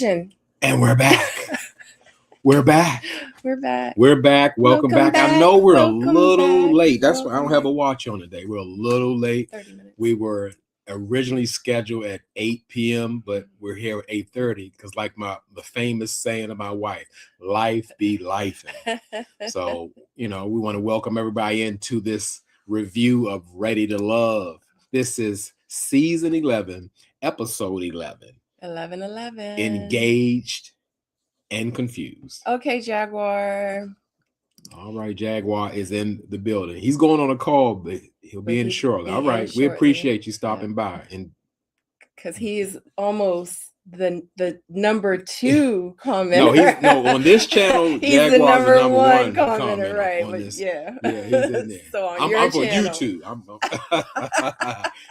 action. And we're back. We're back. We're back. We're back. Welcome back. I know we're a little late. That's why I don't have a watch on today. We're a little late. 30 minutes. We were originally scheduled at 8 p.m., but we're here at 8:30 because, like the famous saying of my wife, life be lifing. So, we want to welcome everybody into this review of Ready to Love. This is season 11, episode 11. 11. Engaged and confused. Okay, Jaguar. All right, Jaguar is in the building. He's going on a call, but he'll be in shortly. All right, we appreciate you stopping by, and because he's almost the number 2 commenter. No, on this channel, he's Jaguar's the number one commenter, right? On this. Yeah, he's in there. So on I'm your for channel. YouTube.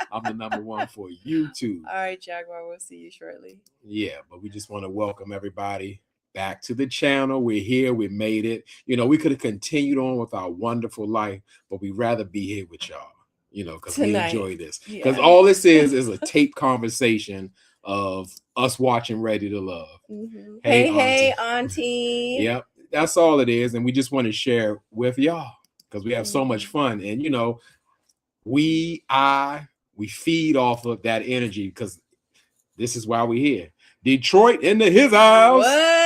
I'm the number 1 for YouTube. All right, Jaguar, we'll see you shortly. Yeah, but we just want to welcome everybody back to the channel. We're here. We made it. We could have continued on with our wonderful life, but we'd rather be here with y'all, because we enjoy this. Because all this is a tape conversation of us watching Ready to Love. Mm-hmm. Hey, Auntie. Yep, that's all it is. And we just want to share with y'all because we have so much fun. And, we feed off of that energy because this is why we're here. Detroit in his house. What?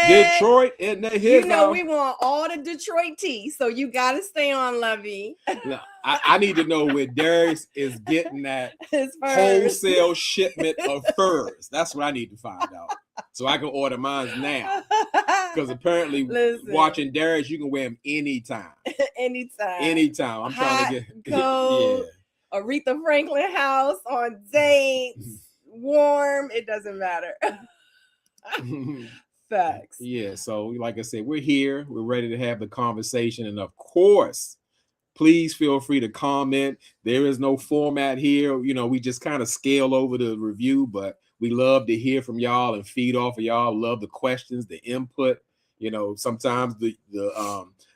Detroit in his house. We want all the Detroit tea, so you got to stay on, Lovey. No, I need to know where Darius is getting that wholesale shipment of furs. That's what I need to find out, so I can order mine now. Because apparently, watching Darius, you can wear them anytime. Anytime. I'm trying to get cold. Yeah. Aretha Franklin house on dates. Warm, it doesn't matter. Facts. Yeah, so like I said, we're here. We're ready to have the conversation. And of course, please feel free to comment. There is no format here. We just kind of scale over the review, but we love to hear from y'all and feed off of y'all. Love the questions, the input. Sometimes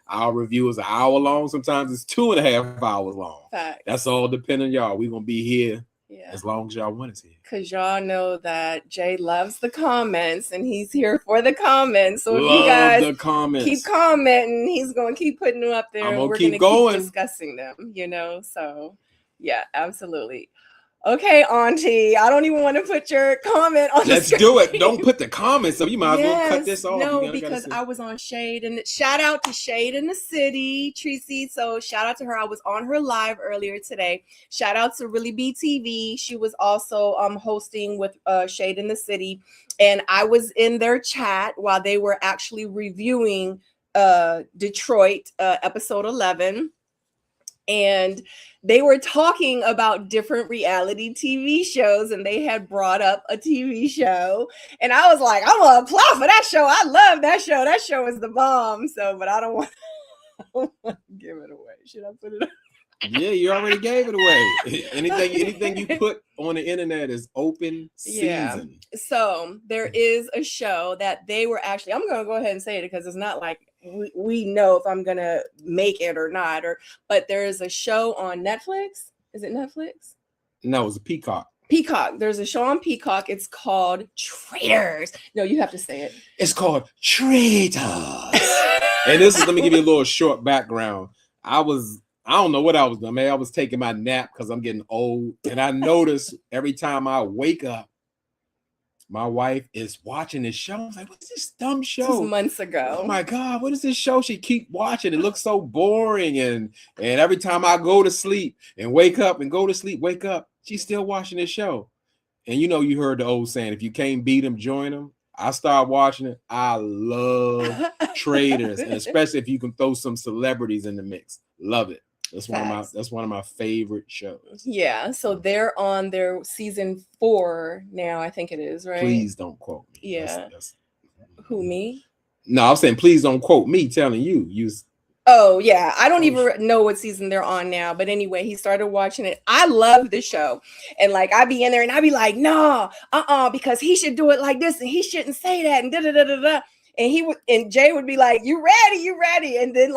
our review is an hour long. Sometimes it's 2.5 hours long. Facts. That's all depending on y'all. We're going to be here. Yeah. As long as y'all want us here. Because y'all know that Jay loves the comments and he's here for the comments. So if you guys the comments. Keep commenting, he's going to keep putting them up there. And we're going to keep discussing them, So, yeah, absolutely. Okay, Auntie, I don't even want to put your comment on Let's do it. Don't put the comments up. You might as well cut this off. No, because I was on Shade, and shout out to Shade in the City, Tracy. So shout out to her. I was on her live earlier today. Shout out to Really B TV. She was also hosting with Shade in the City, and I was in their chat while they were actually reviewing Detroit episode 11. And they were talking about different reality TV shows, and they had brought up a TV show. And I was like, I'm going to apply for that show. I love that show. That show is the bomb. So, but I don't want to give it away. Should I put it up? Yeah, you already gave it away. Anything you put on the internet is open season. Yeah. So there is a show that they were actually, I'm going to go ahead and say it because it's not like we know if I'm going to make it or not, but there is a show on Netflix. Is it Netflix? No, it's a Peacock. Peacock. There's a show on Peacock. It's called Traitors. No, you have to say it. It's called Traitors. And let me give you a little short background. I don't know what I was doing. Man, I was taking my nap because I'm getting old. And I noticed every time I wake up, my wife is watching this show. I was like, what's this dumb show? This was months ago. Oh my God, what is this show? She keep watching. It looks so boring. And every time I go to sleep and wake up and go to sleep, wake up, she's still watching this show. And you heard the old saying, if you can't beat them, join them. I started watching it. I love Traitors. And especially if you can throw some celebrities in the mix. Love it. That's one of my favorite shows. Yeah, so they're on their season 4 now, I think it is, right? Please don't quote me. Yeah. Who, me? No, I'm saying please don't quote me telling you. Oh, yeah. I don't even know what season they're on now. But anyway, he started watching it. I love the show. And I'd be in there and I'd be like, no, because he should do it like this and he shouldn't say that and da-da-da-da-da. And Jay would be like, you ready? And then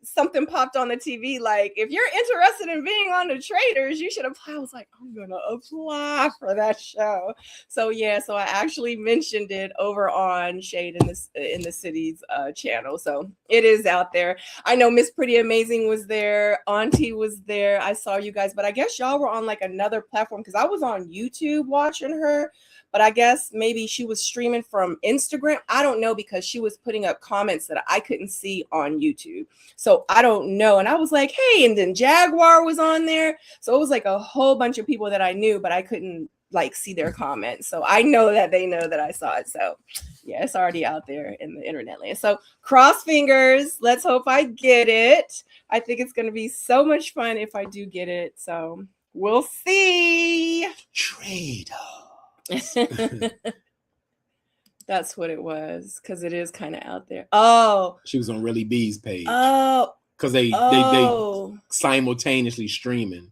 something popped on the TV like, if you're interested in being on the Traitors, you should apply. I was like, I'm gonna apply for that show. So yeah, so I actually mentioned it over on Shade in the City's channel. So it is out there. I know Miss Pretty Amazing was there, Auntie was there. I saw you guys, but I guess y'all were on like another platform because I was on YouTube watching her. But I guess maybe she was streaming from Instagram. I don't know, because she was putting up comments that I couldn't see on YouTube. So I don't know. And I was like, hey, and then Jaguar was on there. So it was like a whole bunch of people that I knew, but I couldn't like see their comments. So I know that they know that I saw it. So yeah, it's already out there in the internet land. So cross fingers. Let's hope I get it. I think it's going to be so much fun if I do get it. So we'll see. Traitor. That's what it was, because it is kind of out there. Oh, she was on Really B's page. Oh, because they simultaneously streaming,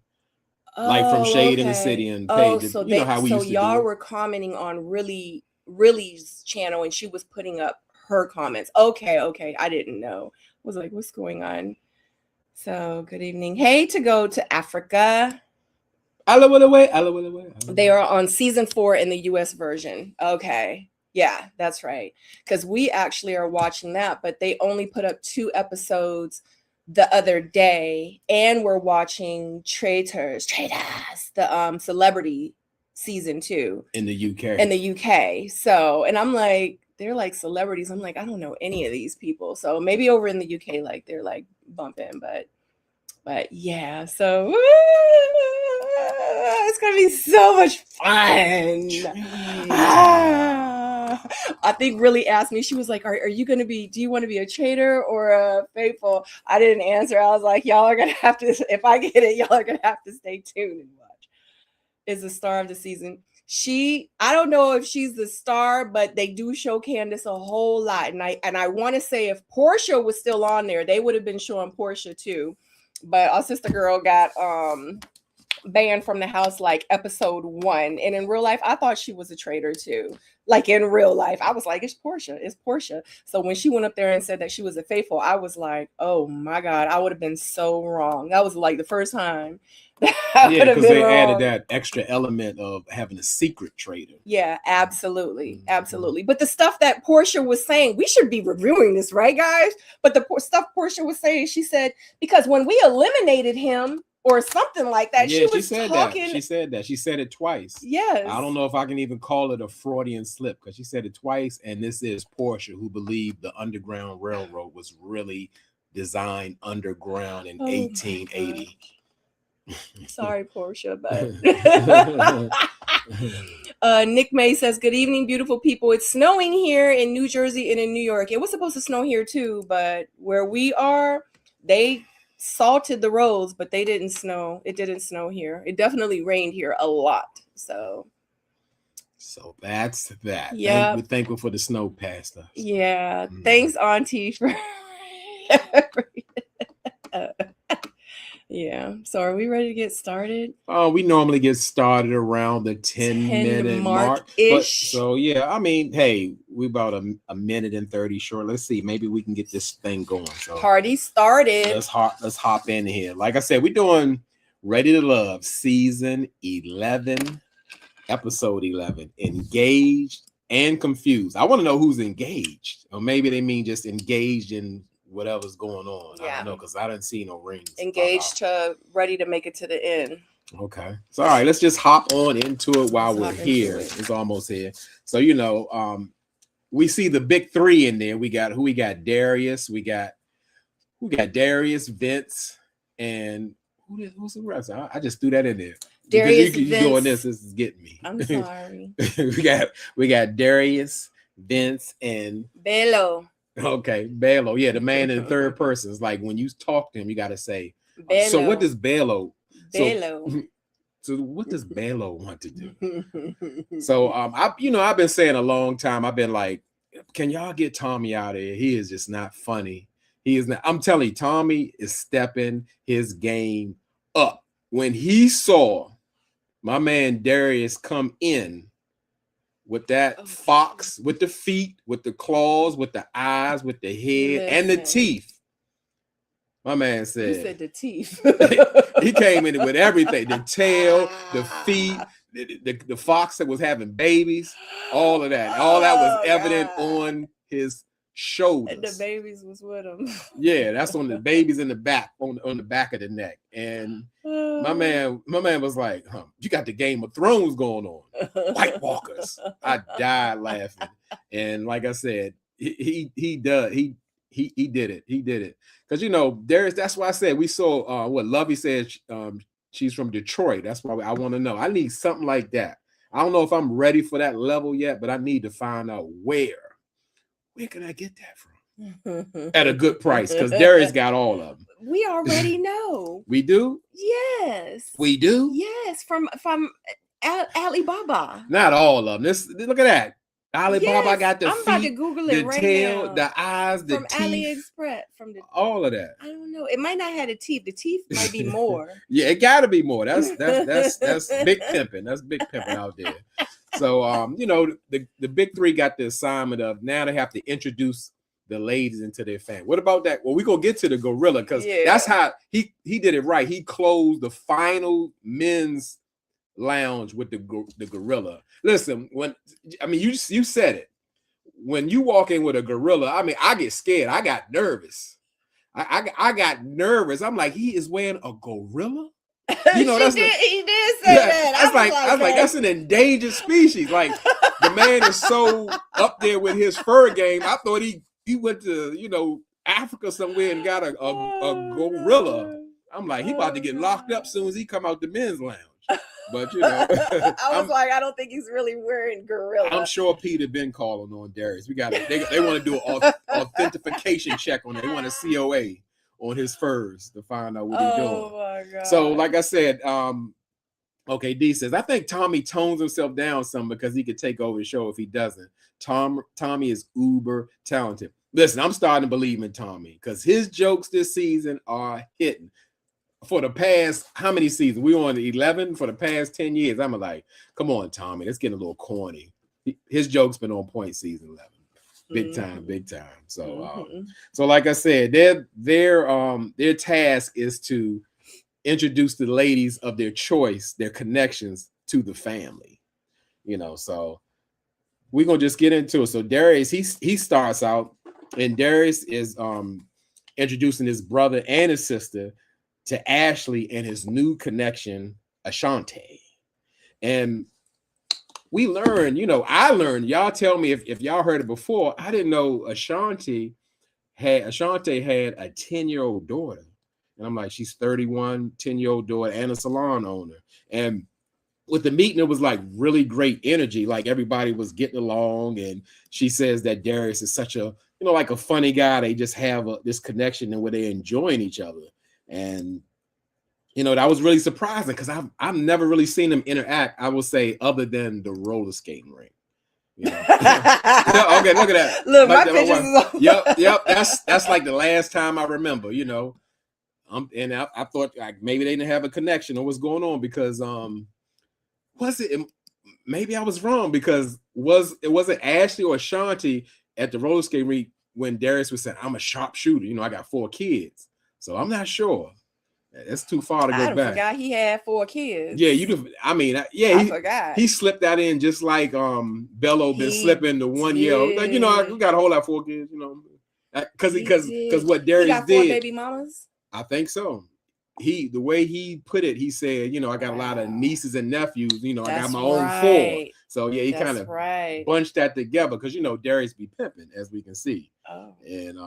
like from Shade in the City and page. So you know how we used to y'all do it. were commenting on Really's channel, and she was putting up her comments. Okay, I didn't know. I was like, what's going on? So good evening. Hey, to go to Africa. They are on season 4 in the US version. Okay. Yeah, that's right. Because we actually are watching that, but they only put up 2 episodes the other day, and we're watching Traitors, the celebrity season 2 in the UK. So, and I'm like, they're like celebrities. I'm like, I don't know any of these people. So maybe over in the UK, like they're like bumping, but yeah, so it's gonna be so much fun. I think Really asked me, she was like, are you gonna be, do you want to be a traitor or a faithful? I didn't answer. I was like, y'all are gonna have to, if I get it, y'all are gonna have to stay tuned and watch. Is the star of the season. I don't know if she's the star, but they do show Candace a whole lot. And I want to say if Portia was still on there, they would have been showing Portia too. But our sister girl got banned from the house like episode 1. And in real life, I thought she was a traitor too. Like in real life, I was like, it's Portia. So when she went up there and said that she was a faithful, I was like, oh my God, I would have been so wrong. That was like the first time. Yeah, because they added that extra element of having a secret traitor. Yeah, absolutely. But the stuff that Portia was saying, we should be reviewing this, right, guys? But the stuff Portia was saying, she said, because when we eliminated him or something like that, yeah, she said talking. She said that. She said it twice. Yes. I don't know if I can even call it a Freudian slip, because she said it twice. And this is Portia, who believed the Underground Railroad was really designed underground in 1880. Sorry, Portia, but Nick May says, good evening, beautiful people. It's snowing here in New Jersey and in New York. It was supposed to snow here too, but where we are, they salted the roads, but they didn't snow. It didn't snow here. It definitely rained here a lot. So that's that. Yeah, we're thankful for the snow past us. Yeah. Thanks, Auntie, for yeah. So are we ready to get started? We normally get started around the 10-minute mark. So yeah, I mean, hey, we about a minute and 30 short. Let's see, maybe we can get this thing going. So party started. Let's hop in here. Like I said, we're doing Ready to Love season 11, episode 11. Engaged and confused. I want to know who's engaged, or maybe they mean just engaged in whatever's going on. Yeah. I don't know, because I didn't see no rings. Engaged to ready to make it to the end. Okay. So all right, let's just hop on into it while we're here. It's almost here. So we see the big 3 in there. We got Darius, we got Darius, Vince, and who's the rest? I just threw that in there. Darius, you doing this is getting me. I'm sorry. we got Darius, Vince, and Bello. Okay, Bello. Yeah, the man in third person. It's like when you talk to him, you got to say. Bello. So what does Bello? Bello. So what does Bello want to do? So I've been saying a long time. I've been like, can y'all get Tommy out of here? He is just not funny. He is not. I'm telling you, Tommy is stepping his game up. When he saw my man Darius come in with that fox, with the feet, with the claws, with the eyes, with the head, and the teeth. My man You said said the teeth. he came in with everything: the tail, the feet, the fox that was having babies, all of that. All that was Oh, evident God. on his And the shoulders. babies was with him. Yeah, that's on the babies in the back, on the back of the neck. And my man was like, you got the Game of Thrones going on. White Walkers. I died laughing. And like I said, he did it. He did it. Because that's why I said we saw what Lovey said. She's from Detroit. That's why I want to know. I need something like that. I don't know if I'm ready for that level yet, but I need to find out where can I get that from at a good price, because Darius got all of them. We already know. We do? Yes. We do? Yes, from Alibaba. Not all of them. Look at that. Alibaba Yes, got the I'm feet, about to Google it the right tail, now. the eyes, the From teeth, AliExpress. From the all of that. I don't know. It might not have the teeth. The teeth might be more. Yeah, it got to be more. That's big pimping. That's big pimping out there. So the big three got the assignment of now they have to introduce the ladies into their family. What about that? Well, we're gonna get to the gorilla, because that's how he did it right. He closed the final men's lounge with the gorilla. Listen, you said it. When you walk in with a gorilla, I get scared. I got nervous. I got nervous. I'm like, he is wearing a gorilla. He did say that. I was like, that's an endangered species. Like, the man is so up there with his fur game. I thought he went to Africa somewhere and got a gorilla. I'm like, he about to get locked up soon as he come out the men's lounge. But I was like, I don't think he's really wearing gorilla. I'm sure Peter been calling on Darius. They want to do an authentication check on it. They want a COA on his furs to find out what he's doing. Oh my God. So, like I said, okay, D says, I think Tommy tones himself down some because he could take over the show if he doesn't. Tommy is uber talented. Listen, I'm starting to believe in Tommy because his jokes this season are hitting. For the past, how many seasons? We on 11 for the past 10 years. I'm like, come on, Tommy, let's get a little corny. His joke's been on point season 11. Big time. So, so like I said, their task is to introduce the ladies of their choice, their connections to the family. So we're gonna just get into it. So Darius, he starts out, and Darius is introducing his brother and his sister to Ashley and his new connection, Ashante. And we learned, I learned, y'all tell me if y'all heard it before, I didn't know Ashante had a 10-year-old daughter. And I'm like, she's 31, 10-year-old daughter and a salon owner. And with the meeting, it was like really great energy. Like everybody was getting along. And she says that Darius is such a, like a funny guy. They just have this connection and where they're enjoying each other. And, that was really surprising because I've never really seen them interact, I will say, other than the roller skating ring. Okay, look at that. Look, like my pictures is on. Yep. That's like the last time I remember, and I thought like maybe they didn't have a connection or what's going on because was it maybe I was wrong because it wasn't Ashley or Ashanti at the roller skating rink when Darius was saying, I'm a sharpshooter, I got 4 kids. So I'm not sure. That's too far to go back. I forgot he had 4 kids. Yeah, you do. I mean, I forgot. He slipped that in just like Bello been slipping the 1 year. Like, we got a whole lot of 4 kids, because what Darius got 4 did. baby mamas? I think so. The way he put it, he said, I got a lot of nieces and nephews. I got my own 4. So yeah, he kind of bunched that together because Darius be pimping, as we can see. Oh. And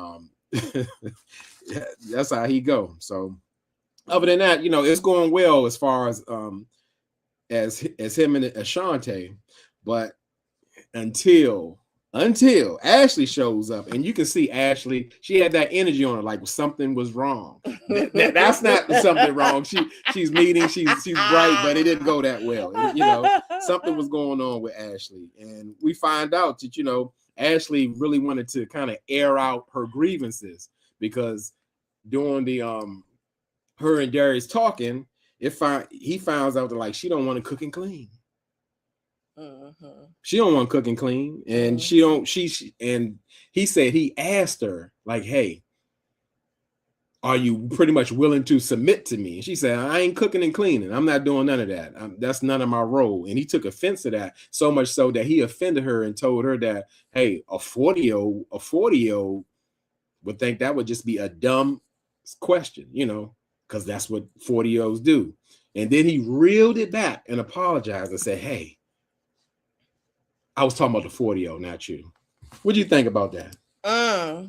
yeah, that's how he go. So other than that, it's going well as far as him and Ashante, but until Ashley shows up, and you can see Ashley, she had that energy on her, like something was wrong. That's not something wrong. She's meeting, she's bright, but it didn't go that well. Something was going on with Ashley, and we find out that Ashley really wanted to kind of air out her grievances because during the her and Darius talking, he finds out that like she don't want to cook and clean. She don't want to cook and clean, and and he said he asked her like, hey, are you pretty much willing to submit to me? And she said, I ain't cooking and cleaning. I'm not doing none of that. That's none of my role. And he took offense to that, so much so that he offended her and told her that, hey, a 40-year-old would think that would just be a dumb question, because that's what 40-year-olds do. And then he reeled it back and apologized and said, hey, I was talking about the 40-year-old, not you. What do you think about that?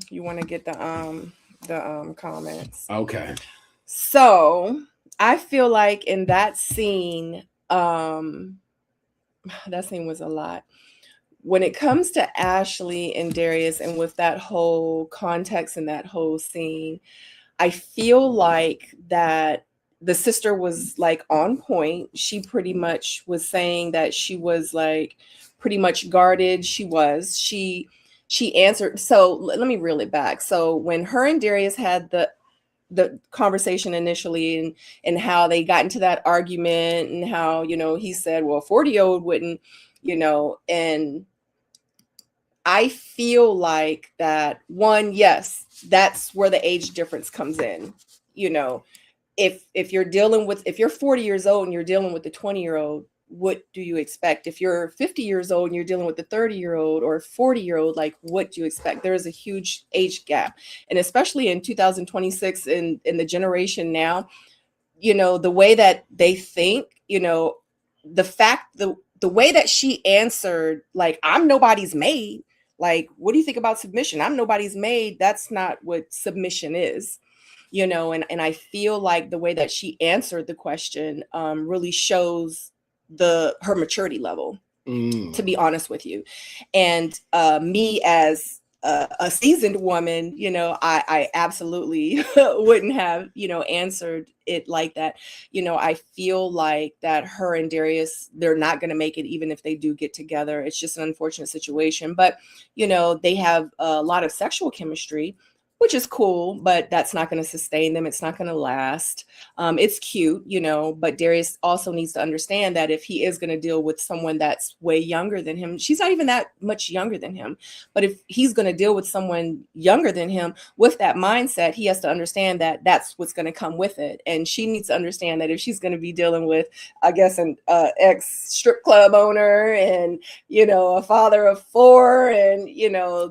You want to get the comments. Okay. So I feel like in that scene was a lot. When it comes to Ashley and Darius, and with that whole context and that whole scene, I feel like that the sister was like on point. She pretty much was saying that she was like pretty much guarded. She answered. So let me reel it back. So when her and Darius had the conversation initially, and how they got into that argument, and how, he said, well, a 40-year-old wouldn't, and I feel like that one, yes, that's where the age difference comes in. If you're 40 years old and you're dealing with the 20-year-old, what do you expect? If you're 50 years old and you're dealing with the 30-year-old or 40-year-old, like, what do you expect? There is a huge age gap. And especially in 2026 in the generation now, the way that they think, the way that she answered, like, I'm nobody's maid. Like, what do you think about submission? I'm nobody's maid. That's not what submission is. And I feel like the way that she answered the question really shows her maturity level, to be honest with you. And me as a seasoned woman, I absolutely wouldn't have, answered it like that. I feel like that her and Darius, they're not going to make it, even if they do get together. It's just an unfortunate situation. But, they have a lot of sexual chemistry, which is cool, but that's not going to sustain them. It's not going to last. It's cute, but Darius also needs to understand that if he is going to deal with someone that's way younger than him, she's not even that much younger than him. But if he's going to deal with someone younger than him with that mindset, he has to understand that that's what's going to come with it. And she needs to understand that if she's going to be dealing with, I guess, an ex strip club owner, and, a father of 4, and,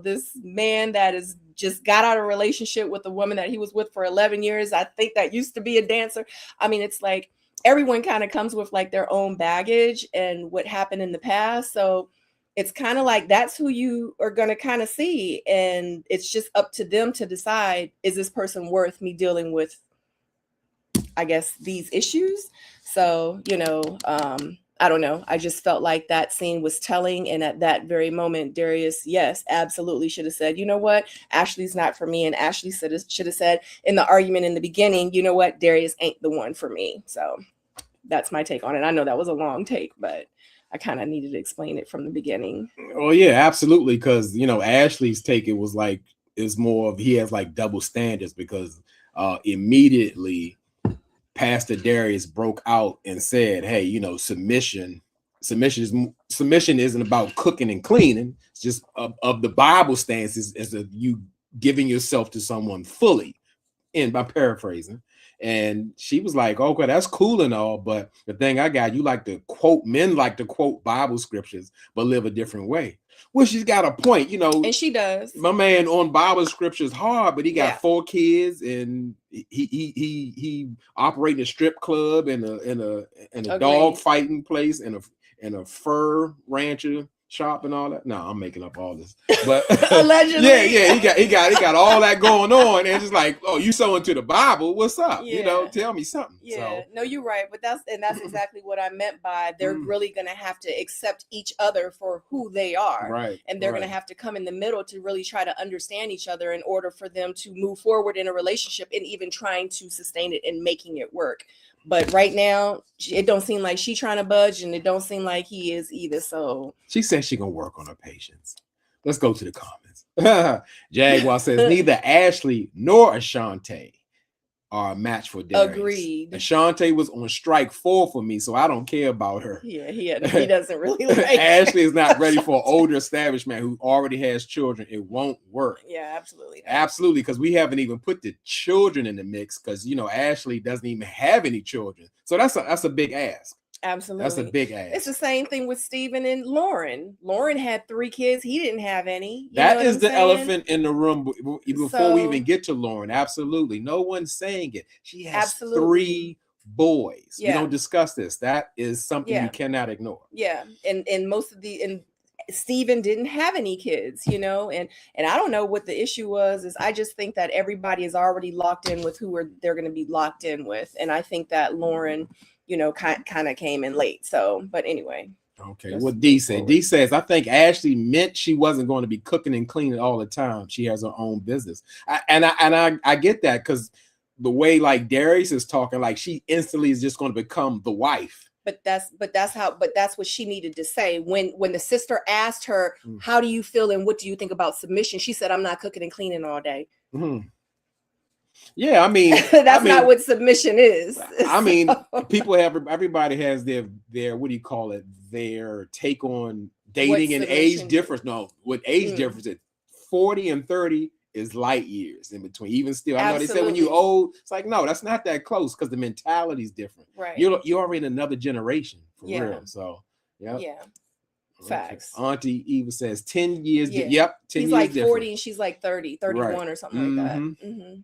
this man that is just got out of a relationship with a woman that he was with for 11 years. I think that used to be a dancer. I mean, it's like everyone kind of comes with like their own baggage and what happened in the past. So it's kind of like that's who you are going to kind of see. And it's just up to them to decide, is this person worth me dealing with, I guess, these issues? So, I don't know. I just felt like that scene was telling. And at that very moment, Darius, yes, absolutely should have said, you know what? Ashley's not for me. And Ashley should have said in the argument in the beginning, you know what? Darius ain't the one for me. So that's my take on it. I know that was a long take, but I kind of needed to explain it from the beginning. Oh, yeah, absolutely. Because, Ashley's take, it was like, it's more of, he has like double standards, because immediately Pastor Darius broke out and said, hey, submission isn't about cooking and cleaning. It's just of the Bible stance is you giving yourself to someone fully, and by paraphrasing. And she was like, okay, that's cool and all, but the thing I got, men like to quote Bible scriptures, but live a different way. Well, she's got a point, and she does. My man on Bible scriptures hard, but he got 4 kids, and he operating a strip club and a dog fighting place and a fur rancher shop and all that. No, I'm making up all this, but allegedly, he got all that going on, and it's just like, oh, you so into the Bible, what's up? Tell me something. No, you're right, but that's exactly what I meant by they're really gonna have to accept each other for who they are, right? And they're gonna have to come in the middle to really try to understand each other in order for them to move forward in a relationship and even trying to sustain it and making it work. But right now, it don't seem like she's trying to budge, and it don't seem like he is either. So she says she gonna work on her patience. Let's go to the comments. Jaguar says neither Ashley nor Ashante are a match for Darius. Agreed. Ashante was on strike 4 for me, so I don't care about her. Yeah, he doesn't really like Ashley is not ready for an older established man who already has children. It won't work. Yeah, absolutely. Absolutely, because we haven't even put the children in the mix, because Ashley doesn't even have any children. So that's a big ask. Absolutely. That's a big ask. It's the same thing with Steven and Lauren. Lauren had 3 kids. He didn't have any. That is the elephant in the room before we even get to Lauren. Absolutely. No one's saying it. She has 3 boys. We don't discuss this. That is something you cannot ignore. Yeah. And Steven didn't have any kids, and I don't know what the issue was. I just think that everybody is already locked in with who they're going to be locked in with. And I think that Lauren, kind of came in late. So, but anyway. Okay. What D said. D says, I think Ashley meant she wasn't going to be cooking and cleaning all the time. She has her own business. I get that, because the way like Darius is talking, like she instantly is just going to become the wife. But that's what she needed to say when the sister asked her, how do you feel and what do you think about submission? She said, I'm not cooking and cleaning all day. Mm-hmm. Yeah, I mean, that's not what submission is. I mean, everybody has their what do you call it? Their take on dating and age difference. No, with age difference, 40 and 30 is light years in between. Even still, I know they say when you're old, it's like, no, that's not that close, because the mentality is different. Right. You're already in another generation for real. So yeah. Facts. Auntie Eva says 10 years. Yep. 10 He's years like 40 different. and she's like 30, 31 or something like that. Mm-hmm.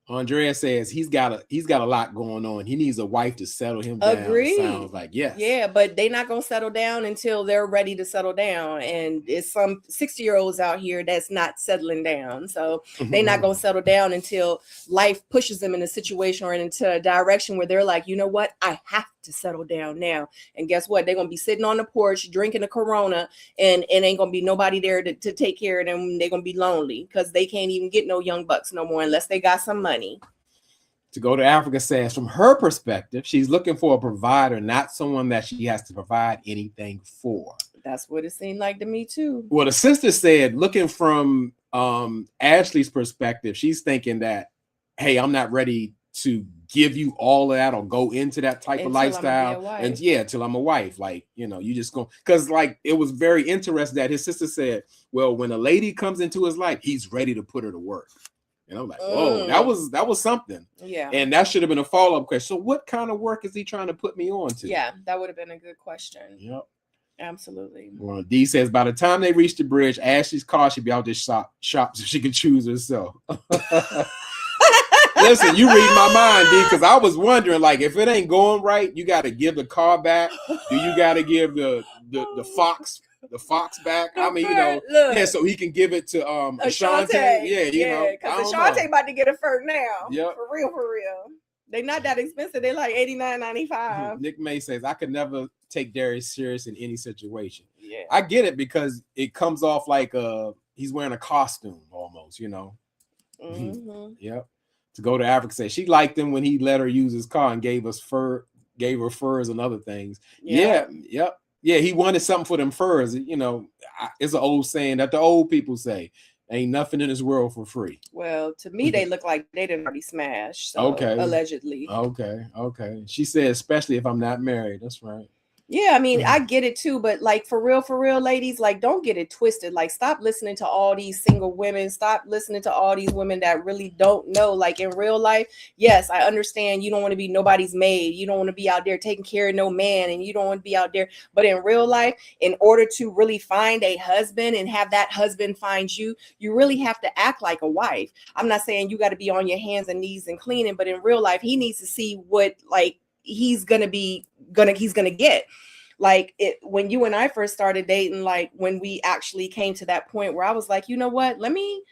Andrea says he's got a lot going on. He needs a wife to settle him down. Agreed. Sounds like yes. Yeah, but they're not gonna settle down until they're ready to settle down. And it's some 60-year-olds out here that's not settling down. So they're not gonna settle down until life pushes them in a situation or into a direction where they're like, you know what, I have to settle down now. And guess what? They're gonna be sitting on the porch drinking a Corona, and it ain't gonna be nobody there to take care of them. They're gonna be lonely because they can't even get no young bucks no more unless they got some money. To go to Africa says, from her perspective, she's looking for a provider, not someone that she has to provide anything for. That's what it seemed like to me too. Well, the sister said, looking from Ashley's perspective, she's thinking that, hey, I'm not ready to give you all of that or go into that type of lifestyle. And till I'm a wife. Like, you just go, because like it was very interesting that his sister said, well, when a lady comes into his life, he's ready to put her to work. And I'm like, whoa, that was something. Yeah. And that should have been a follow-up question. So what kind of work is he trying to put me on to? Yeah, that would have been a good question. Yep. Absolutely. Well, D says by the time they reach the bridge, Ashley's car should be out this shop so she can choose herself. Listen, you read my mind, D, because I was wondering, like, if it ain't going right, you got to give the car back. Do you got to give the fox back? I mean, so he can give it to Ashante. Yeah, because Ashante about to get a fur now. Yep. For real. They're not that expensive. They're like $89.95. Nick May says, I could never take Darius serious in any situation. Yeah. I get it, because it comes off like he's wearing a costume almost, Mm-hmm. Yep. To go to Africa says she liked him when he let her use his car and gave her furs and other things. Yeah. Yep. Yeah, he wanted something for them furs. It's an old saying that the old people say, ain't nothing in this world for free. Well, to me, they look like they didn't already smash. So, okay. Allegedly. Okay. She said, especially if I'm not married. That's right. Yeah, I mean, I get it too, but like for real, ladies, like don't get it twisted. Like stop listening to all these single women. Stop listening to all these women that really don't know. Like in real life, yes, I understand you don't want to be nobody's maid. You don't want to be out there taking care of no man, and you don't want to be out there. But in real life, in order to really find a husband and have that husband find you, you really have to act like a wife. I'm not saying you got to be on your hands and knees and cleaning, but in real life, he needs to see what like he's gonna get. Like it when you and I first started dating, like when we actually came to that point where I was like, you know what, let me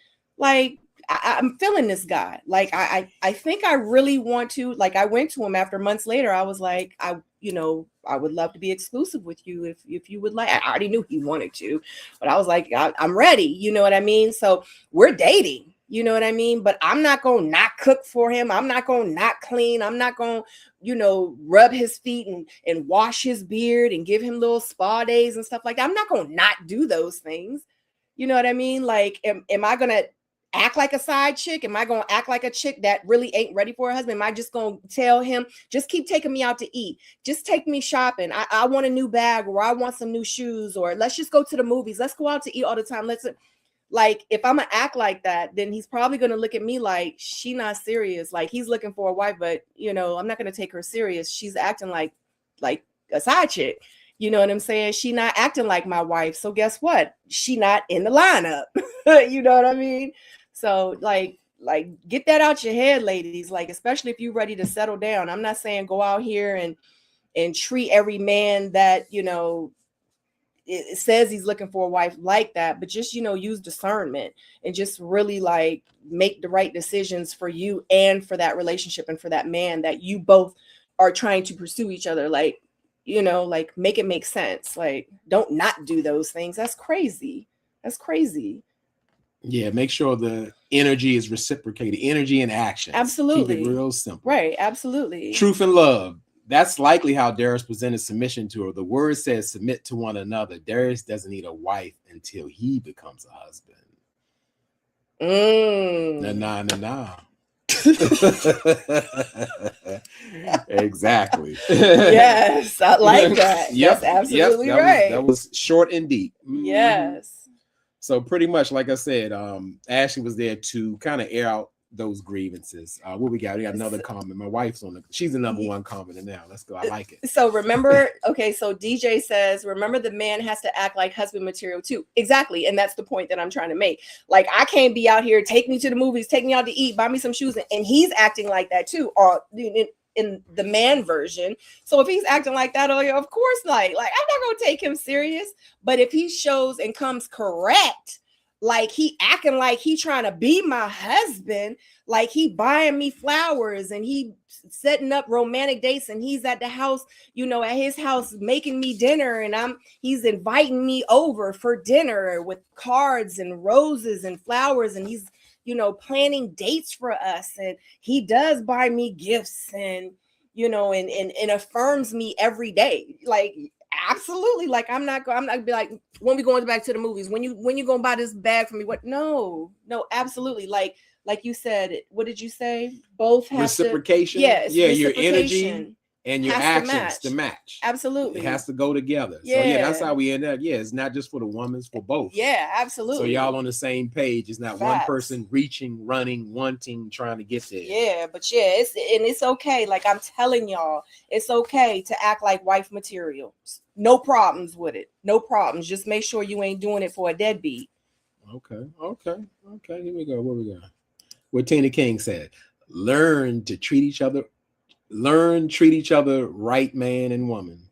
I'm feeling this guy. Like I think I really want to. Like I went to him after months later. I was like, I would love to be exclusive with you if you would like. I already knew he wanted to, but I was like, I'm ready. You know what I mean? So we're dating. You know what I mean? But I'm not going to not cook for him. I'm not going to not clean. I'm not going to, rub his feet and wash his beard and give him little spa days and stuff like that. I'm not going to not do those things. You know what I mean? Like, am I going to act like a side chick? Am I going to act like a chick that really ain't ready for a husband? Am I just going to tell him, just keep taking me out to eat? Just take me shopping. I want a new bag, or I want some new shoes, or let's just go to the movies. Let's go out to eat all the time. Like, if I'm going to act like that, then he's probably going to look at me like she not serious. Like, he's looking for a wife, but, you know, I'm not going to take her serious. She's acting like a side chick. You know what I'm saying? She not acting like my wife. So guess what? She not in the lineup. You know what I mean? So like get that out your head, ladies. Like, especially if you're ready to settle down. I'm not saying go out here and treat every man that, you know, it says he's looking for a wife like that, but just, you know, use discernment and just really like make the right decisions for you and for that relationship and for that man that you both are trying to pursue each other. Like, you know, like make it make sense. Like, don't not do those things. That's crazy. That's crazy. Yeah, make sure the energy is reciprocated, energy and action. Absolutely. Keep it real simple. Right, absolutely. Truth and love. That's likely how Darius presented submission to her. The word says submit to one another. Darius doesn't need a wife until he becomes a husband. Nah. Exactly. Yes, I like that. Yep, that's absolutely right. That was short and deep. Yes. So pretty much, like I said, Ashley was there to kind of air out those grievances. What we got? We got another comment. My wife's on she's the number one commenter now. Let's go. I like it. So remember, okay, so DJ says, remember the man has to act like husband material too. Exactly. And that's the point that I'm trying to make. Like, I can't be out here, take me to the movies, take me out to eat, buy me some shoes. And he's acting like that too. Or in the man version. So if he's acting like that, of course, like I'm not going to take him serious. But if he shows and comes correct, like he acting like he trying to be my husband, like he buying me flowers and he setting up romantic dates and he's at the house, you know, at his house making me dinner and he's inviting me over for dinner with cards and roses and flowers and he's, you know, planning dates for us and he does buy me gifts and, you know, and affirms me every day. Like, absolutely. Like, I'm not gonna be like, when we going back to the movies, when you gonna buy this bag for me? What? No, absolutely. Like you said, what did you say? Both have reciprocation. Yes. Yeah. Your energy and your actions to match. Absolutely. It has to go together. Yeah. So yeah, that's how we end up. Yeah. It's not just for the woman, it's for both. Yeah, absolutely. So y'all on the same page. It's not one person reaching, running, wanting, trying to get there. Yeah, but yeah, it's okay. Like, I'm telling y'all, it's okay to act like wife material. No problems with it. No problems. Just make sure you ain't doing it for a deadbeat. Okay. Here we go. What we got? What Tina King said. Treat each other right, man and woman.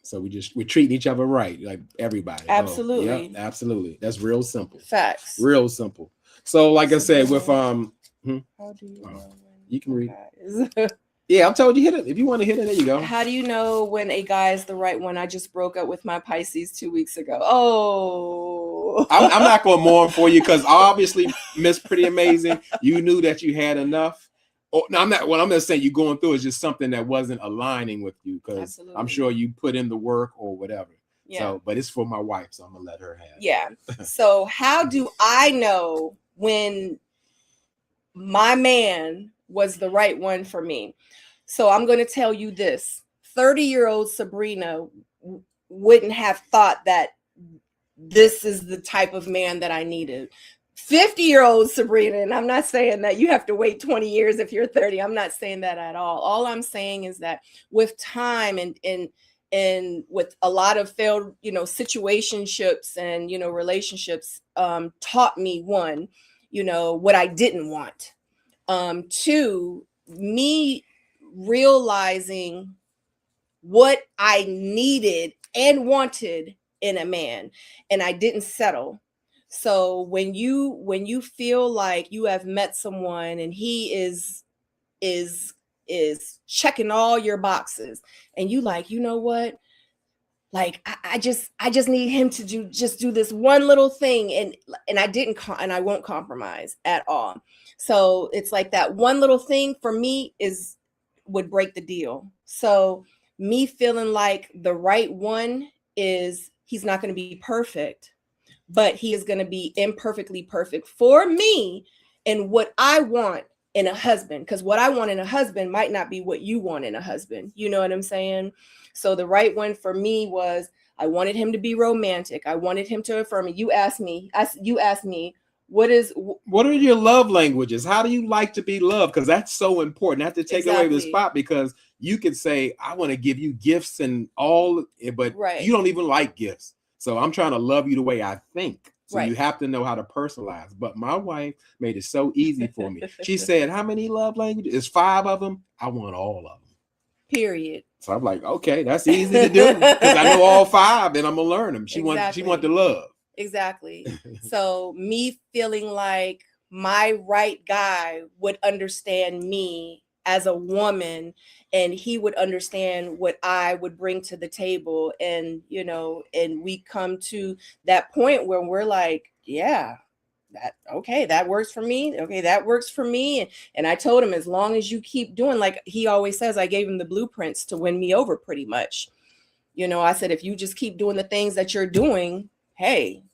So we're treating each other right, like everybody. Absolutely. Yep, absolutely. That's real simple. Facts. Real simple. So like I said, with How do you know you can read. Yeah, I told you hit it. If you want to hit it, there you go. How do you know when a guy is the right one? I just broke up with my Pisces 2 weeks ago. Oh, I'm not going to mourn for you because obviously, Miss Pretty Amazing, you knew that you had enough. Oh, no, I'm not. What I'm not saying you're going through is just something that wasn't aligning with you because I'm sure you put in the work or whatever. Yeah. So, but it's for my wife, so I'm gonna let her have it. Yeah. So how do I know when my man was the right one for me? So I'm going to tell you this. 30-year-old Sabrina wouldn't have thought that this is the type of man that I needed. 50-year-old Sabrina, and I'm not saying that you have to wait 20 years if you're 30. I'm not saying that at all. All I'm saying is that with time and with a lot of failed, you know, situationships and, you know, relationships taught me, one, you know, what I didn't want. Two, me realizing what I needed and wanted in a man, and I didn't settle. So when you feel like you have met someone and he is checking all your boxes and you like, you know what? Like, I just need him to do this one little thing. And I won't compromise at all. So it's like that one little thing for me would break the deal. So me feeling like the right one is, he's not going to be perfect, but he is going to be imperfectly perfect for me and what I want in a husband, because what I want in a husband might not be what you want in a husband. You know what I'm saying? So the right one for me was, I wanted him to be romantic. I wanted him to affirm me. You asked me, what are your love languages? How do you like to be loved? Because that's so important. I have to take away the spot, because you can say, I want to give you gifts and all, but you don't even like gifts. So I'm trying to love you the way I think. So you have to know how to personalize. But my wife made it so easy for me. She said, how many love languages? It's 5 of them. I want all of them. Period. So I'm like, okay, that's easy to do, because I know all 5 and I'm gonna learn them. She want the love. Exactly. So me feeling like my right guy would understand me as a woman, and he would understand what I would bring to the table. And, you know, and we come to that point where we're like, yeah, that works for me. Okay, that works for me. And I told him, as long as you keep doing, like he always says, I gave him the blueprints to win me over pretty much. You know, I said, if you just keep doing the things that you're doing, hey,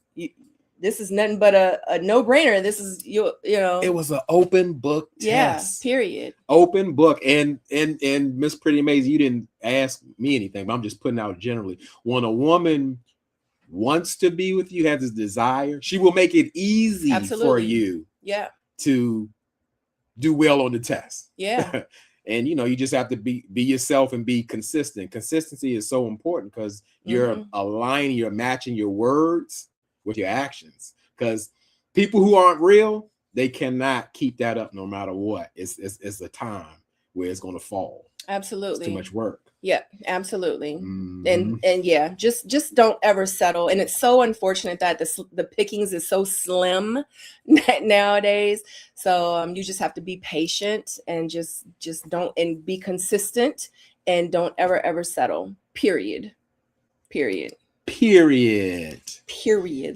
this is nothing but a no-brainer. This is you know. It was an open book test. Yeah, period. Open book. And Miss Pretty Amazing, you didn't ask me anything, but I'm just putting out generally. When a woman wants to be with you, has this desire, she will make it easy for you to do well on the test. Yeah. And you know, you just have to be yourself and be consistent. Consistency is so important, because you're aligning, you're matching your words with your actions. Because people who aren't real, they cannot keep that up no matter what. It's a time where it's going to fall. Absolutely. It's too much work. Yeah, absolutely. And yeah, just don't ever settle. And it's so unfortunate that the pickings is so slim nowadays. So you just have to be patient and just don't, and be consistent, and don't ever settle. Period.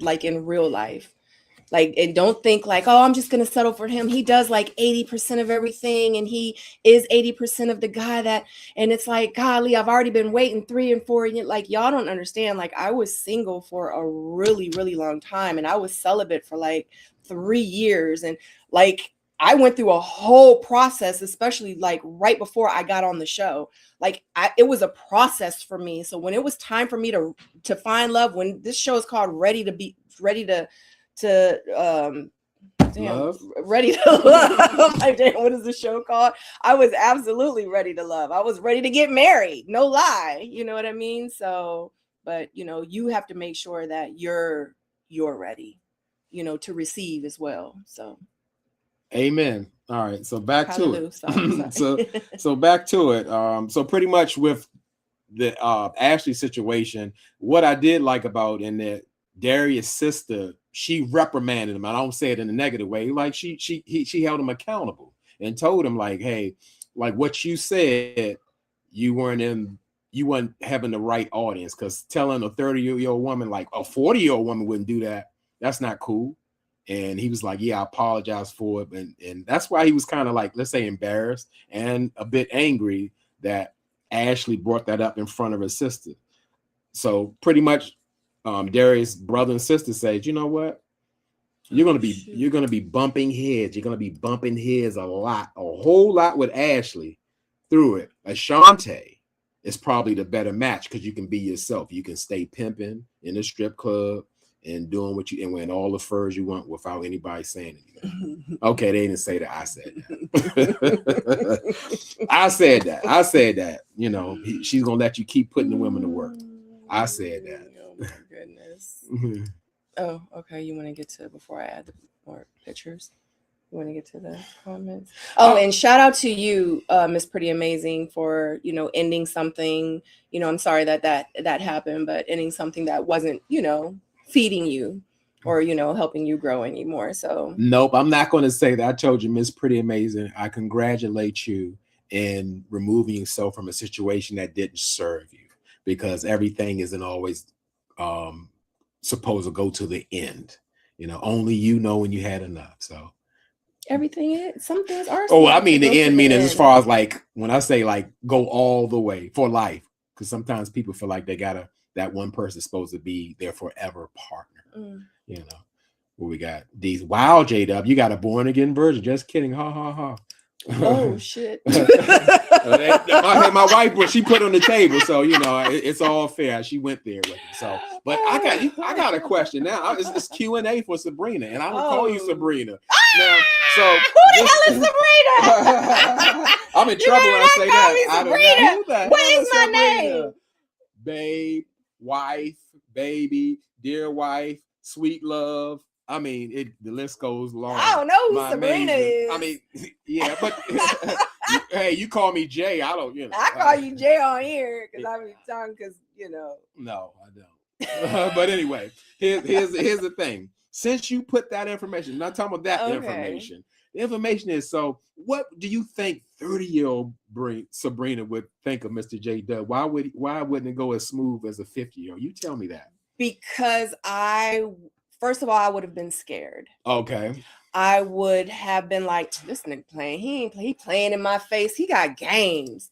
Like in real life. Like, and don't think like, oh, I'm just going to settle for him. He does like 80% of everything, and he is 80% of the guy that, and it's like, golly, I've already been waiting 3 and 4 years. Like, y'all don't understand. Like, I was single for a really, really long time, and I was celibate for like 3 years. And like, I went through a whole process, especially like right before I got on the show. Like, it was a process for me. So when it was time for me to find love, when this show is called Ready to Love. Ready to Love. Like, damn, what is the show called? I was absolutely ready to love. I was ready to get married. No lie. You know what I mean? So, but you know, you have to make sure that you're ready, you know, to receive as well. So amen. All right. So back to it. So back to it. So pretty much with the Ashley situation, what I did like about in that, Darius' sister, she reprimanded him. I don't say it in a negative way. Like she held him accountable and told him like, hey, like what you said, you weren't having the right audience, because telling a 30-year-old woman, like a 40-year-old woman wouldn't do that. That's not cool. And he was like, yeah, I apologize for it. And that's why he was kind of like, let's say, embarrassed and a bit angry that Ashley brought that up in front of her sister. So pretty much Darius' brother and sister said, you know what? You're gonna be bumping heads. You're gonna be bumping heads a whole lot with Ashley through it. Ashante is probably the better match, because you can be yourself. You can stay pimping in a strip club and doing what you and wearing all the furs you want without anybody saying anything. Okay, they didn't say that. I said that. I said that. You know, she's gonna let you keep putting the women to work. I said that. Oh my goodness. Oh, okay. You want to get to, before I add the more pictures, you want to get to the comments? Oh, and shout out to you, Miss Pretty Amazing, for, you know, ending something. You know, I'm sorry that happened, but ending something that wasn't, you know, feeding you or, you know, helping you grow anymore. So nope, I'm not going to say that. I told you, Miss Pretty Amazing, I congratulate you in removing yourself from a situation that didn't serve you, because everything isn't always supposed to go to the end. You know, only you know when you had enough. So everything is, some things are. Oh, I mean the end meaning as far as like when I say like go all the way for life, because sometimes people feel like they gotta, that one person is supposed to be their forever partner. You know, what we got these. Wow, J-Dub, you got a born again version. Just kidding. Ha ha ha. Oh shit. My wife, she put on the table, so you know it's all fair. She went there with it. So, but I got a question now. It's Q&A for Sabrina, and I don't call you Sabrina now. So who the hell is Sabrina? I'm in trouble when I say that. I don't know who the what hell is my Sabrina? name? Babe, wife, baby, dear wife, sweet love. I mean, the list goes long. I don't know who Sabrina is. I mean, yeah, but hey, you call me Jay. I don't, you know. I call you Jay on here because I be talking because, you know. No, I don't. But anyway, here's the thing. Since you put that information, not talking about that information. The information is, so what do you think 30-year-old Sabrina would think of Mr. J-Dub? Why wouldn't it go as smooth as a 50-year-old? You tell me that. Because first of all, I would have been scared. Okay. I would have been like, this nigga playing. He playing in my face. He got games.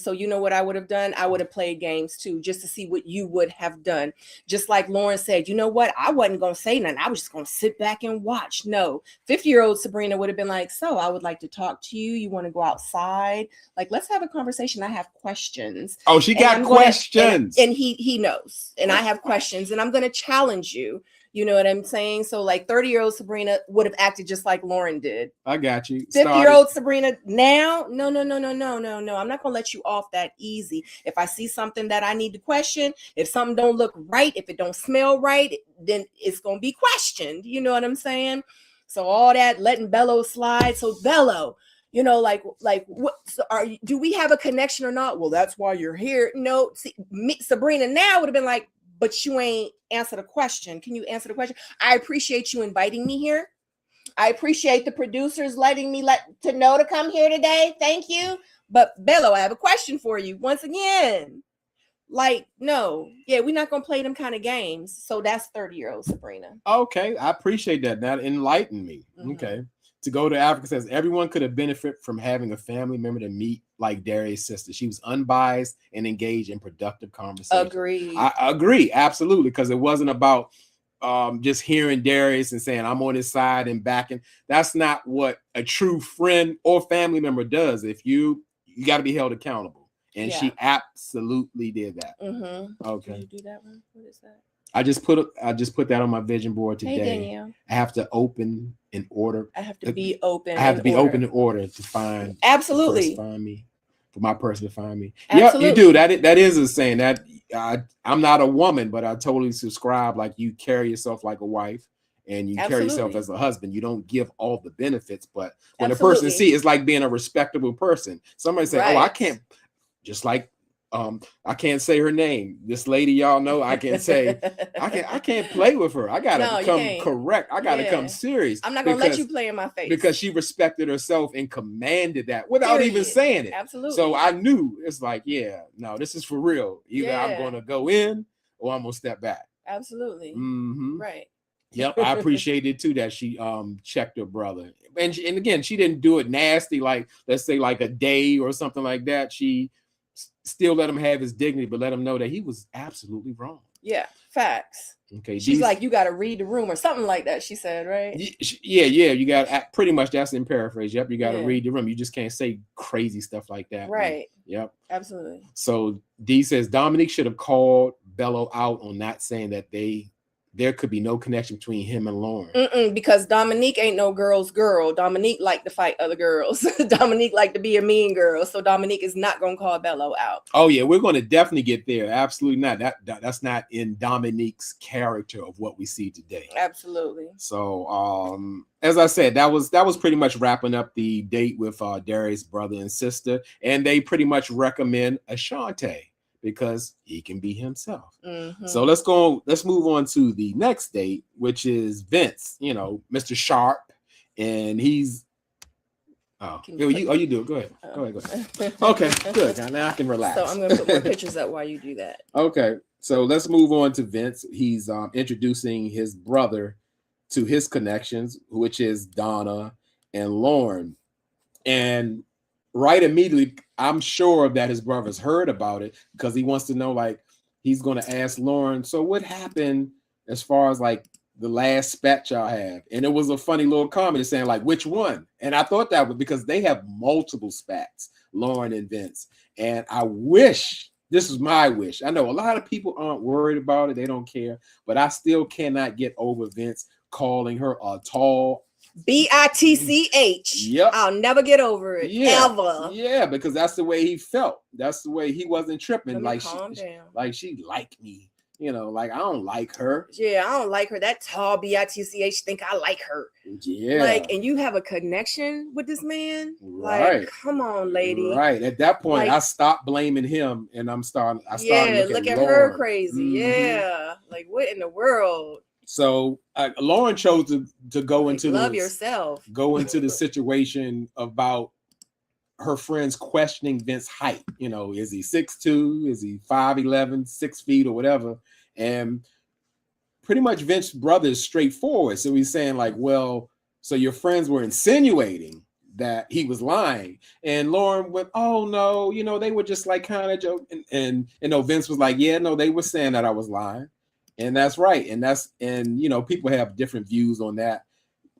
So you know what I would have done? I would have played games too, just to see what you would have done. Just like Lauren said, you know what? I wasn't going to say nothing. I was just going to sit back and watch. No, 50-year-old Sabrina would have been like, so I would like to talk to you. You want to go outside? Like, let's have a conversation. I have questions. Oh, she got questions. And he knows. And I have questions and I'm going to challenge you. You know what I'm saying? So like 30-year-old Sabrina would have acted just like Lauren did. I got you. 50-year-old Sabrina now, no. I'm not gonna let you off that easy. If I see something that I need to question, if something don't look right, if it don't smell right, then it's gonna be questioned. You know what I'm saying? So all that letting Bello slide. So Bello, you know, like what? So do we have a connection or not? Well, that's why you're here. No, see, Sabrina now would have been like, but you ain't answered a question. Can you answer the question? I appreciate you inviting me here. I appreciate the producers letting me to know to come here today. Thank you. But Bello, I have a question for you. Once again, like, no, yeah, we're not going to play them kind of games. So that's 30-year-old Sabrina. Okay. I appreciate that. That enlightened me. Mm-hmm. Okay. To go to Africa says everyone could have benefited from having a family member to meet like Darius' sister. She was unbiased and engaged in productive conversation. Agreed. I agree. Absolutely. Because it wasn't about just hearing Darius and saying I'm on his side and backing. That's not what a true friend or family member does. If you got to be held accountable. And she absolutely did that. Mm-hmm. Okay. Did you do that one? What is that? I just put that on my vision board today. Hey, Danielle. I have to open in order. I have to be open. I have to be open in order to find. Absolutely. Find me. For my person to find me. Absolutely. Yep, you do. That is a saying that I'm not a woman, but I totally subscribe. Like you carry yourself like a wife and you carry yourself as a husband. You don't give all the benefits, but when a person see, it's like being a respectable person. Somebody say, oh, I can't, just like I can't say her name. This lady, y'all know, I can say, I can't play with her. I gotta become correct. I gotta come serious. I'm not gonna let you play in my face. Because she respected herself and commanded that without even saying it. Absolutely. So I knew it's like, no, this is for real. Either I'm gonna go in or I'm gonna step back. Absolutely. Mm-hmm. Right. Yep, I appreciated too that she checked her brother. And again, she didn't do it nasty, like let's say like a day or something like that. She still let him have his dignity, but let him know that he was absolutely wrong. Yeah, facts. Okay, she's like, you got to read the room or something like that. She said, right? Yeah. You got pretty much. That's in paraphrase. Yep, you got to read the room. You just can't say crazy stuff like that. Right. Yep. Absolutely. So D says Dominique should have called Bello out on not saying that there could be no connection between him and Lauren. Because Dominique ain't no girl's girl. Dominique like to fight other girls. Dominique like to be a mean girl. So Dominique is not going to call Bello out. Oh, yeah. We're going to definitely get there. Absolutely not. That's not in Dominique's character of what we see today. Absolutely. So, as I said, that was pretty much wrapping up the date with Darius' brother and sister. And they pretty much recommend Ashante, because he can be himself. Mm-hmm. So let's move on to the next date, which is Vince, Mr. Sharp. And he's, you do it. Go ahead. Go ahead. Okay, good. Now I can relax. So I'm going to put more pictures up while you do that. Okay. So let's move on to Vince. He's introducing his brother to his connections, which is Donna and Lauren. And right immediately, I'm sure that his brother's heard about it because he wants to know, like, he's going to ask Lauren, so what happened as far as like the last spat y'all have. And it was a funny little comment saying like, which one? And I thought that was because they have multiple spats, Lauren and Vince. And I wish, this is my wish. I know a lot of people aren't worried about it. They don't care, but I still cannot get over Vince calling her a tall bitch. Yep. I'll never get over it. Yeah. Ever. Yeah, because that's the way he felt. That's the way he wasn't tripping. Let me Like calm down. like she liked me. You know, like I don't like her. Yeah, I don't like her. That tall bitch think I like her. Yeah. Like, and you have a connection with this man. Right. Like, come on, lady. Right. At that point, Like, I stopped blaming him and I started look at Lauren. her crazy. Mhm. Yeah. Like, what in the world? So Lauren chose to go Like, into love yourself. Go into the situation about her friends questioning Vince's height. You know, is he 6'2"? Is he 5'11", 6 feet or whatever? And pretty much Vince's brother is straightforward. So he's saying like, well, so your friends were insinuating that he was lying. And Lauren went, oh no, you know, they were just like kind of joking. And you know, Vince was like, yeah, no, they were saying that I was lying. And that's right. And you know, people have different views on that.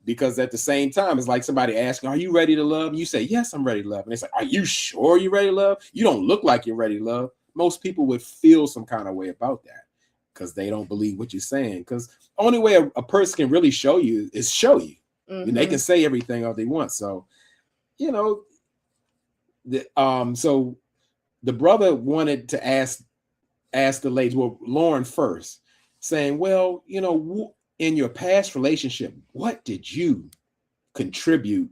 Because at the same time, it's like somebody asking, are you ready to love? And you say, yes, I'm ready to love. And they say, are you sure you're ready to love? You don't look like you're ready to love. Most people would feel some kind of way about that because they don't believe what you're saying. Because the only way a person can really show you is show you. Mm-hmm. And they can say everything else they want. So, you know, so the brother wanted to ask the ladies, well, Lauren first, saying, well, you know, in your past relationship, what did you contribute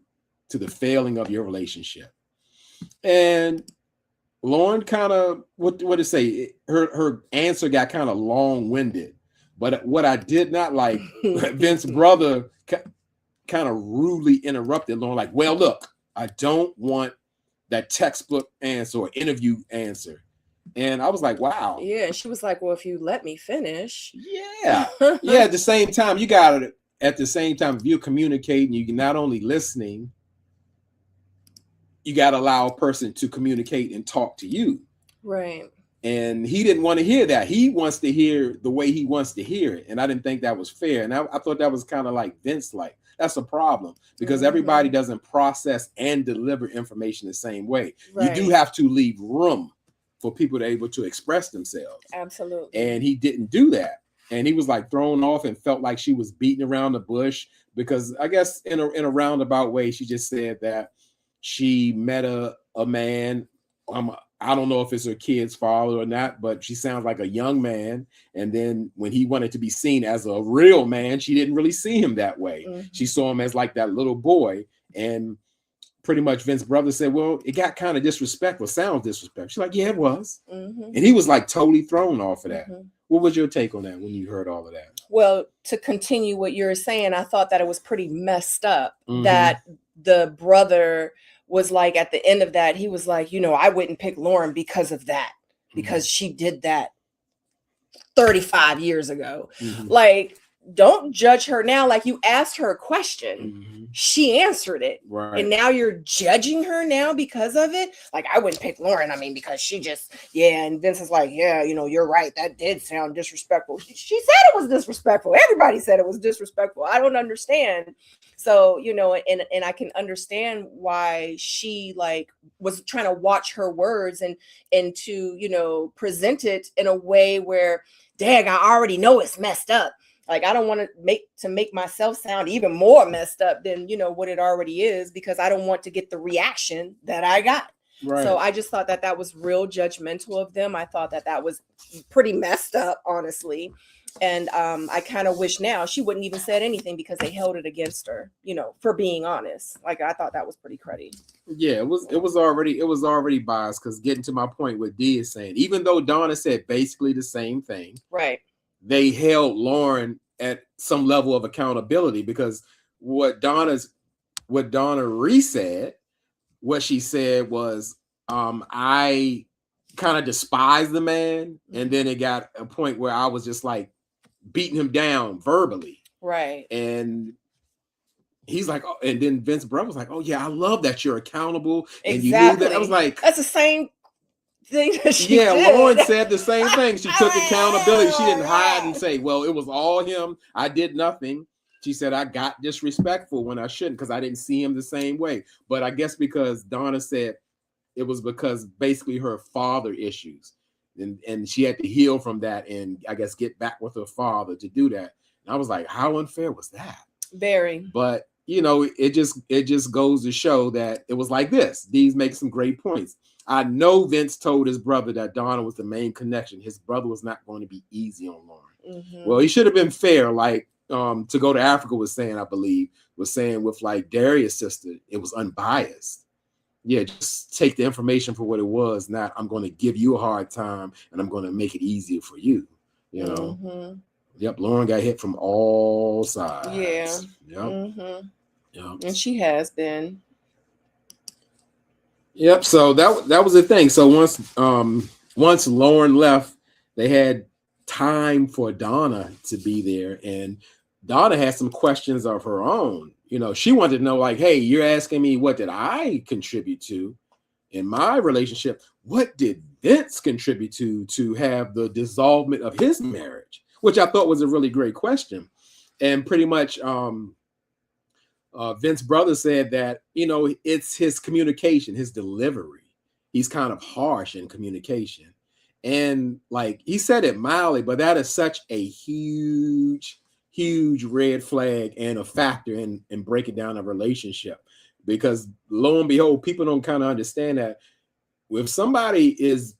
to the failing of your relationship? And Lauren kind of, what did it say? Her answer got kind of long-winded. But what I did not like, Vince's brother kind of rudely interrupted Lauren, like, well, look, I don't want that textbook answer or interview answer. And I was like, wow. Yeah. And she was like, well, if you let me finish. Yeah. Yeah. At the same time, you got it. At the same time, if you're communicating, you're not only listening, you got to allow a person to communicate and talk to you. Right. And he didn't want to hear that. He wants to hear the way he wants to hear it. And I didn't think that was fair. And I thought that was kind of like Vince, like, that's a problem because everybody doesn't process and deliver information the same way. Right. You do have to leave room for people to be able to express themselves. Absolutely. And he didn't do that. And he was like thrown off and felt like she was beating around the bush because I guess in a roundabout way, she just said that she met a man. I don't know if it's her kid's father or not, but she sounds like a young man. And then when he wanted to be seen as a real man, she didn't really see him that way. Mm-hmm. She saw him as like that little boy. And pretty much Vince's brother said, well, it got kind of disrespectful, sounds disrespectful. She's like, yeah, it was. Mm-hmm. And he was like totally thrown off of that. Mm-hmm. What was your take on that when you heard all of that? Well, to continue what you're saying, I thought that it was pretty messed up that the brother was like, at the end of that, he was like, you know, I wouldn't pick Lauren because of that, because she did that 35 years ago. Like, don't judge her now. Like, you asked her a question, she answered it, and now you're judging her now because of it. Like, I wouldn't pick Lauren, I mean, because she just, and Vince is like, yeah, you know, you're right, that did sound disrespectful. She said it was disrespectful. Everybody said it was disrespectful. I don't understand. So, you know, and I can understand why she like was trying to watch her words and to, you know, present it in a way where, dang, I already know it's messed up. Like, I don't want to make myself sound even more messed up than, you know, what it already is, because I don't want to get the reaction that I got. Right. So I just thought that was real judgmental of them. I thought that was pretty messed up, honestly. And I kind of wish now she wouldn't even said anything because they held it against her, you know, for being honest. Like, I thought that was pretty cruddy. Yeah, it was already biased, because getting to my point, what Dee is saying, even though Donna said basically the same thing. Right. They held Lauren at some level of accountability, because what Donna said, what she said was, I kind of despise the man. And then it got a point where I was just like beating him down verbally. Right. And he's like, oh, and then Vince Brother was like, oh yeah, I love that you're accountable. And you knew that. I was like, that's the same thing that she Yeah, did. Lauren said the same thing. She took accountability. She didn't hide and Right. say, well, it was all him. I did nothing. She said, I got disrespectful when I shouldn't because I didn't see him the same way. But I guess because Donna said it was because basically her father issues. And she had to heal from that and I guess get back with her father to do that. And I was like, how unfair was that? Very. But you know, it just goes to show that it was like this. These make some great points. I know Vince told his brother that Donna was the main connection. His brother was not going to be easy on Lauren. Mm-hmm. Well, he should have been fair, like To Go to Africa was saying, I believe, was saying with like Darius' sister, it was unbiased. Yeah, just take the information for what it was. Not I'm going to give you a hard time and I'm going to make it easier for you. You know. Mm-hmm. Yep, Lauren got hit from all sides. Yeah. Yep. Mm-hmm. Yep. And she has been. Yep. So that was the thing. So once Lauren left, they had time for Donna to be there, and Donna had some questions of her own. You know, she wanted to know, like, hey, you're asking me what did I contribute to in my relationship? What did Vince contribute to have the dissolvement of his marriage? Which I thought was a really great question. And pretty much Vince's brother said that, you know, it's his communication, his delivery. He's kind of harsh in communication. And like he said it mildly, but that is such a huge red flag and a factor in breaking down a relationship. Because lo and behold, people don't kind of understand that if somebody is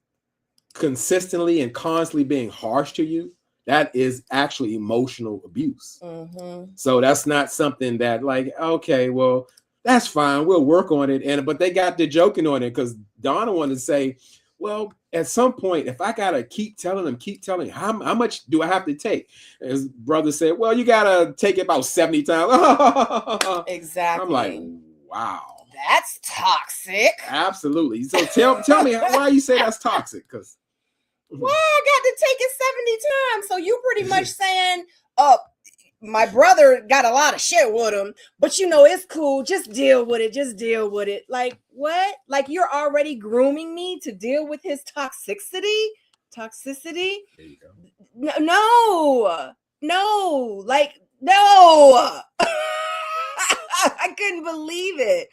consistently and constantly being harsh to you, that is actually emotional abuse. Mm-hmm. So that's not something that like, okay, well, that's fine. We'll work on it. But they got the joking on it because Donna wanted to say, well, at some point, if I gotta keep telling him, how much do I have to take? His brother said, well, you gotta take it about 70 times. Exactly. I'm like, wow. That's toxic. Absolutely. So tell me why you say that's toxic, because well, I got to take it 70 times. So you pretty much saying, my brother got a lot of shit with him, but you know, it's cool. Just deal with it. Just deal with it. Like, what? Like, you're already grooming me to deal with his toxicity? Toxicity? There you go. No. Like, no. I couldn't believe it.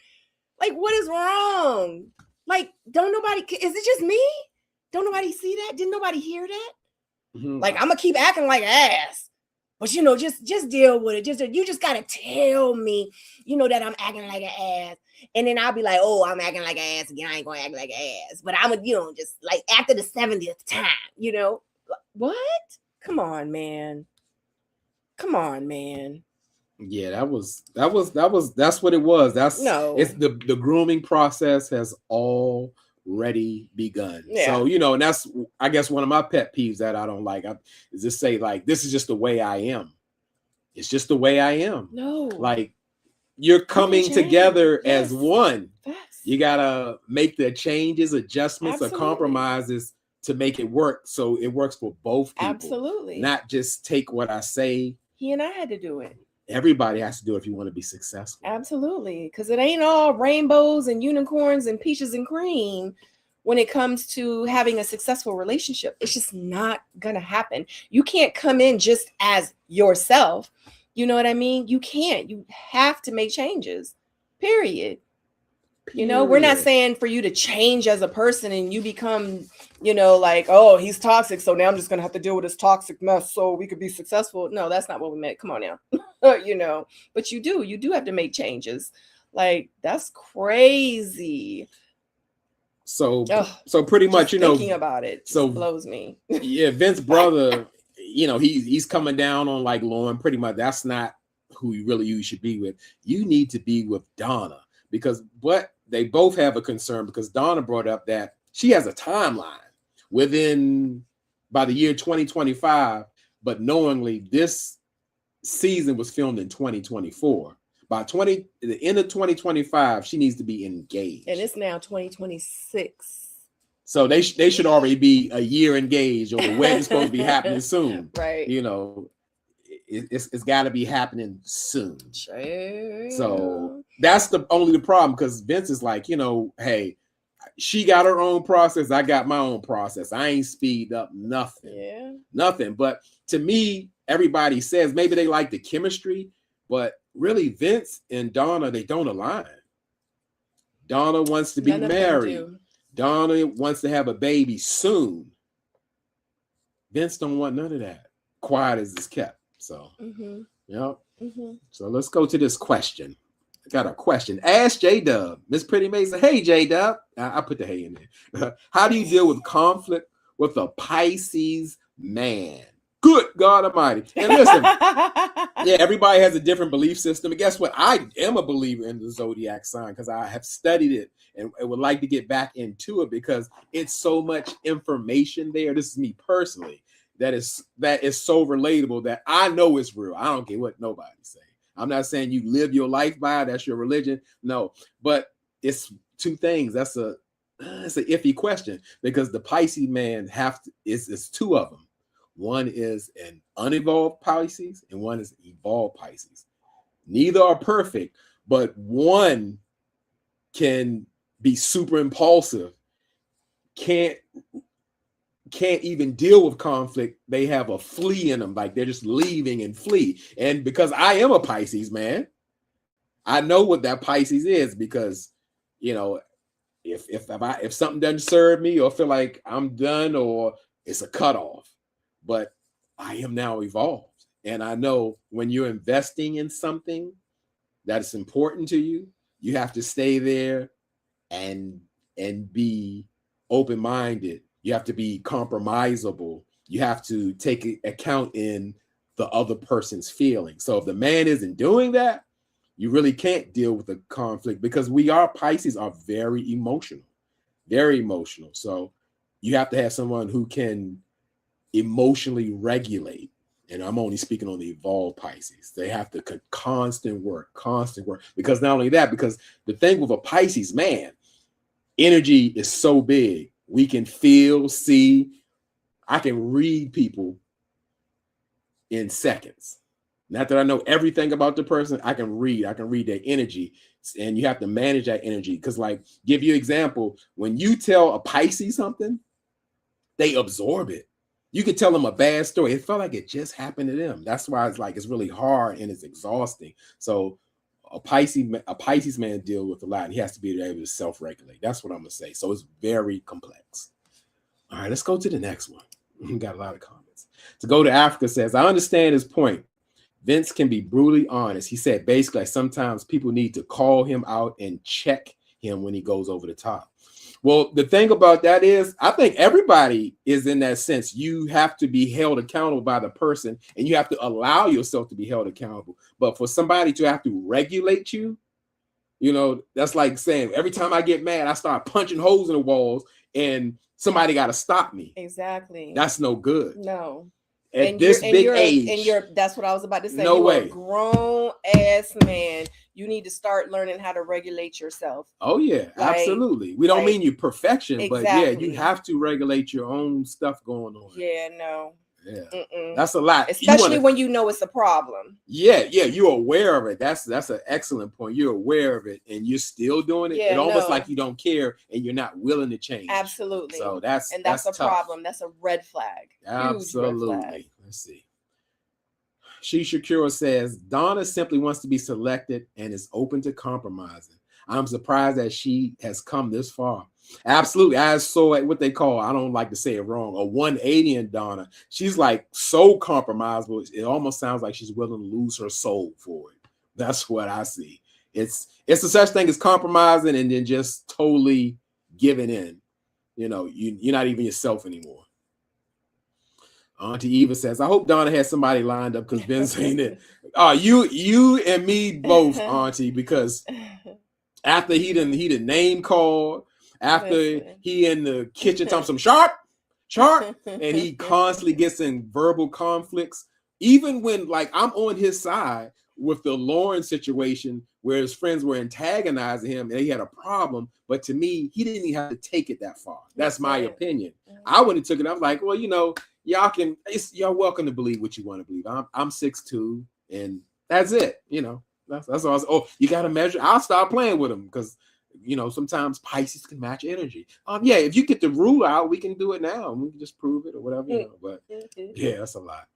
Like, what is wrong? Like, don't nobody, is it just me? Don't nobody see that? Didn't nobody hear that? Mm-hmm. Like, I'm gonna keep acting like ass, but you know, just deal with it. You just gotta tell me, you know, that I'm acting like an ass, and then I'll be like, oh, I'm acting like an ass again. I ain't gonna act like an ass, but I'm, you know, just like after the 70th time, you know, what? Come on, man. Yeah, that's what it was. It's the grooming process has already begun. Yeah. So, you know, and that's, I guess, one of my pet peeves that I don't like is just say like, this is just the way I am. It's just the way I am. No. Like, you're coming together as one. Facts. You gotta make the changes, adjustments, Absolutely. or compromises to make it work. So it works for both people. Absolutely. Not just take what I say. He and I had to do it. Everybody has to do it if you want to be successful. Absolutely. Because it ain't all rainbows and unicorns and peaches and cream when it comes to having a successful relationship. It's just not going to happen. You can't come in just as yourself. You know what I mean? You can't. You have to make changes. Period. You know, we're not saying for you to change as a person and you become, you know, like, oh, he's toxic, so now I'm just going to have to deal with this toxic mess so we could be successful. No, that's not what we meant. Come on now. You know, but you do have to make changes. Like, that's crazy. So pretty much, you know, thinking about it so blows me. Yeah, Vince's brother, you know, he's coming down on like Lauren. Pretty much, that's not who you should be with. You need to be with Donna, because what they both have a concern, because Donna brought up that she has a timeline by the year 2025, but knowingly this season was filmed in 2024. By the end of 2025, she needs to be engaged. And it's now 2026. So they should already be a year engaged, or the wedding's supposed to be happening soon. Right. You know, it's got to be happening soon. Sure. So that's only the problem, because Vince is like, you know, hey, she got her own process. I got my own process. I ain't speed up nothing. Yeah. Nothing. But to me, everybody says maybe they like the chemistry, but really Vince and Donna, they don't align. Donna wants to be None of them married. do. Donna wants to have a baby soon. Vince don't want none of that. Quiet as it's kept. So, So let's go to this question. I got a question. Ask J-Dub. Miss Pretty Mason. Hey, J-Dub. I put the hey in there. How do you deal with conflict with a Pisces man? Good God Almighty. And listen, yeah, everybody has a different belief system. And guess what? I am a believer in the zodiac sign because I have studied it and I would like to get back into it because it's so much information there. This is me personally. That is so relatable that I know it's real. I don't care what nobody say. I'm not saying you live your life by it, that's your religion. No, but it's two things. It's an iffy question because the Pisces man it's two of them. One is an unevolved Pisces and one is evolved Pisces. Neither are perfect, but one can be super impulsive, can't even deal with conflict. They have a flee in them, like they're just leaving and flee. And because I am a Pisces man, I know what that Pisces is because, if something doesn't serve me or feel like I'm done or it's a cutoff, but I am now evolved. And I know when you're investing in something that's important to you, you have to stay there and be open-minded. You have to be compromisable. You have to take account in the other person's feelings. So if the man isn't doing that, you really can't deal with the conflict because Pisces are very emotional. So you have to have someone who can emotionally regulate. And I'm only speaking on the evolved Pisces. They have to constant work. Because not only that, because the thing with a Pisces man, energy is so big. We can feel, see. I can read people in seconds. Not that I know everything about the person. I can read their energy. And you have to manage that energy. Because give you an example. When you tell a Pisces something, they absorb it. You could tell them a bad story. It felt like it just happened to them. That's why it's really hard and it's exhausting. So a Pisces man deals with a lot, and he has to be able to self-regulate. That's what I'm gonna say. So it's very complex. All right, let's go to the next one. We got a lot of comments. To go to Africa says, I understand his point. Vince can be brutally honest. He said basically sometimes people need to call him out and check him when he goes over the top. Well, the thing about that is, I think everybody is in that sense. You have to be held accountable by the person, and you have to allow yourself to be held accountable. But for somebody to have to regulate you, that's like saying every time I get mad, I start punching holes in the walls, and somebody got to stop me. Exactly. That's no good. No. At this big age. And that's what I was about to say. No way. A grown ass man. You need to start learning how to regulate yourself. Oh, yeah, absolutely. We don't mean you perfection, exactly. But yeah, you have to regulate your own stuff going on. Yeah, no. Yeah. That's a lot. Especially when you know it's a problem. Yeah, you're aware of it. That's an excellent point. You're aware of it and you're still doing it. It's almost like you don't care and you're not willing to change. Absolutely. So that's a tough. problem. That's a red flag. Absolutely. Red flag. Let's see. She Shakira says Donna simply wants to be selected and is open to compromising. I'm surprised that she has come this far. Absolutely. I saw what they call, I don't like to say it wrong, a 180 in Donna. She's so compromisable. It almost sounds like she's willing to lose her soul for it. That's what I see. It's a such thing as compromising and then just totally giving in. You're not even yourself anymore. Auntie Eva says, I hope Donna has somebody lined up because Ben's saying it. You and me both, Auntie, because after he didn't name call, after he in the kitchen talking some sharp, and he constantly gets in verbal conflicts, even when I'm on his side with the Lauren situation where his friends were antagonizing him and he had a problem, but to me, he didn't even have to take it that far. That's my opinion. I wouldn't have took it. I'm like, well, y'all welcome to believe what you want to believe. I'm 6'2", and that's it. That's all. You got to measure. I'll start playing with him because sometimes Pisces can match energy. Yeah, if you get the rule out, we can do it now. We can just prove it or whatever, but yeah, that's a lot.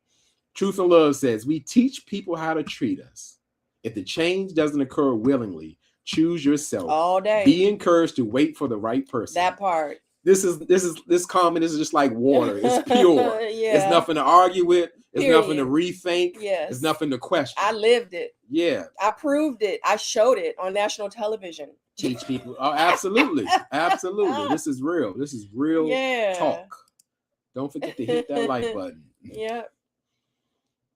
Truth and Love says, we teach people how to treat us. If the change doesn't occur willingly, choose yourself. All day. Be encouraged to wait for the right person. That part. This comment is just like water. It's pure. Yeah. It's nothing to argue with. It's Period. nothing to rethink. Yes. It's nothing to question. I lived it. Yeah. I proved it. I showed it on national television. Teach people. Oh, absolutely. Absolutely. This is real. This is real talk. Don't forget to hit that like button. Yeah.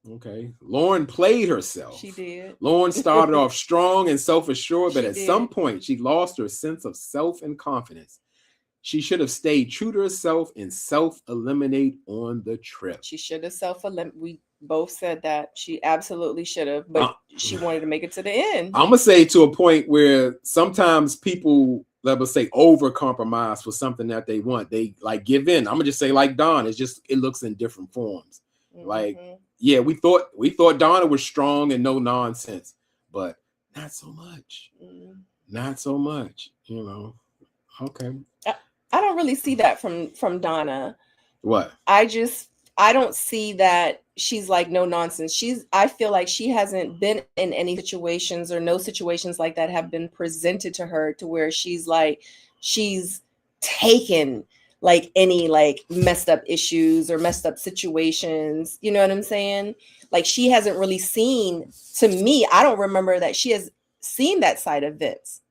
Okay. Lauren played herself. She did. Lauren started off strong and self-assured, but She at did. some point she lost her sense of self and confidence. She should have stayed true to herself and self-eliminate on the trip. She should have self-eliminated. We both said that. She absolutely should have, but she wanted to make it to the end. I'm gonna say to a point where sometimes people, let us say, over compromise for something that they want. They like give in. I'm gonna just say like Dawn. It's just it looks in different forms. Like, yeah, we thought Donna was strong and no nonsense, but not so much. Not so much, Okay. I don't really see that from Donna. What? I don't see that she's like no nonsense. I feel like she hasn't been in any situations or no situations like that have been presented to her to where she's taken like any like messed up issues or messed up situations. You know what I'm saying? Like she hasn't really seen, to me, I don't remember that she has seen that side of Vince.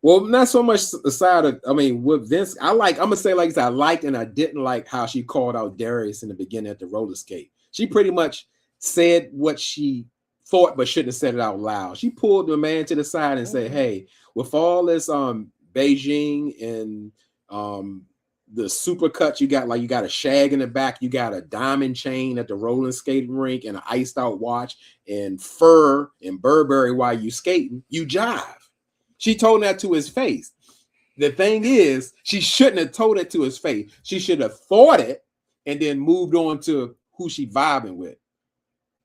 Well, not so much the side of, with Vince, I'm gonna say like this, I liked and I didn't like how she called out Darius in the beginning at the roller skate. She pretty much said what she thought but shouldn't have said it out loud. She pulled the man to the side and said, hey, with all this Beijing and the super cuts you got, like you got a shag in the back, you got a diamond chain at the rolling skating rink and an iced out watch and fur and Burberry while you skating, you jive. She told that to his face. The thing is, she shouldn't have told it to his face. She should have thought it and then moved on to who she vibing with.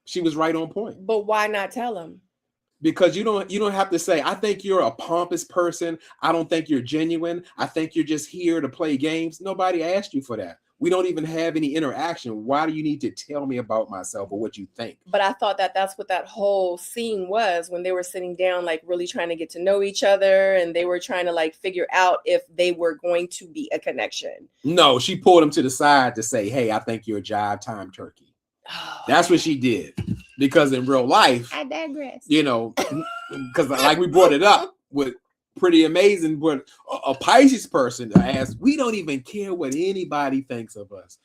She was right on point. But why not tell him? Because you don't have to say, I think you're a pompous person. I don't think you're genuine. I think you're just here to play games. Nobody asked you for that. We don't even have any interaction. Why do you need to tell me about myself or what you think? But I thought that that's what that whole scene was, when they were sitting down, like really trying to get to know each other. And they were trying to like figure out if they were going to be a connection. No, she pulled him to the side to say, hey, I think you're a jive time turkey. Oh, that's what she did. Because in real life, I digress. Because like we brought it up with Pretty Amazing, but a Pisces person asked, we don't even care what anybody thinks of us.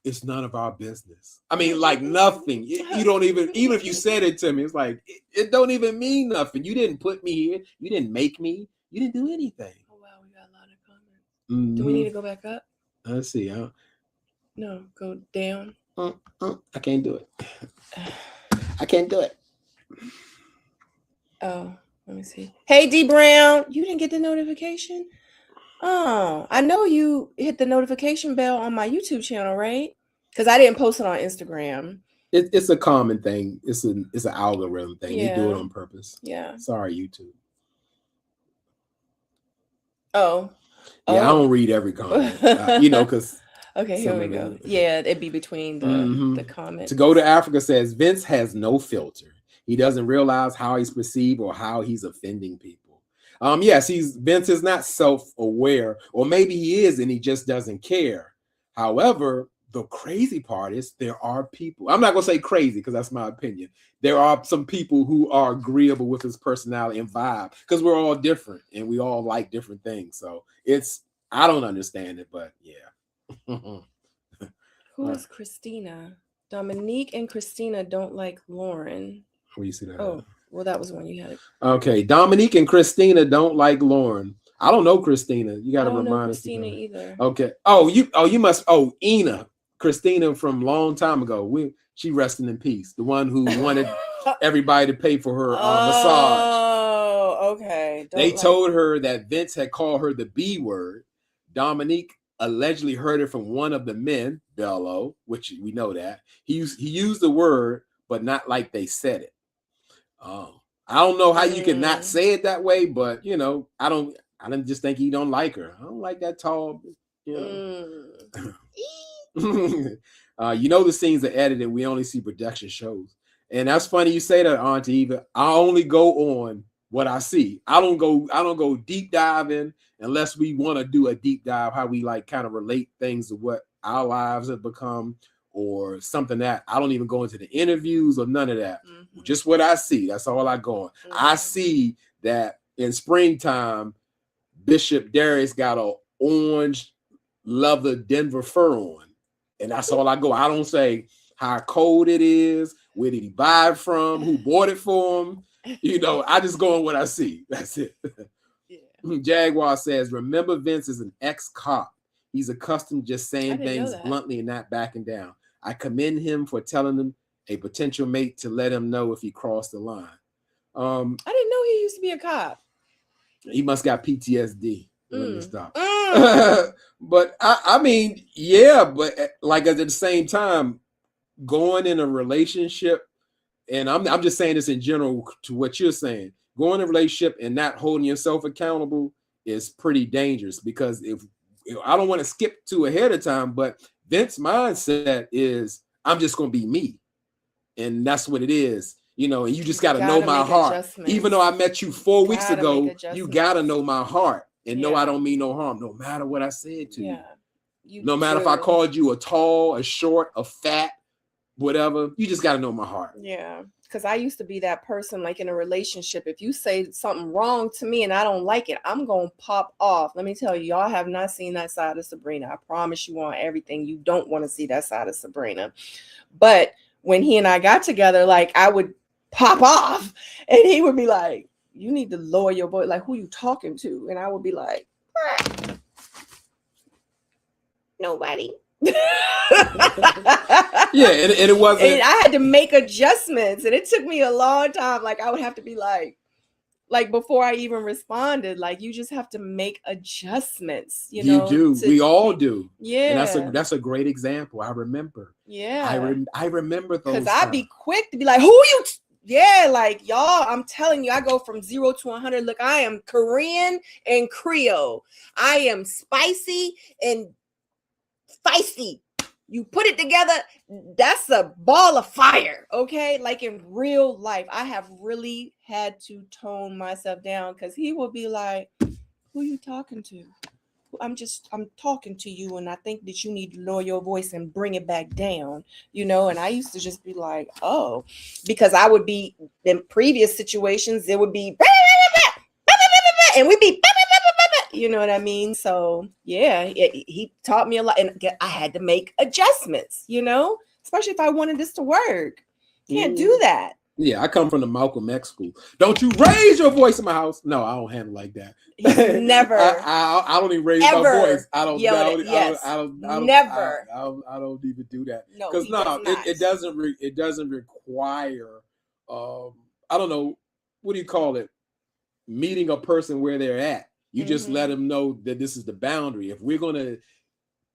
It's none of our business. Like nothing. You don't even if you said it to me, it's like, it don't even mean nothing. You didn't put me here. You didn't make me. You didn't do anything. Oh, wow. We got a lot of comments. Do we need to go back up? Let's see. No, go down. I can't do it. I can't do it. Oh, let me see. Hey, D Brown, you didn't get the notification? Oh, I know you hit the notification bell on my YouTube channel, right? Because I didn't post it on Instagram. It's a common thing. It's an algorithm thing. Yeah. They do it on purpose. Yeah. Sorry, YouTube. Oh. Yeah, I don't read every comment. Because. Okay, here we go. Yeah, it'd be between the comments. To Go to Africa says, Vince has no filter. He doesn't realize how he's perceived or how he's offending people. Yes, Vince is not self-aware, or maybe he is and he just doesn't care. However, the crazy part is there are people, I'm not going to say crazy because that's my opinion. There are some people who are agreeable with his personality and vibe because we're all different and we all like different things. So I don't understand it, but yeah. Who is Christina? Dominique and Christina don't like Lauren. Where you see that? Oh, well, that was one you had. Okay, Dominique and Christina don't like Lauren. I don't know Christina. You got to remind us. Christina either. Okay. You must. Oh, Ina, Christina from long time ago. She resting in peace. The one who wanted everybody to pay for her massage. Oh, okay. They told her that Vince had called her the B word. Dominique allegedly heard it from one of the men, Bello, which we know that. He used the word, but not like they said it. Oh, I don't know how you can not say it that way, but you know, I don't just think he don't like her. I don't like that tall, you know. You know, the scenes are edited. We only see production shows. And that's funny you say that, Auntie Eva. I only go on what I see. I don't go deep diving unless we want to do a deep dive, how we like kind of relate things to what our lives have become, or something that I don't even go into the interviews or none of that. Mm-hmm. Just what I see. That's all I go on. Mm-hmm. I see that in springtime, Bishop Darius got a orange leather Denver fur on. And that's all I go. I don't say how cold it is, where did he buy it from, who bought it for him. You know, I just go on what I see. That's it. Yeah. Jaguar says, remember Vince is an ex-cop. He's accustomed to just saying things bluntly and not backing down. I commend him for telling him a potential mate to let him know if he crossed the line. I didn't know he used to be a cop. He must got PTSD. Let me stop. But I mean, yeah, but like at the same time, going in a relationship, and I'm just saying this in general to what you're saying, going in a relationship and not holding yourself accountable is pretty dangerous, because if I don't want to skip to ahead of time, but Vince's mindset is I'm just going to be me. And that's what it is. You know, and you just got to know my heart. Even though I met you 4 weeks ago, you got to know my heart and know I don't mean no harm, no matter what I said to you. No matter if I called you a tall, a short, a fat, whatever, you just got to know my heart. Yeah. Because I used to be that person, like in a relationship, if you say something wrong to me and I don't like it, I'm going to pop off. Let me tell you, y'all have not seen that side of Sabrina. I promise you on everything. You don't want to see that side of Sabrina. But when he and I got together, like I would pop off and he would be like, you need to lower your voice. Like, who you talking to? And I would be like, nobody. Yeah, and it wasn't. And I had to make adjustments, and it took me a long time. Like I would have to be like before I even responded, like you just have to make adjustments. You know, you do. We all do. Yeah, and that's a great example. I remember. Yeah, I remember those. Because I'd be quick to be like, who you? Yeah, like y'all, I'm telling you, I go from 0 to 100. Look, I am Korean and Creole. I am spicy and feisty. You put it together, that's a ball of fire, okay? Like in real life, I have really had to tone myself down because he will be like, who you talking to? I'm talking to you, and I think that you need to lower your voice and bring it back down, you know? And I used to just be like, oh, because I would be in previous situations, it would be, and we'd be, you know what I mean? So yeah, he taught me a lot, and I had to make adjustments, you know, especially if I wanted this to work. Can't do that. Yeah, I come from the Malcolm X school. Don't you raise your voice in my house? No, I don't handle like that. Never. I don't even raise my voice. I don't even do that. No, because it doesn't require. I don't know, what do you call it? Meeting a person where they're at. You just let them know that this is the boundary. If we're going to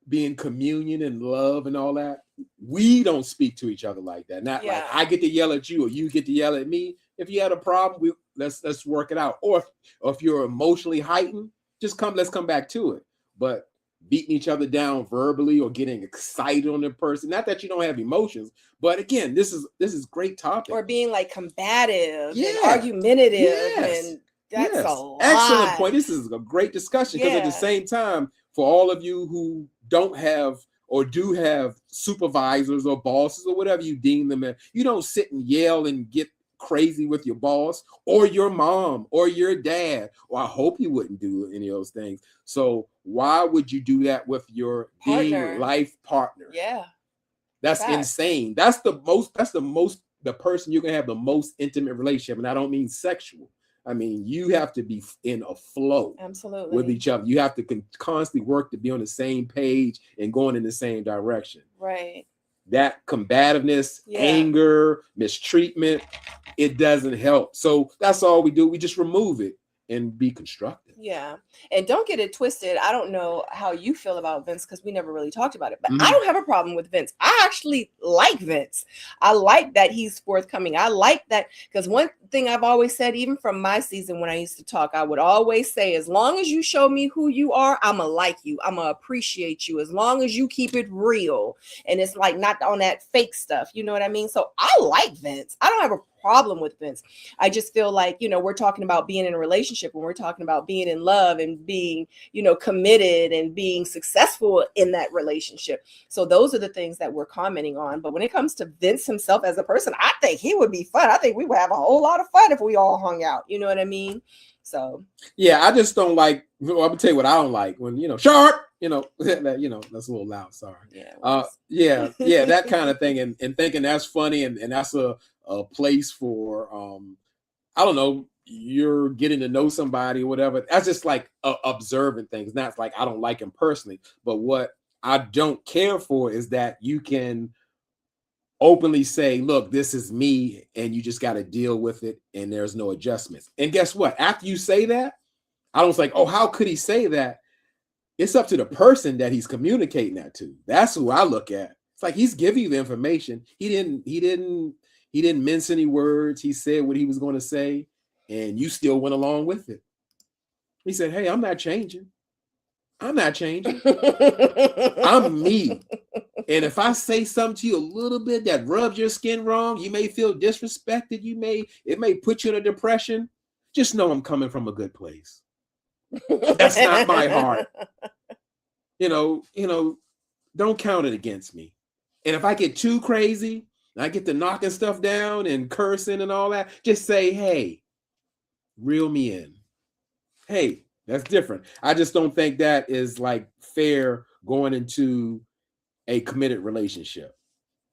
be in communion and love and all that, we don't speak to each other like that. Not like I get to yell at you or you get to yell at me. If you had a problem, let's work it out. Or if you're emotionally heightened, let's come back to it. But beating each other down verbally or getting excited on the person, not that you don't have emotions, but again, this is great topic. Or being like combative and argumentative and that's a lot. Excellent point. This is a great discussion because at the same time, for all of you who don't have or do have supervisors or bosses or whatever you deem them as, you don't sit and yell and get crazy with your boss or your mom or your dad, or I hope you wouldn't do any of those things. So why would you do that with your life partner? Yeah. That's insane. That's the person you can have the most intimate relationship. And I don't mean sexual. I mean, you have to be in a flow with each other. You have to constantly work to be on the same page and going in the same direction. Right. That combativeness, anger, mistreatment, it doesn't help. So that's all we do. We just remove it. and be constructive. Yeah. And don't get it twisted. I don't know how you feel about Vince because we never really talked about it, but I don't have a problem with Vince. I actually like Vince. I like that he's forthcoming. I like that because one thing I've always said, even from my season when I used to talk, I would always say, as long as you show me who you are, I'm going to like you. I'm going to appreciate you as long as you keep it real. And it's like not on that fake stuff. You know what I mean? So I like Vince. I don't have a problem with Vince. I just feel like, we're talking about being in a relationship and we're talking about being in love and being, committed and being successful in that relationship. So those are the things that we're commenting on. But when it comes to Vince himself as a person, I think he would be fun. I think we would have a whole lot of fun if we all hung out. You know what I mean? So yeah, I just don't like. Well, I'm gonna tell you what I don't like when sharp. That's a little loud. Sorry. Yeah. That kind of thing, and thinking that's funny, and that's a place for I don't know, you're getting to know somebody or whatever. That's just like observing things. Not like I don't like him personally, but what I don't care for is that you can openly say, look, this is me, and you just got to deal with it, and there's no adjustments. And guess what? After you say that, I don't think, oh, how could he say that? It's up to the person that he's communicating that to. That's who I look at. It's like he's giving you the information. He didn't mince any words. He said what he was going to say, and you still went along with it. He said, hey, I'm not changing. I'm not changing. I'm me. And if I say something to you a little bit that rubs your skin wrong, you may feel disrespected. It may put you in a depression. Just know I'm coming from a good place. That's not my heart. Don't count it against me. And if I get too crazy, and I get to knocking stuff down and cursing and all that, just say, hey, reel me in. Hey, that's different. I just don't think that is like fair going into a committed relationship.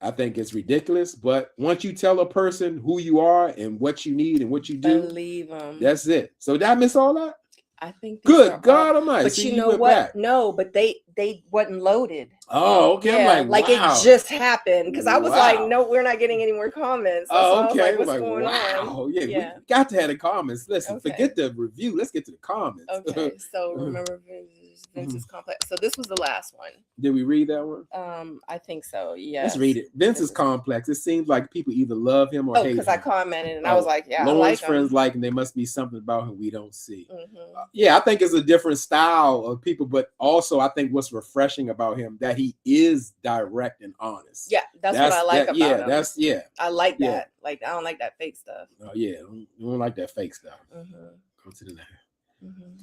I think it's ridiculous, but once you tell a person who you are and what you need and what you do, believe them. That's it. So did I miss all that? I think good God Almighty. But you know what? Back. No, but they wasn't loaded. Oh, okay. Yeah, I'm like wow. It just happened because I was like, no, we're not getting any more comments. Oh, okay. What's going on? Yeah, we got to have the comments. Listen, forget the review. Let's get to the comments. Okay, so remember Vince's complex. So this was the last one. Did we read that one? I think so. Yeah. Let's read it. Vince's complex. It seems like people either love him or hate him. Because I commented and I was like, yeah, Lauren's I like friends him. like him. There must be something about him we don't see. Yeah, I think it's a different style of people, but also I think what's refreshing about him that he is direct and honest. Yeah, that's what I like about him. I like that. Yeah. Like I don't like that fake stuff. Oh yeah, I don't like that fake stuff. Go to the next.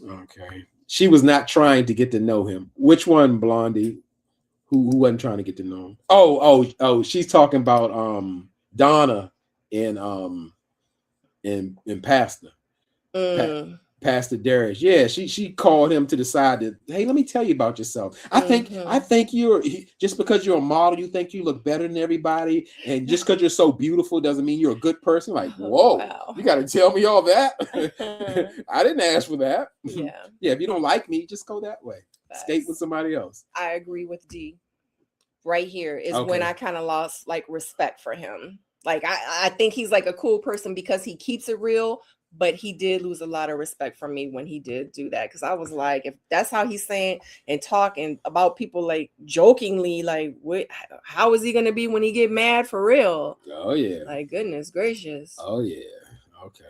Okay. She was not trying to get to know him. Which one, Blondie? Who wasn't trying to get to know him? Oh, she's talking about Donna and Pastor. Pastor Darius. Yeah, she called him to the side to, hey, let me tell you about yourself. I think you're just because you're a model, you think you look better than everybody, and just because you're so beautiful doesn't mean you're a good person. Like, whoa, wow. You got to tell me all that. I didn't ask for that. Yeah, if you don't like me, just go that way. Skate with somebody else. I agree with D. Right here is when I kind of lost like respect for him. Like I think he's like a cool person because he keeps it real. But he did lose a lot of respect from me when he did do that. Because I was like, if that's how he's saying and talking about people like jokingly, like, how is he going to be when he get mad for real? Oh, yeah. Like, goodness gracious. Oh, yeah. Okay.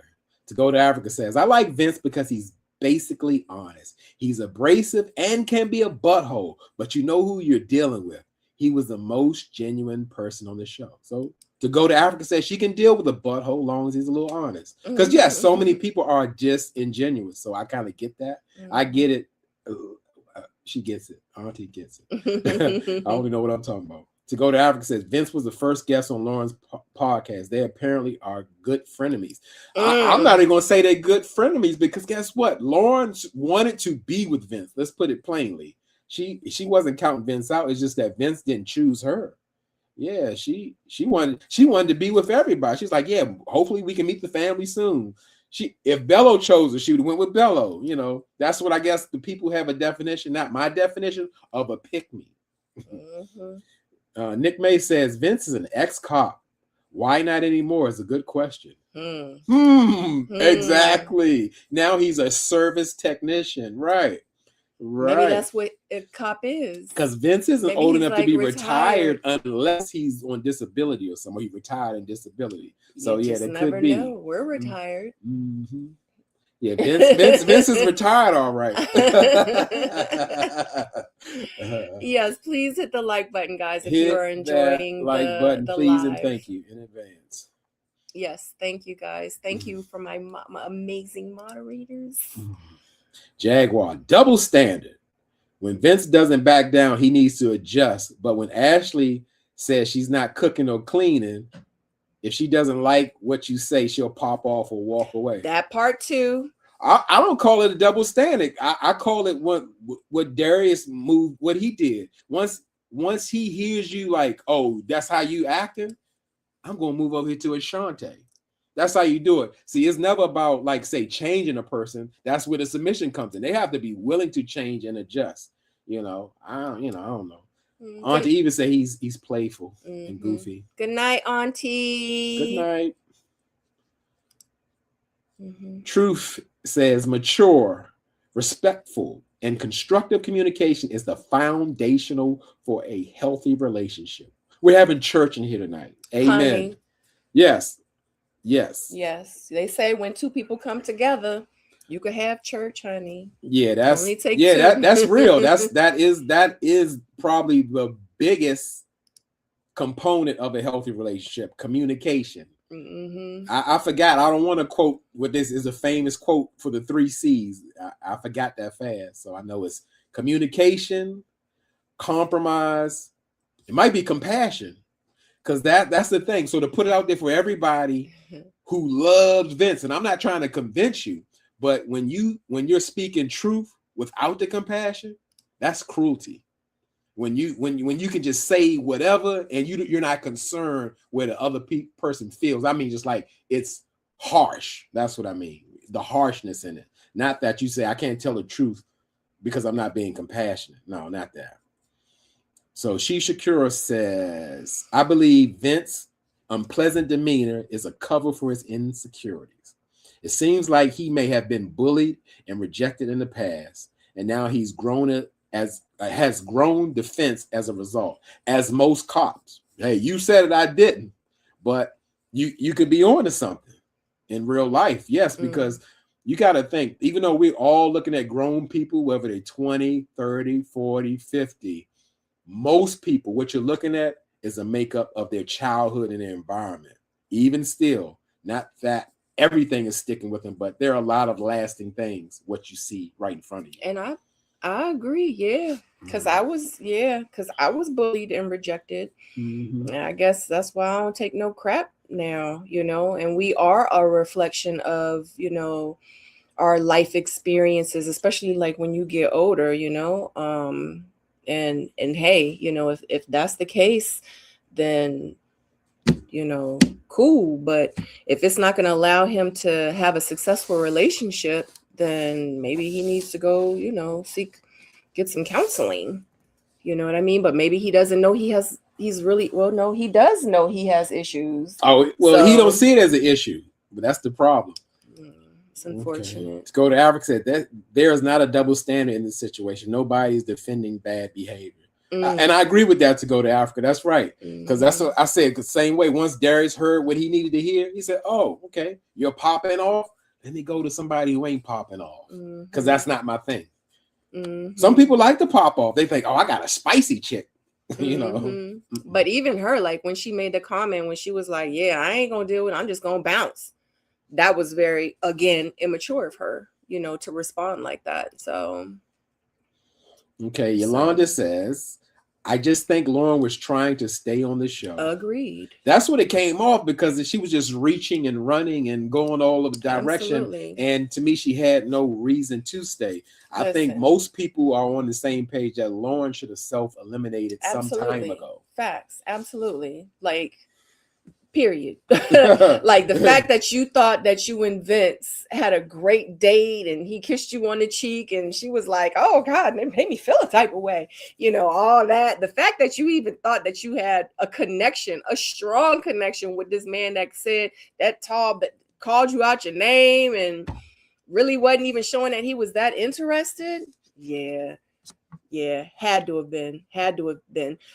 To Go to Africa says, I like Vince because he's basically honest. He's abrasive and can be a butthole, but you know who you're dealing with. He was the most genuine person on the show. So To Go to Africa says she can deal with a butthole as long as he's a little honest. Because yes, so many people are disingenuous. So I kind of get that. I get it. She gets it. Auntie gets it. I only know what I'm talking about. To Go to Africa says Vince was the first guest on Lauren's podcast. They apparently are good frenemies. I'm not even going to say they're good frenemies because guess what? Lauren wanted to be with Vince. Let's put it plainly. She wasn't counting Vince out. It's just that Vince didn't choose her. Yeah, she wanted to be with everybody. She's like, yeah, hopefully we can meet the family soon. If Bello chose her, she would have went with Bello. You know, that's what I guess the people have a definition, not my definition, of a pick-me. Nick May says Vince is an ex-cop. Why not anymore is a good question. Exactly. Now he's a service technician. Right. Maybe that's what a cop is. Because Vince isn't Maybe old he's, enough to be retired unless he's on disability or somewhere. He retired in disability. So You yeah, just that never could be. know. We're retired. Mm-hmm. Yeah, Vince is retired, all right. Yes, please hit the like button, guys, if you are enjoying like button, please, live. and thank you in advance. Yes, thank you, guys. Thank you for my amazing moderators. Jaguar, double standard. When Vince doesn't back down, he needs to adjust. But when Ashley says she's not cooking or cleaning, if she doesn't like what you say, she'll pop off or walk away. That part too. I don't call it a double standard. I call it what Darius moved, what he did. Once he hears you like, oh, that's how you acting, I'm gonna move over here to Ashante. That's how you do it. See, it's never about like say changing a person. That's where the submission comes in. They have to be willing to change and adjust. I don't know. Auntie even say he's playful and goofy. Good night, Auntie. Good night. Truth says mature, respectful, and constructive communication is the foundational for a healthy relationship. We're having church in here tonight. Amen. Honey. Yes. They say when two people come together, you could have church, honey. Yeah, that's real. that is probably the biggest component of a healthy relationship, communication. I forgot. I don't want to quote what this is a famous quote for the 3 C's. I forgot that fast. So I know it's communication, compromise. It might be compassion. Because that's the thing. So to put it out there for everybody who loves Vince, and I'm not trying to convince you, but when you're speaking truth without the compassion, that's cruelty. When you can just say whatever and you're not concerned where the other person feels. I mean, just like it's harsh. That's what I mean. The harshness in it. Not that you say I can't tell the truth because I'm not being compassionate. No, not that. So Shakira says, I believe Vince's unpleasant demeanor is a cover for his insecurities. It seems like he may have been bullied and rejected in the past, and now he's has grown defense as a result, as most cops. Hey, you said it, I didn't, but you could be on to something in real life. Yes, because you got to think, even though we're all looking at grown people, whether they're 20, 30, 40, 50, most people, what you're looking at is a makeup of their childhood and their environment. Even still, not that everything is sticking with them, but there are a lot of lasting things, what you see right in front of you. And I agree, yeah. Because I was bullied and rejected. And I guess that's why I don't take no crap now, and we are a reflection of, our life experiences, especially like when you get older, and hey, if that's the case, then cool. But if it's not going to allow him to have a successful relationship, then maybe he needs to go, get some counseling. You know what I mean? But maybe he doesn't know he does know he has issues. Oh, well, he don't see it as an issue, but that's the problem. It's unfortunate. Okay. Let's go to Africa. Said that there is not a double standard in this situation. Nobody is defending bad behavior. And I agree with that, to go to Africa. That's right. Because that's what I said. The same way, once Darius heard what he needed to hear, he said, oh, okay, you're popping off. Let me go to somebody who ain't popping off. Because that's not my thing. Some people like to pop off. They think, oh, I got a spicy chick. But even her, like when she made the comment, when she was like, yeah, I ain't going to deal with it, I'm just going to bounce. That was very, again, immature of her, to respond like that. So. Okay. Yolanda says, I just think Lauren was trying to stay on the show. Agreed. That's what it came off, because she was just reaching and running and going all of the direction. Absolutely. And to me, she had no reason to stay. I think most people are on the same page that Lauren should have self-eliminated some time ago. Facts. Absolutely. Like, period. Like the fact that you thought that you and Vince had a great date and he kissed you on the cheek and she was like, oh God, it made me feel a type of way, all that. The fact that you even thought that you had a connection, a strong connection with this man that said that tall, but called you out your name and really wasn't even showing that he was that interested. Yeah, had to have been.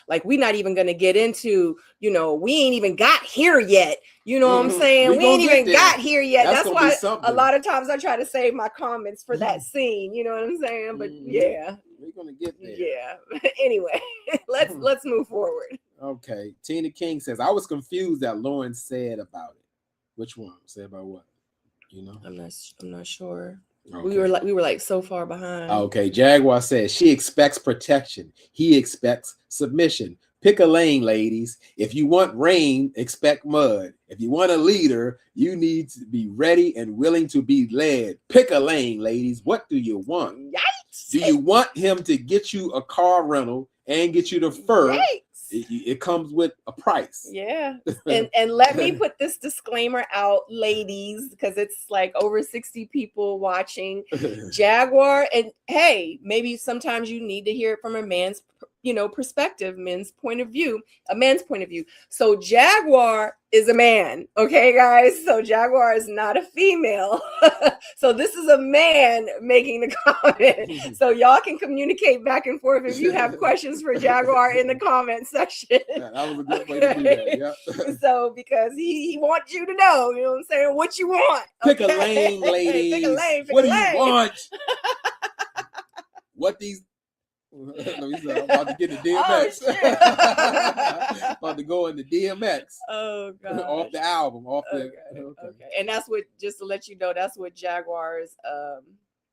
Like, we're not even gonna get into, we ain't even got here yet. You know what I'm saying? We ain't even got here yet. That's why a lot of times I try to save my comments for that scene. You know what I'm saying? But yeah, we're gonna get there. Yeah. Anyway, let's move forward. Okay. Tina King says, I was confused that Lauren said about it. Which one? Said about what? I'm not sure. Okay. We were like so far behind. Okay. Jaguar says she expects protection. He expects submission. Pick a lane, ladies. If you want rain, expect mud. If you want a leader, you need to be ready and willing to be led. Pick a lane, ladies. What do you want? Yikes. Do you want him to get you a car rental and get you the fur? Yikes. It comes with a price. Yeah. And let me put this disclaimer out, ladies, because it's like over 60 people watching. Jaguar, and hey, maybe sometimes you need to hear it from a man's perspective, a man's point of view. So Jaguar is a man, okay, guys? So Jaguar is not a female. So this is a man making the comment. So y'all can communicate back and forth if you have questions for Jaguar in the comment section. That was a good way to do that. Yeah. So because he wants you to know, you know what I'm saying, what you want. Pick a lane, ladies. Pick a lane. What do you want? What these? I'm about to get the DMX. Oh, about to go into DMX. Oh god. Off the album. Okay. And that's what, just to let you know, that's what Jaguar's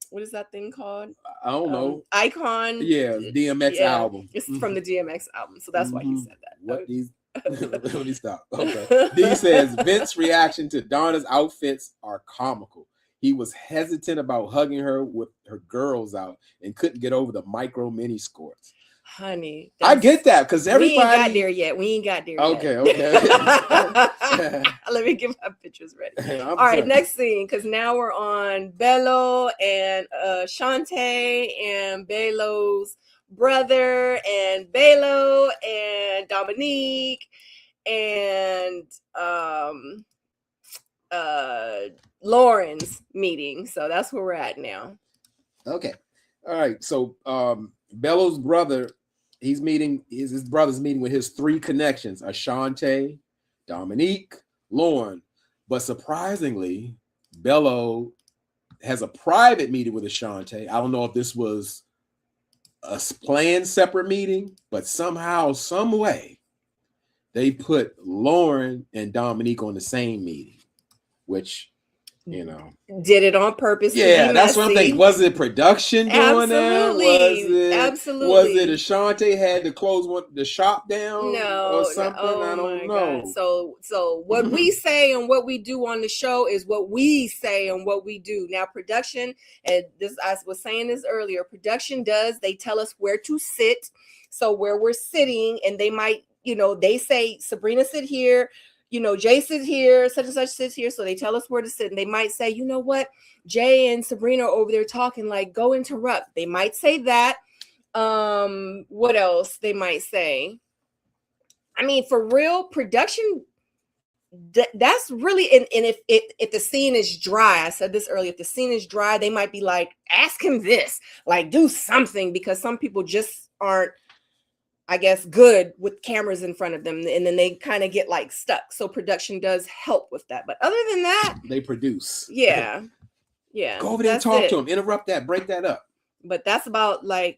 what is that thing called? I don't know. Icon. Yeah, DMX album. It's from the DMX album. So that's why he said that. What these let me stop. Okay. D says Vince's reaction to Donna's outfits are comical. He was hesitant about hugging her with her girls out and couldn't get over the micro mini skirts. Honey, I get that because everybody we ain't got there yet. Okay. Let me get my pictures ready. All right, next scene, because now we're on Bello and Shantae and Bello's brother and Bello and Dominique and Lauren's meeting. So that's where we're at now. Okay. All right. So Bello's brother, his brother's meeting with his three connections: Ashante, Dominique, Lauren. But surprisingly, Bello has a private meeting with Ashante. I don't know if this was a planned separate meeting, but somehow, some way, they put Lauren and Dominique on the same meeting, which, did it on purpose. Yeah, that's what I'm thinking. Was it production doing Absolutely. that? Absolutely. Was it Ashante had to close the shop down? No, or something? I don't know. God. So what we say and what we do on the show is what we say and what we do. Now, production, and this, I was saying this earlier, production they tell us where to sit. So where we're sitting, and they might, they say, Sabrina, sit here. Jay sits here, such and such sits here. So they tell us where to sit. And they might say, you know what? Jay and Sabrina are over there talking, like, go interrupt. They might say that. What else they might say? I mean, for real, production, that's really, and if the scene is dry, I said this earlier, if the scene is dry, they might be like, ask him this, like, do something, because some people just aren't, I guess, good with cameras in front of them, and then they kind of get like stuck. So production does help with that. But other than that, they produce. Yeah. Go over there and talk to him. Interrupt that. Break that up. But that's about like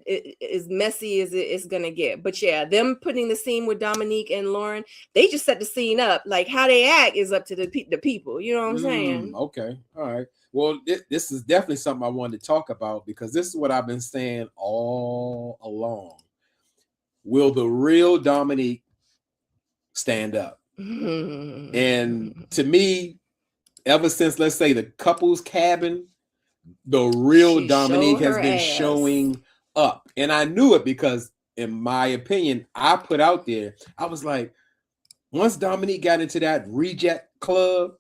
as messy as it's gonna get. But yeah, them putting the scene with Dominique and Lauren, they just set the scene up. Like how they act is up to the people. You know what I'm saying? Okay. All right. Well, this is definitely something I wanted to talk about, because this is what I've been saying all along. Will the real Dominique stand up? And to me, ever since, let's say, the couple's cabin, the real Dominique has been showing up. And I knew it because, in my opinion, I put out there, I was like, once Dominique got into that reject club,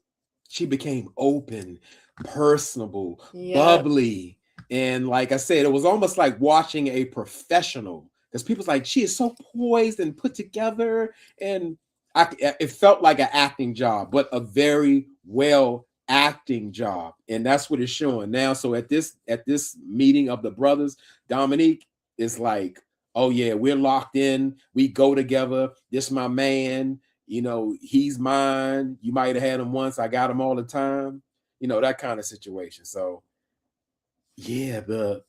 she became open, personable, bubbly. And like I said, it was almost like watching a professional. Because people's like, she is so poised and put together. And it felt like an acting job, but a very well acting job, and that's what it's showing now. So at this meeting of the brothers, Dominique is like, oh yeah, we're locked in, we go together, this my man, he's mine, you might have had him once, I got him all the time, that kind of situation. So yeah, the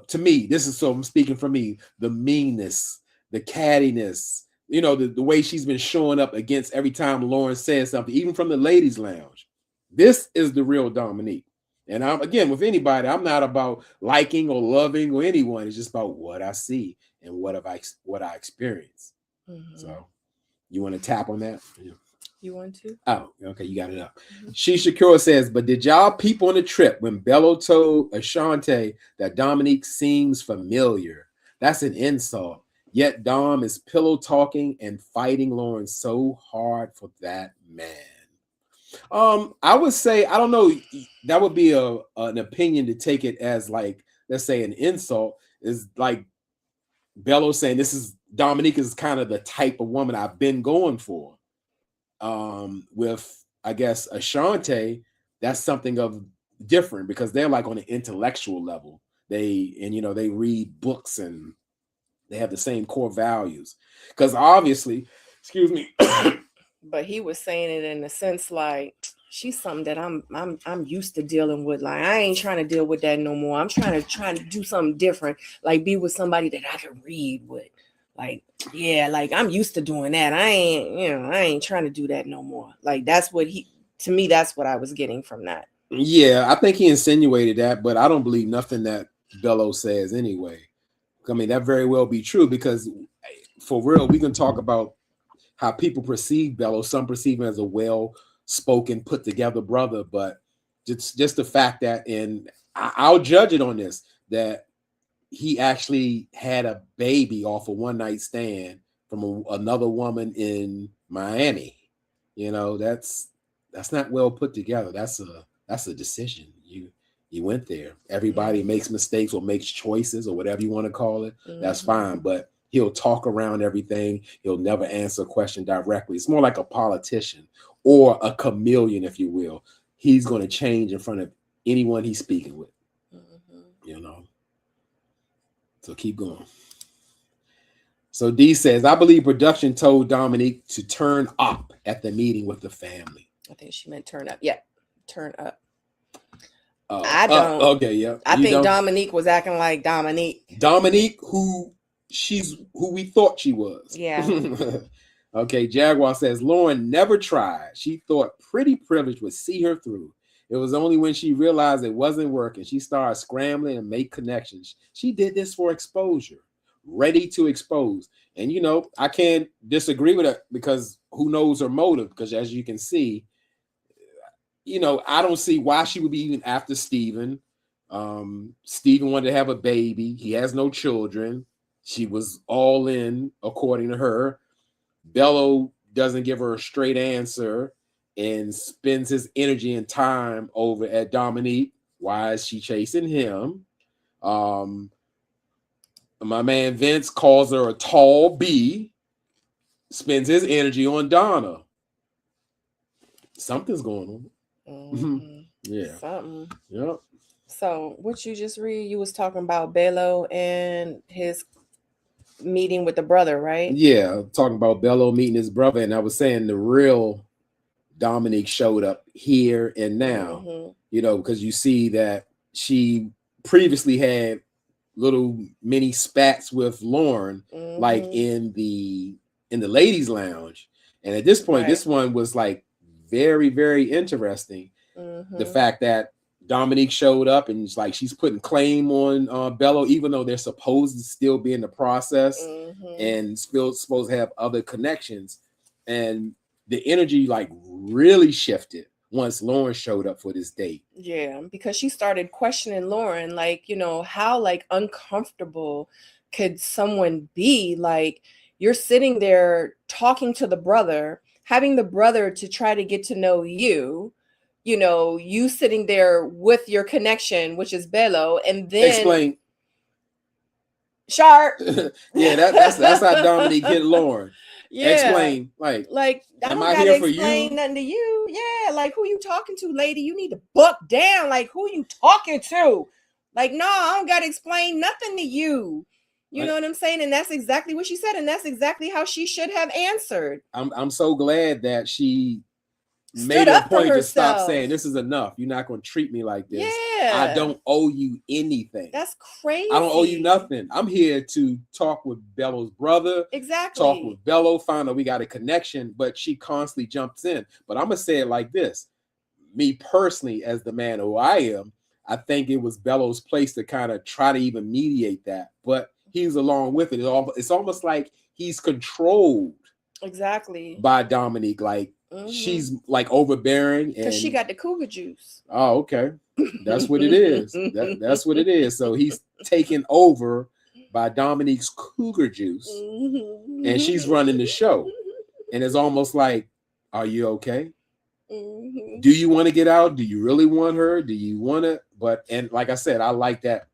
to me, this is, so I'm speaking for me, the meanness, the cattiness, the way she's been showing up against every time Lauren says something, even from the ladies' lounge. This is the real Dominique. And I'm, again, with anybody, I'm not about liking or loving or anyone. It's just about what I see and what I experience. Mm-hmm. So you want to tap on that? Yeah. You want to? Oh, okay, you got it up. Mm-hmm. Shakira says, but did y'all peep on the trip when Bello told Ashante that Dominique seems familiar? That's an insult. Yet Dom is pillow talking and fighting Lauren so hard for that man. I would say, I don't know, that would be an opinion to take it as, like, let's say an insult, is like Bello saying Dominique is kind of the type of woman I've been going for. With, I guess, Ashante, that's something of different, because they're like on an intellectual level. They read books and they have the same core values. Because obviously, excuse me. But he was saying it in the sense like, she's something that I'm used to dealing with. Like, I ain't trying to deal with that no more. I'm trying to do something different. Like, be with somebody that I can read with. Like, yeah, like, I'm used to doing that. I ain't trying to do that no more. Like, that's what that's what I was getting from that. Yeah, I think he insinuated that, but I don't believe nothing that Bello says anyway. I mean, that very well be true, because for real, we can talk about how people perceive Bello. Some perceive him as a well-spoken, put-together brother, but just the fact that, and I'll judge it on this, that he actually had a baby off a one-night stand from another woman in Miami. That's not well put together. That's a decision. You went there. Everybody makes mistakes or makes choices or whatever you want to call it. Mm-hmm. That's fine, but he'll talk around everything. He'll never answer a question directly. It's more like a politician or a chameleon, if you will. He's going to change in front of anyone he's speaking with. Mm-hmm. So keep going. So D says, I believe production told Dominique to turn up at the meeting with the family. I think she meant turn up. Yeah, turn up. I don't. Okay, yeah. I think Dominique was acting like Dominique. Dominique, who we thought she was. Yeah. Okay, Jaguar says, Lauren never tried. She thought pretty privilege would see her through. It was only when she realized it wasn't working, she started scrambling and make connections. She did this for exposure, ready to expose. And, I can't disagree with her, because who knows her motive? Because as you can see, I don't see why she would be even after Steven. Steven wanted to have a baby. He has no children. She was all in, according to her. Bello doesn't give her a straight answer and spends his energy and time over at Dominique. Why is she chasing him? My man Vince calls her a tall B, spends his energy on Donna. Something's going on. Mm-hmm. Yeah. Something. Yep. So what you just read, you was talking about Bello and his meeting with the brother, right? Yeah, talking about Bello meeting his brother, and I was saying the real Dominique showed up here and now. Mm-hmm. Because you see that she previously had little mini spats with Lauren, mm-hmm. like in the ladies' lounge, and at this point, This one was like very, very interesting. Mm-hmm. The fact that Dominique showed up and it's like she's putting claim on Bello, even though they're supposed to still be in the process, mm-hmm. and still supposed to have other connections. And the energy like really shifted once Lauren showed up for this date. Yeah, because she started questioning Lauren, like, how like uncomfortable could someone be? Like, you're sitting there talking to the brother, having the brother to try to get to know you, you sitting there with your connection, which is Bello, and then explain. Sharp. Yeah, that's how Dominique hit Lauren. Yeah. Explain, Like I am don't I gotta here for explain you? nothing to you. Yeah, like who you talking to, lady? You need to buck down. Like who you talking to? Like, no, I don't gotta explain nothing to you. You know what I'm saying? And that's exactly what she said, and that's exactly how she should have answered. I'm so glad that she Stood made it a up for point to stop herself. saying this is enough. You're not going to treat me like this. Yeah. I don't owe you anything. That's crazy. I don't owe you nothing. I'm here to talk with Bello's brother. Exactly. Talk with Bello, find out we got a connection, but she constantly jumps in. But I'm going to say it like this. Me personally, as the man who I am, I think it was Bello's place to kind of try to even mediate that. But he's along with it. It's almost like he's controlled. Exactly. By Dominique. Like, she's like overbearing. Because she got the cougar juice. Oh, okay. That's what it is. That's what it is. So he's taken over by Dominique's cougar juice. And she's running the show. And it's almost like, are you okay? Do you want to get out? Do you really want her? Do you want to? But, and like I said, I like that.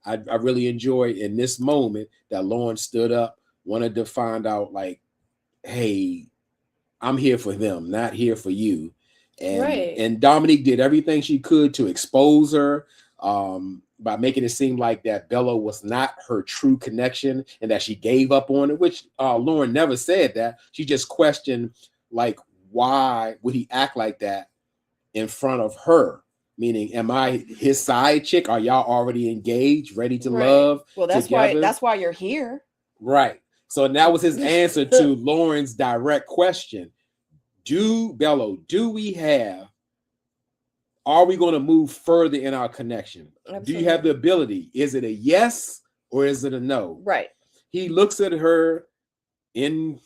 I really enjoyed in this moment that Lauren stood up, wanted to find out, like, hey, I'm here for them, not here for you. And Dominique did everything she could to expose her by making it seem like that Bello was not her true connection and that she gave up on it, which Lauren never said that. She just questioned, like, why would he act like that in front of her? Meaning, am I his side chick? Are y'all already engaged, ready to love? Well, that's together? That's why you're here. Right. So that was his answer to Lauren's direct question. Bello, are we going to move further in our connection? Absolutely. Do you have the ability? Is it a yes or is it a no? Right. He looks at her in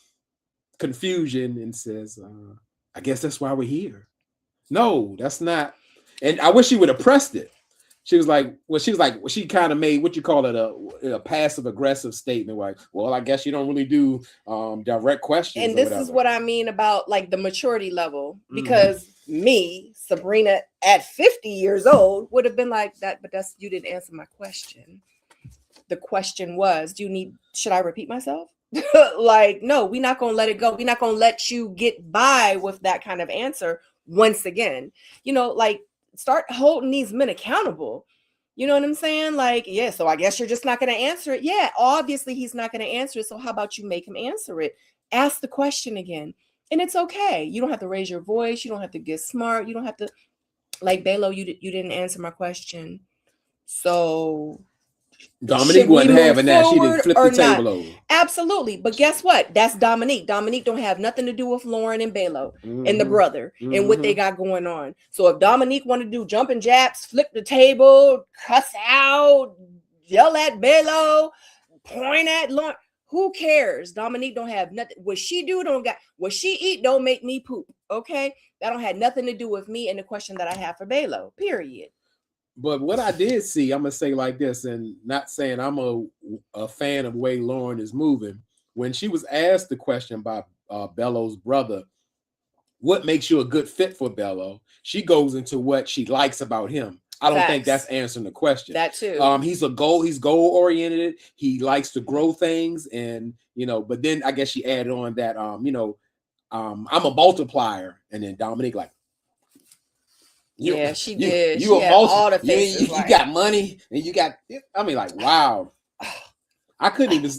confusion and says, I guess that's why we're here. No, that's not. And I wish she would have pressed it. She kind of made what you call it a passive aggressive statement, like, well, I guess you don't really do direct questions. And this is what I mean about like the maturity level, because me, Sabrina, at 50 years old, would have been like that, but you didn't answer my question. The question was, should I repeat myself? Like, no, we're not gonna let it go. We're not gonna let you get by with that kind of answer once again. Like, start holding these men accountable. You know what I'm saying? Like, yeah, so I guess you're just not going to answer it. Yeah, obviously he's not going to answer it. So how about you make him answer it? Ask the question again. And it's okay. You don't have to raise your voice. You don't have to get smart. You don't have to, like, Bello, you didn't answer my question. So Dominique wasn't having that. She didn't flip the table over. Absolutely. But guess what? That's Dominique. Dominique don't have nothing to do with Lauren and Bello and the brother and what they got going on. So if Dominique wanted to do jumping jacks, flip the table, cuss out, yell at Bello, point at Lauren, who cares? Dominique don't have nothing. What she do what she eat don't make me poop. Okay? That don't have nothing to do with me and the question that I have for Bello. Period. But what I did see, I'm gonna say like this, and not saying I'm a fan of the way Lauren is moving. When she was asked the question by Bello's brother, what makes you a good fit for Bello? She goes into what she likes about him. I don't think that's answering the question. That too. He's goal oriented. He likes to grow things, and But then I guess she added on that I'm a multiplier, and then Dominique like. She did. You all the faces, you got money and you got. I mean, like, wow. I couldn't even.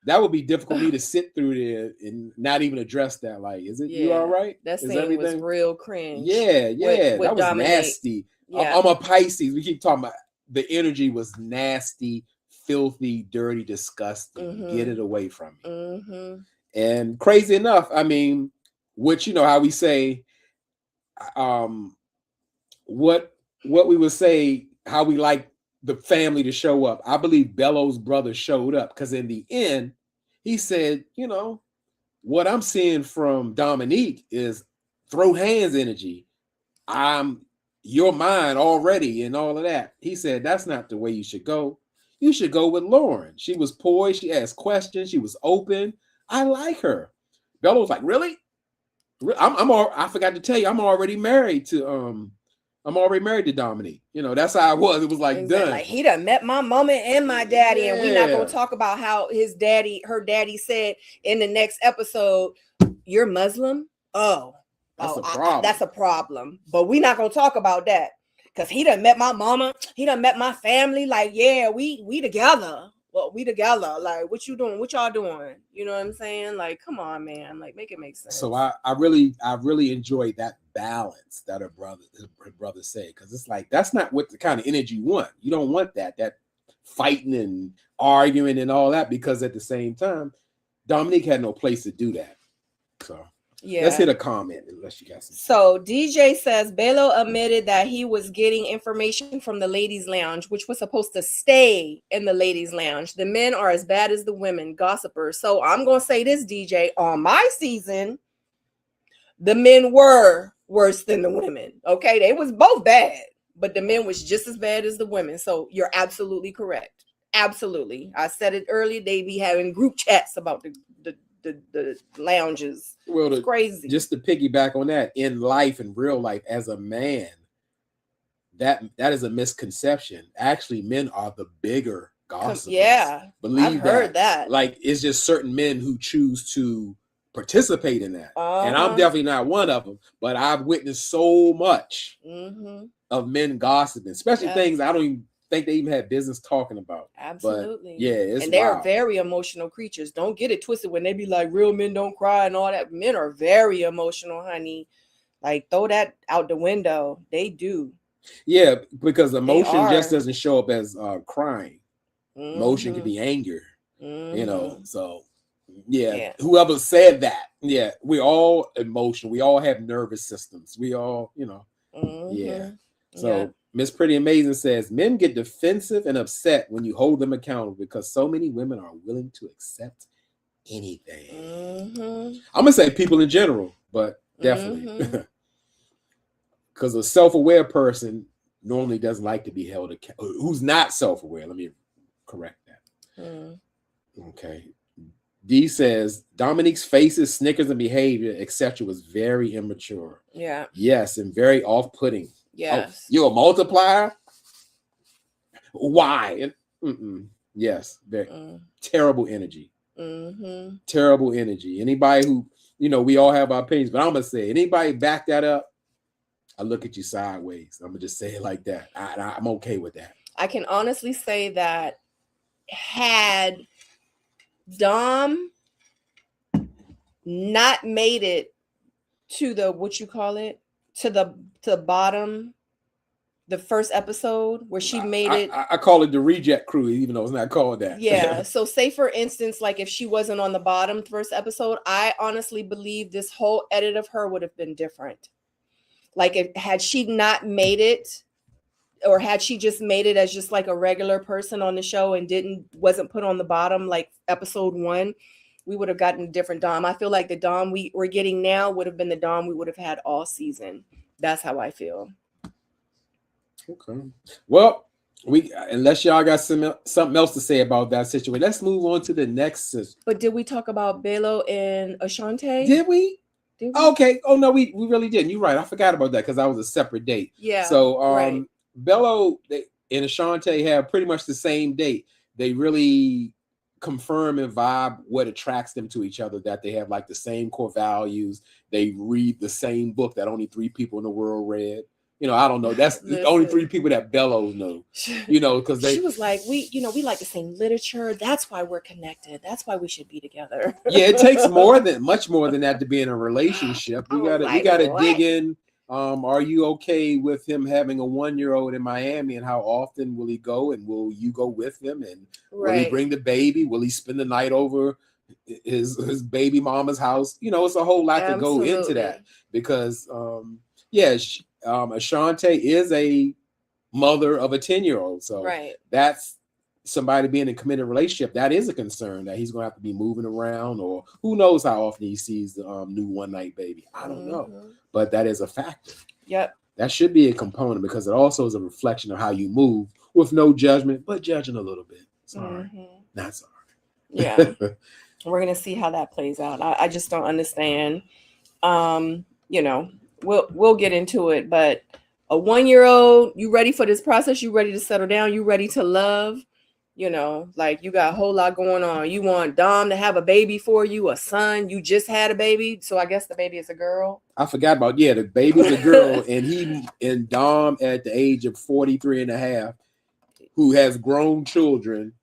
That would be difficult for me to sit through there and not even address that. Like, is it you all right? That scene was real cringe. Yeah, with that was Dominique. Nasty. Yeah. I'm a Pisces. We keep talking about the energy was nasty, filthy, dirty, disgusting. Get it away from me. And crazy enough, I mean, which how we say, what we would say, how we like the family to show up. I believe Bello's brother showed up because in the end, he said, what I'm seeing from Dominique is throw hands energy. You're mine already and all of that. He said, that's not the way you should go. You should go with Lauren. She was poised. She asked questions. She was open. I like her. Bello was like, really? I forgot to tell you, I'm already married to I'm already married to Dominique. You know, that's how I was. It was like Exactly. done. Like he done met my mama and my daddy, and we're not Yeah. gonna talk about how her daddy said in the next episode, "You're Muslim." That's a problem. That's a problem. But we're not gonna talk about that because he done met my mama. He done met my family. Like, yeah, we together. Well, we together. Like, what you doing? What y'all doing? You know what I'm saying? Like, come on, man. Like, make it make sense. So I really enjoyed that balance that her brother said, because it's like that's not what the kind of energy you want. You don't want that fighting and arguing and all that, because at the same time, Dominique had no place to do that. So yeah, let's hit a comment unless you got some. So DJ says Belo admitted that he was getting information from the ladies' lounge, which was supposed to stay in the ladies' lounge. The men are as bad as the women, gossipers. So I'm gonna say this, DJ, on my season, the men were worse than the women. Okay, they was both bad, but the men was just as bad as the women. So you're absolutely correct. Absolutely. I said it earlier. They be having group chats about the lounges. Well, it's crazy. Just to piggyback on that, in life, in real life, as a man, that is a misconception. Actually, men are the bigger gossipers. Yeah, I've heard that. Like, it's just certain men who choose to participate in that, and I'm definitely not one of them. But I've witnessed so much of men gossiping, especially things I don't even think they even had business talking about. Absolutely. But yeah, and they're very emotional creatures. Don't get it twisted when they be like, real men don't cry and all that. Men are very emotional, honey. Like, throw that out the window. They do. Yeah, because emotion just doesn't show up as crying. Emotion can be anger. You know, so yeah, whoever said that, yeah, we're all emotional. We all have nervous systems. We all, you know, yeah. So Miss Pretty Amazing says men get defensive and upset when you hold them accountable because so many women are willing to accept anything. I'm gonna say people in general, but definitely because a self-aware person normally doesn't like to be held accountable. Who's not self-aware? Let me correct that. Okay. D says Dominique's faces, snickers, and behavior, etc., was very immature. Yeah. Yes, and very off-putting. Yes. Oh, you're a multiplier? Why? Yes, very terrible energy. Terrible energy. Anybody who, you know, we all have our opinions, but I'm gonna say anybody back that up, I look at you sideways. I'm gonna just say it like that. I'm okay with that. I can honestly say that had Dom not made it to the to the bottom, the first episode where she made it. I call it the reject crew, even though it's not called that. Yeah. So say for instance, like if she wasn't on the bottom first episode, I honestly believe this whole edit of her would have been different. Like had she not made it, or had she just made it as just like a regular person on the show and wasn't put on the bottom like episode 1, we would have gotten a different Dom. I feel like the Dom we're getting now would have been the Dom we would have had all season. That's how I feel. Okay. Well, unless y'all got something else to say about that situation, let's move on to the next. But did we talk about Belo and Ashante? Did we? Okay. Oh no, we really didn't. You're right. I forgot about that because that was a separate date. Yeah. So Belo and Ashante have pretty much the same date. They really confirm and vibe what attracts them to each other, that they have like the same core values. They read the same book that only 3 people in the world read. You know, I don't know. That's the only 3 people that Belo know. You know, because she was like, we like the same literature. That's why we're connected. That's why we should be together. Yeah, it takes much more than that to be in a relationship. We gotta dig in. Are you okay with him having a 1-year-old in Miami, and how often will he go, and will you go with him, and will he bring the baby? Will he spend the night over his baby mama's house? You know, it's a whole lot to go into that because Ashante is a mother of a 10-year-old, so that's somebody being in a committed relationship. That is a concern that he's going to have to be moving around, or who knows how often he sees the new one-night baby. I don't know, but that is a factor. Yep, that should be a component because it also is a reflection of how you move, with no judgment, but judging a little bit. Sorry, not sorry. Yeah, we're gonna see how that plays out. I just don't understand. You know. We'll get into it, but a 1-year-old, you ready for this process? You ready to settle down? You ready to love? You know, like you got a whole lot going on. You want Dom to have a baby for you, a son. You just had a baby, so I guess the baby is a girl. I forgot about, the baby's a girl, and Dom at the age of 43 and a half, who has grown children,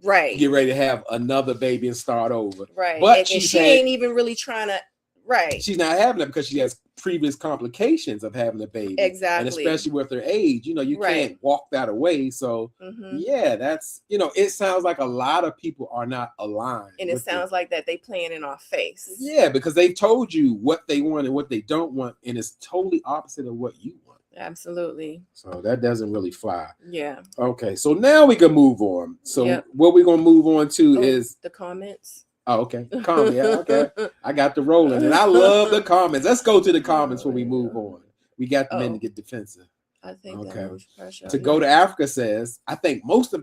right, get ready to have another baby and start over. Right. But and she ain't even really trying to, right. She's not having it because she has previous complications of having a baby. Exactly. And especially with her age, you know, you can't walk that away. So yeah, that's, you know, it sounds like a lot of people are not aligned. And it sounds like that they playing in our face. Yeah, because they've told you what they want and what they don't want, and it's totally opposite of what you want. Absolutely. So that doesn't really fly. Yeah. Okay, so now we can move on. So what we're gonna move on to is the comments. Oh, okay. Comment. Yeah, okay. I got the rolling, and I love the comments. Let's go to the comments when we move on. We got the men to get defensive. I think okay. That was pressure. To go to Africa says, I think most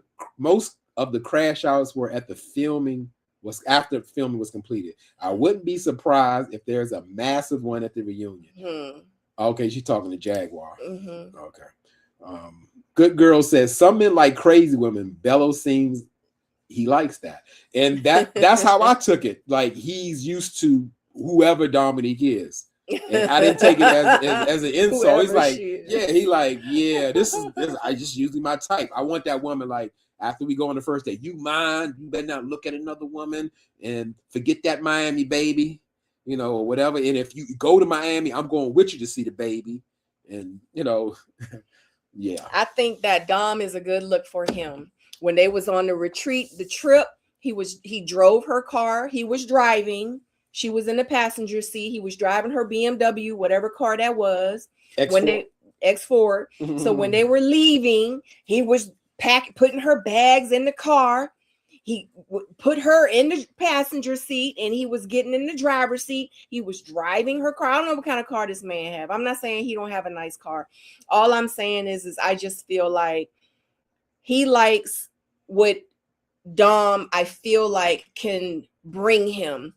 of the crash outs were at the filming was after filming was completed. I wouldn't be surprised if there's a massive one at the reunion. Okay, she's talking to Jaguar. Okay. Good Girl says some men like crazy women. Bello seems he likes that, and that's how I took it. Like he's used to whoever Dominique is, and I didn't take it as an insult. Whoever he's like, he like, this is I just usually my type. I want that woman like after we go on the first date. You mind? You better not look at another woman and forget that Miami baby, you know, or whatever. And if you go to Miami, I'm going with you to see the baby, and you know, yeah. I think that Dom is a good look for him. When they was on the trip, he drove her car. He was driving. She was in the passenger seat. He was driving her BMW, whatever car that was. X4. So when they were leaving, he was putting her bags in the car. He put her in the passenger seat and he was getting in the driver's seat. He was driving her car. I don't know what kind of car this man have. I'm not saying he don't have a nice car. All I'm saying is I just feel like he likes what Dom, I feel like, can bring him.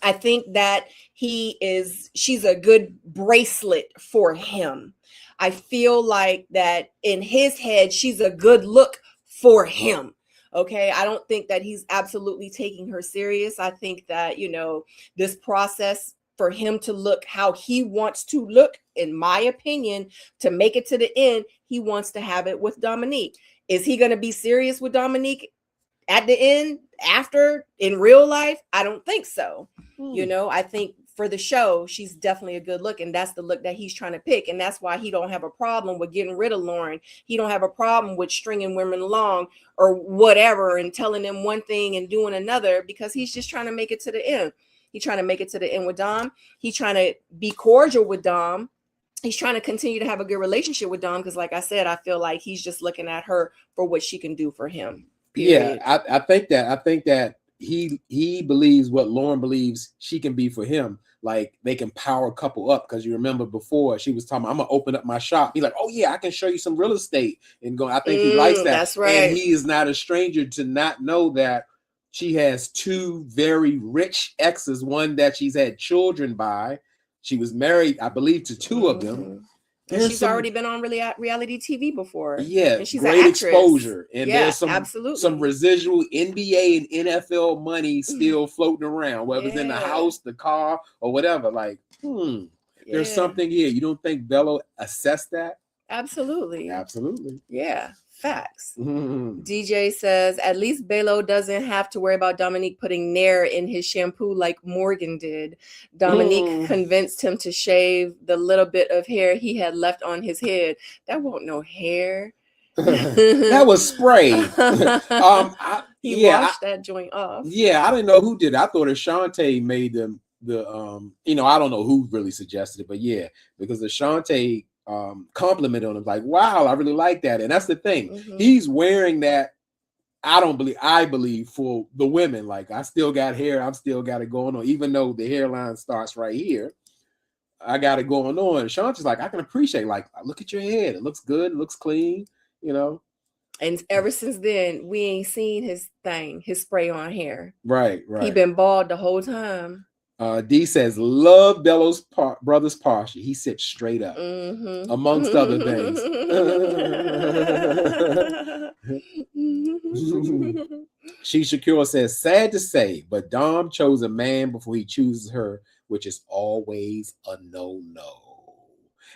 I think that she's a good bracelet for him. I feel like that in his head, she's a good look for him. Okay. I don't think that he's absolutely taking her serious. I think that, you know, this process for him to look how he wants to look, in my opinion, to make it to the end, he wants to have it with Dominique. Is he going to be serious with Dominique at the end after in real life? I don't think so. You know, I think for the show, she's definitely a good look. And that's the look that he's trying to pick. And that's why he don't have a problem with getting rid of Lauren. He don't have a problem with stringing women along or whatever and telling them one thing and doing another, because he's just trying to make it to the end. He's trying to make it to the end with Dom. He's trying to be cordial with Dom. He's trying to continue to have a good relationship with Dom because, like I said, I feel like he's just looking at her for what she can do for him. Period. Yeah, I think that he believes what Lauren believes she can be for him. Like they can power couple up, because you remember before she was talking, I'm gonna open up my shop. He's like, oh yeah, I can show you some real estate and go. I think he likes that. That's right. And he is not a stranger to not know that she has two very rich exes, one that she's had children by. She was married, I believe, to two of them. And she's already been on reality TV before. Yeah, and she's great exposure. And there's absolutely some residual NBA and NFL money still floating around, whether it's in the house, the car, or whatever. Like, there's something here. You don't think Bello assessed that? Absolutely. Absolutely. Yeah. Facts. DJ says, at least Bello doesn't have to worry about Dominique putting Nair in his shampoo like Morgan did. Dominique convinced him to shave the little bit of hair he had left on his head. That wasn't no hair. That was spray. He washed that joint off. Yeah, I didn't know who did it. I thought Ashante made them I don't know who really suggested it, but yeah, because Ashante complimented on him, like, wow, I really like that. And that's the thing, he's wearing that. I believe for the women, like, I still got hair, I'm still got it going on, even though the hairline starts right here, I got it going on. Shanta's like, I can appreciate, like, look at your head, it looks good, it looks clean, you know. And ever since then, we ain't seen his spray on hair. Right. He been bald the whole time. D says, love Bellows Brothers Partial. He sits straight up, amongst other things. She Shakira says, sad to say, but Dom chose a man before he chooses her, which is always a no-no.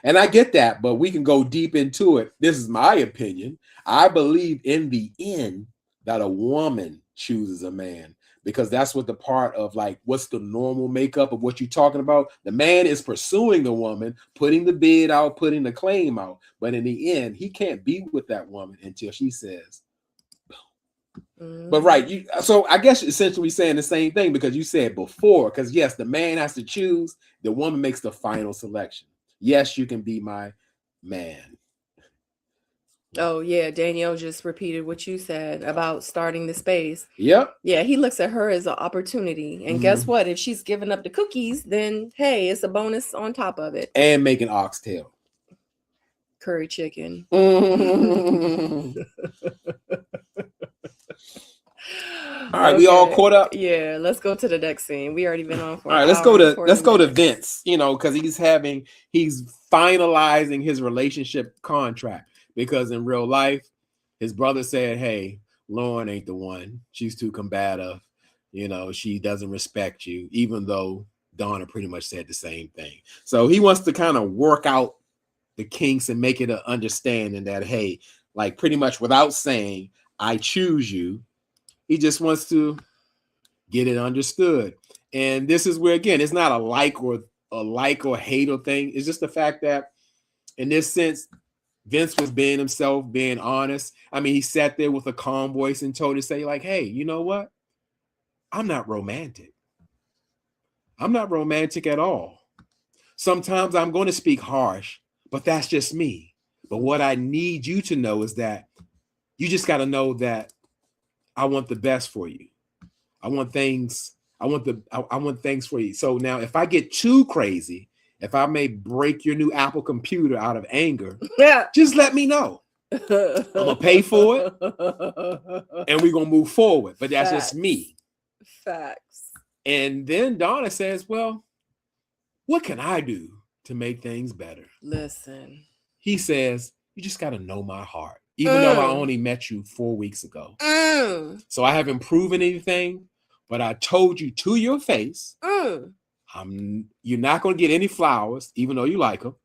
And I get that, but we can go deep into it. This is my opinion. I believe in the end that a woman chooses a man, because that's what the part of like, what's the normal makeup of what you're talking about? The man is pursuing the woman, putting the bid out, putting the claim out. But in the end, he can't be with that woman until she says, But right, so I guess essentially saying the same thing, because you said before, because yes, the man has to choose, the woman makes the final selection. Yes, you can be my man. Oh yeah, Danielle just repeated what you said about starting the space. Yep. Yeah, he looks at her as an opportunity. And guess what? If she's giving up the cookies, then hey, it's a bonus on top of it. And making oxtail. Curry chicken. All right, we all caught up. Yeah, let's go to the next scene. We already been on for. All right, let's go to Vince. You know, because he's finalizing his relationship contract, because in real life, his brother said, "Hey, Lauren ain't the one. She's too combative. You know, she doesn't respect you." Even though Donna pretty much said the same thing. So he wants to kind of work out the kinks and make it an understanding that, hey, like pretty much without saying, "I choose you." He just wants to get it understood. And this is where, again, it's not a like or hate or thing. It's just the fact that in this sense, Vince was being himself, being honest. I mean, he sat there with a calm voice and told her, say like, hey, you know what? I'm not romantic. I'm not romantic at all. Sometimes I'm going to speak harsh, but that's just me. But what I need you to know is that you just got to know that I want the best for you. I want things for you. So now if I get too crazy, if I may break your new Apple computer out of anger, just let me know. I'm gonna pay for it and we're gonna move forward. But that's just me. Facts. And then Donna says, well, what can I do to make things better? Listen. He says, you just gotta know my heart. Even though I only met you 4 weeks ago. So I haven't proven anything, but I told you to your face, you're not going to get any flowers, even though you like them.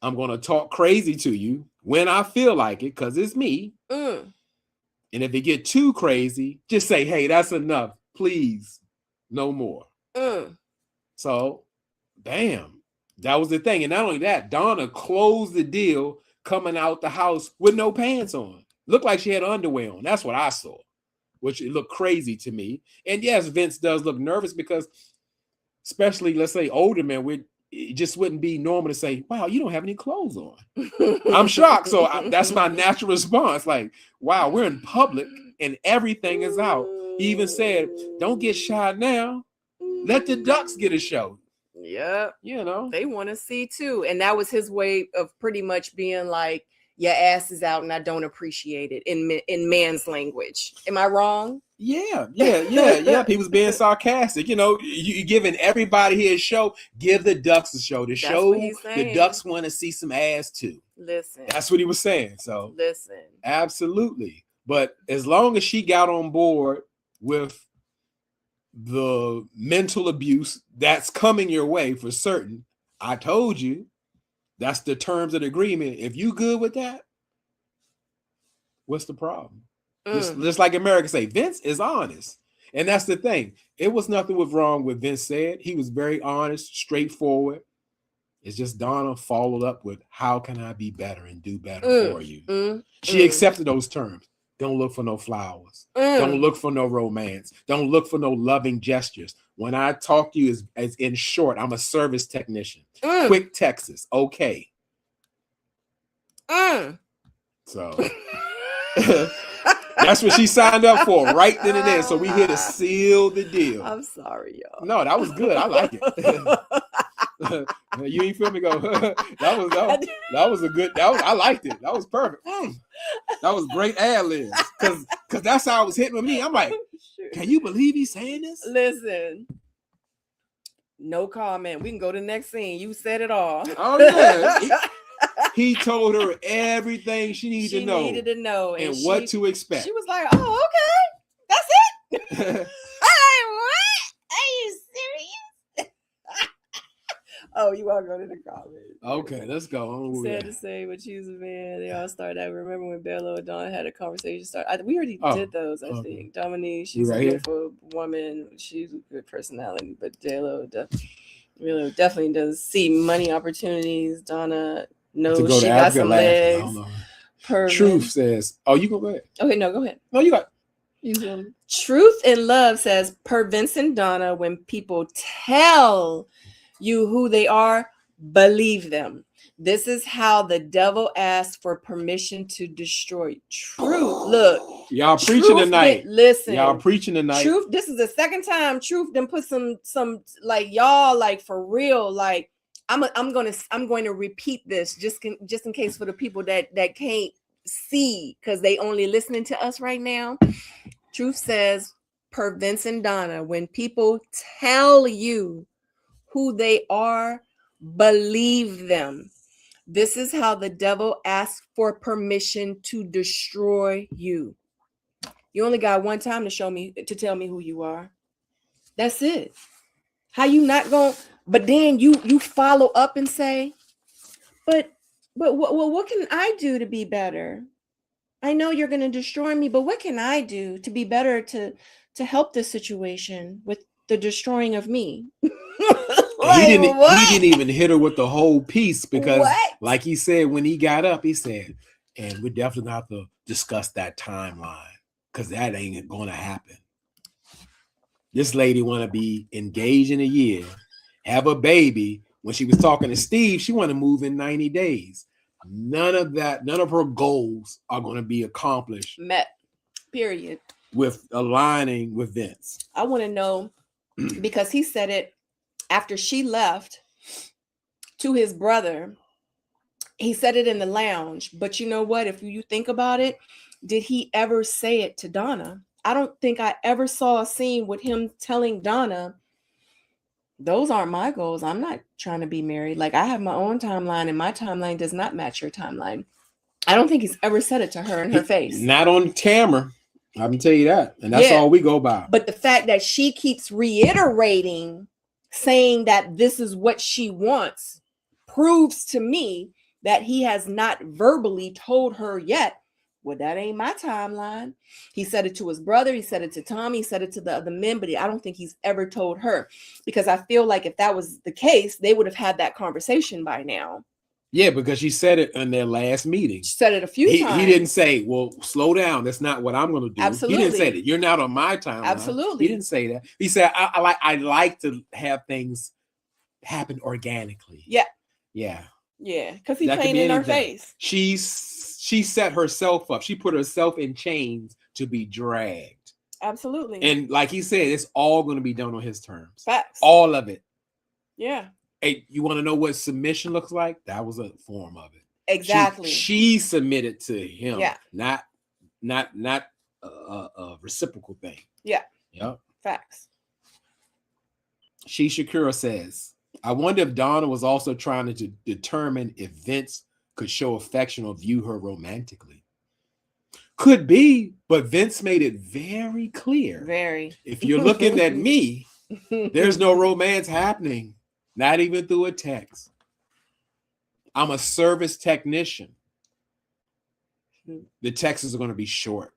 I'm going to talk crazy to you when I feel like it, because it's me. And if it get too crazy, just say, hey, that's enough. Please, no more. So, bam, that was the thing. And not only that, Donna closed the deal coming out the house with no pants on. Looked like she had underwear on. That's what I saw, which it looked crazy to me. And yes, Vince does look nervous because, especially, let's say, older men, it just wouldn't be normal to say, wow, you don't have any clothes on. I'm shocked. So that's my natural response. Like, wow, we're in public and everything is out. He even said, don't get shy now. Let the ducks get a show. Yeah, you know, they want to see too. And that was his way of pretty much being like, your ass is out and I don't appreciate it in man's language. Am I wrong? Yeah. He was being sarcastic. You know, you giving everybody here a show. Give the ducks a show. The ducks want to see some ass too. Listen. That's what he was saying. So listen. Absolutely. But as long as she got on board with the mental abuse that's coming your way for certain, I told you, that's the terms of the agreement. If you good with that, what's the problem? Just like America say, Vince is honest. And that's the thing. It was nothing was wrong with Vince said. He was very honest, straightforward. It's just Donna followed up with, how can I be better and do better for you? She accepted those terms. Don't look for no flowers. Don't look for no romance. Don't look for no loving gestures. When I talk to you, as in short, I'm a service technician. Quick Texas. Okay. So that's what she signed up for right then and there. So we here to seal the deal. I'm sorry, y'all. No, that was good. I like it. You ain't feel me go. that was a good. I liked it. That was perfect. That was great ad libs. Because that's how it was hitting with me. I'm like, Can you believe he's saying this? Listen. No comment. We can go to the next scene. You said it all. Oh yeah. He told her everything she needed She to know. needed to know. And what to expect. She was like, oh, okay. That's it. I'm like, what? Are you serious? Oh, you want to go to the comments? Okay, let's go. Oh, Sad to say, but she's a man. They all started out. Remember when Bello and Dawn had a conversation? We already did those, I think. Dominique, she's a beautiful woman. She's a good personality, but Bello definitely does see money opportunities. Donna knows she got some legs. Truth says, "Oh, you go ahead." Okay, no, go ahead. No, you got. Truth and Love says, per Vincent Donna, when people tell you who they are, believe them. This is how the devil asks for permission to destroy. Truth. Look. Y'all preaching tonight. Listen. Y'all preaching tonight. Truth. This is the second time Truth then put some like y'all like for real. Like I'm going to repeat this just in case for the people that can't see because they only listening to us right now. Truth says, per Vincent Donna, when people tell you who they are, believe them. This is how the devil asks for permission to destroy you. You only got one time to tell me who you are. That's it. How you not going? But then you follow up and say, but what can I do to be better? I know you're going to destroy me, but what can I do to be better to help this situation with the destroying of me? He didn't even hit her with the whole piece because, like he said, when he got up, he said, and we definitely have to discuss that timeline because that ain't going to happen. This lady want to be engaged in a year, have a baby. When she was talking to Steve, she want to move in 90 days. None of her goals are going to be accomplished. Met. Period. With aligning with Vince. I want to know because he said it after she left to his brother. He said it in the lounge, but you know what? If you think about it, did he ever say it to Donna? I don't think I ever saw a scene with him telling Donna, those aren't my goals. I'm not trying to be married. Like I have my own timeline and my timeline does not match your timeline. I don't think he's ever said it to her in her face. Not on camera. I can tell you that. And that's all we go by. But the fact that she keeps reiterating, saying that this is what she wants, proves to me that he has not verbally told her yet, well, that ain't my timeline. He said it to his brother. He said it to Tommy. He said it to the other men, but I don't think he's ever told her because I feel like if that was the case, they would have had that conversation by now. Yeah, because she said it in their last meeting. She said it a few times. He didn't say, well, slow down. That's not what I'm going to do. Absolutely. He didn't say that. You're not on my timeline. Absolutely. He didn't say that. He said, I like to have things happen organically. Yeah. Yeah. Yeah, because he's playing in her face. She set herself up. She put herself in chains to be dragged. Absolutely. And like he said, it's all going to be done on his terms. Facts. All of it. Yeah. Hey, you want to know what submission looks like? That was a form of it. Exactly. She submitted to him. Yeah. Not a reciprocal thing. Yeah. Yep. Facts. Shakira says, I wonder if Donna was also trying to determine if Vince could show affection or view her romantically. Could be, but Vince made it very clear. Very. If you're looking at me, there's no romance happening, not even through a text. I'm a service technician. The texts are going to be short.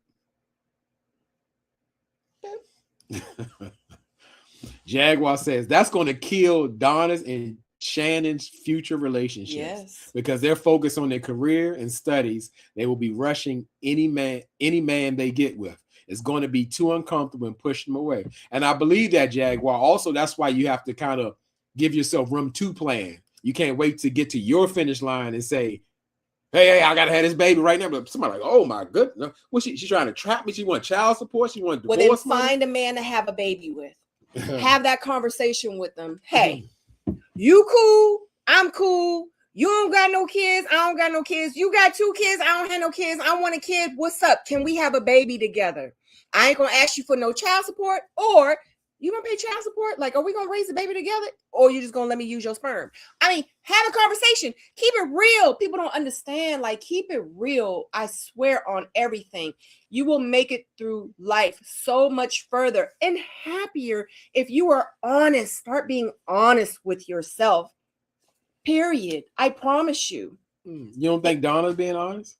Jaguar says that's going to kill Donna's and Shannon's future relationships. Yes. Because they're focused on their career and studies. They will be rushing any man they get with. It's going to be too uncomfortable and push them away. And I believe that, Jaguar. Also, that's why you have to kind of give yourself room to plan. You can't wait to get to your finish line and say, hey, I gotta have this baby right now. But somebody like, oh my goodness, what she's trying to trap me? She want child support? She want divorce? Well, then find a man to have a baby with. Have that conversation with them. Hey, you cool? I'm cool. You don't got no kids. I don't got no kids. You got 2 kids. I don't have no kids. I want a kid. What's up? Can we have a baby together? I ain't gonna ask you for no child support, or you gonna pay child support? Like, are we gonna raise the baby together, or you just gonna let me use your sperm? I mean, have a conversation. Keep it real. People don't understand. Like, keep it real. I swear on everything. You will make it through life so much further and happier if you are honest. Start being honest with yourself. Period. I promise you. You don't think Donna's being honest?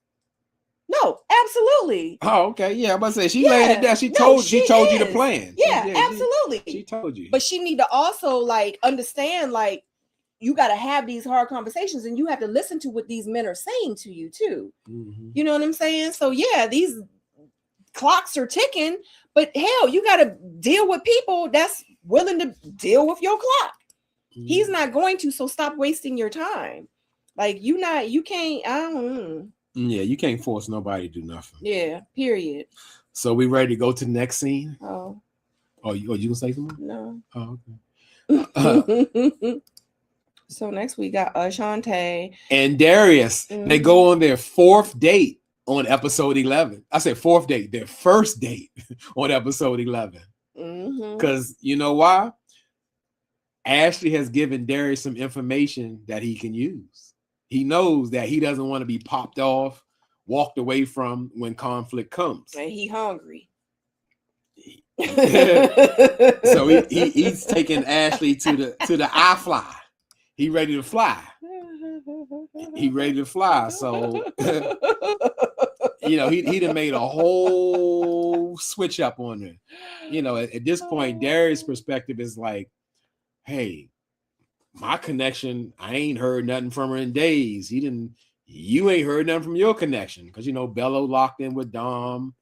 No, absolutely. Oh, okay. Yeah, I'm about to say she laid it down. She told you the plan. Yeah, absolutely. She told you. But she need to also like understand, like, you got to have these hard conversations, and you have to listen to what these men are saying to you too. You know what I'm saying? So yeah, these clocks are ticking, but hell, you got to deal with people that's willing to deal with your clock. He's not going to, so stop wasting your time. Like, you can't, I don't know. Yeah, you can't force nobody to do nothing. Yeah, period. So we ready to go to the next scene? Oh. Oh, you gonna say something? No. Oh, okay. So next we got Ashante and Darius. They go on their fourth date on episode 11. I said fourth date, their first date on episode 11. Because you know why? Ashley has given Darius some information that he can use. He knows that he doesn't want to be popped off, walked away from when conflict comes. And he hungry. So he's taking Ashley to the iFly. He ready to fly. He ready to fly. So you know, he done made a whole switch up on her. You know, at this point, Darius' perspective is like, hey, my connection, I ain't heard nothing from her in days. You ain't heard nothing from your connection. Because, you know, Bello locked in with Dom.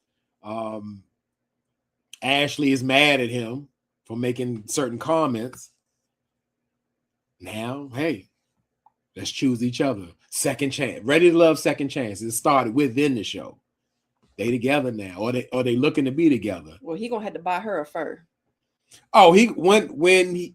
Ashley is mad at him for making certain comments. Now, hey, let's choose each other. Second chance. Ready to Love, second chance. It started within the show. They together now. Or they looking to be together. Well, he gonna have to buy her a fur. Oh, when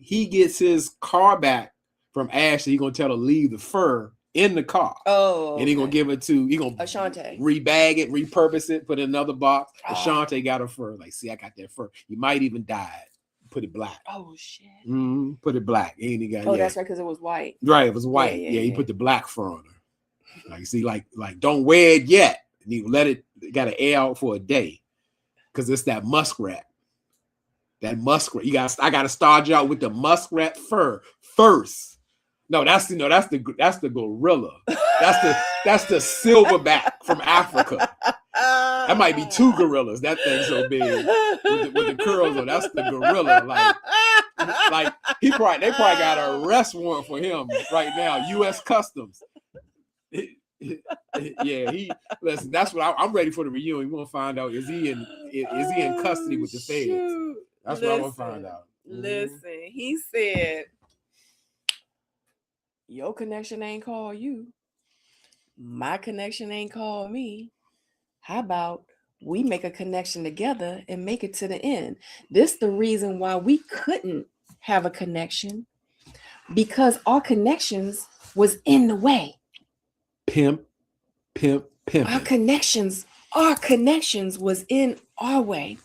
he gets his car back from Ashley, he gonna tell her to leave the fur in the car. Oh, and he gonna give it to Ashante. Rebag it, repurpose it, put it in another box. Ashante got her fur. Like, see, I got that fur. You might even dye it. Put it black. Oh shit. Put it black. Ain't he got? Oh, that's right, because it was white. Right, it was white. Yeah, he put the black fur on her. Like, see, like don't wear it yet. And you let it got to air out for a day, because it's that muskrat. That muskrat, I gotta start you out with the muskrat fur first. No, that's the gorilla. That's the silverback from Africa. That might be two gorillas. That thing's so big with the curls on. That's the gorilla. Like they probably got an arrest warrant for him right now. U.S. Customs. Yeah, listen. That's what I'm ready for the reunion. We're gonna find out is he in custody with the feds. That's what I want to find out. Listen, he said, your connection ain't called you. My connection ain't called me. How about we make a connection together and make it to the end? This is the reason why we couldn't have a connection, because our connections was in the way. Pimp. Our connections was in our way.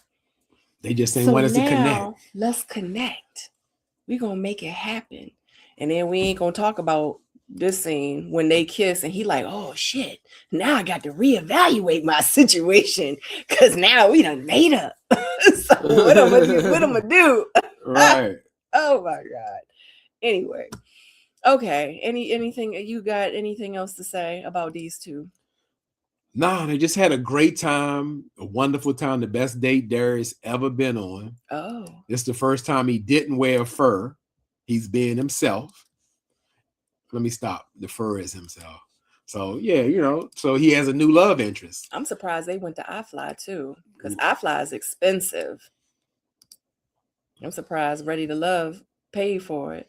They just didn't want us to connect. Let's connect. We're going to make it happen. And then we ain't going to talk about this scene when they kiss and he like, oh shit, now I got to reevaluate my situation because now we done made up. So what I'm gonna do? Right. Oh my God. Anyway. Okay. Anything you got anything else to say about these two? No, they just had a great time, a wonderful time, the best date Darius ever been on. Oh. It's the first time he didn't wear fur. He's being himself. Let me stop. The fur is himself. So, yeah, you know, so he has a new love interest. I'm surprised they went to iFly too, because iFly is expensive. I'm surprised Ready to Love paid for it.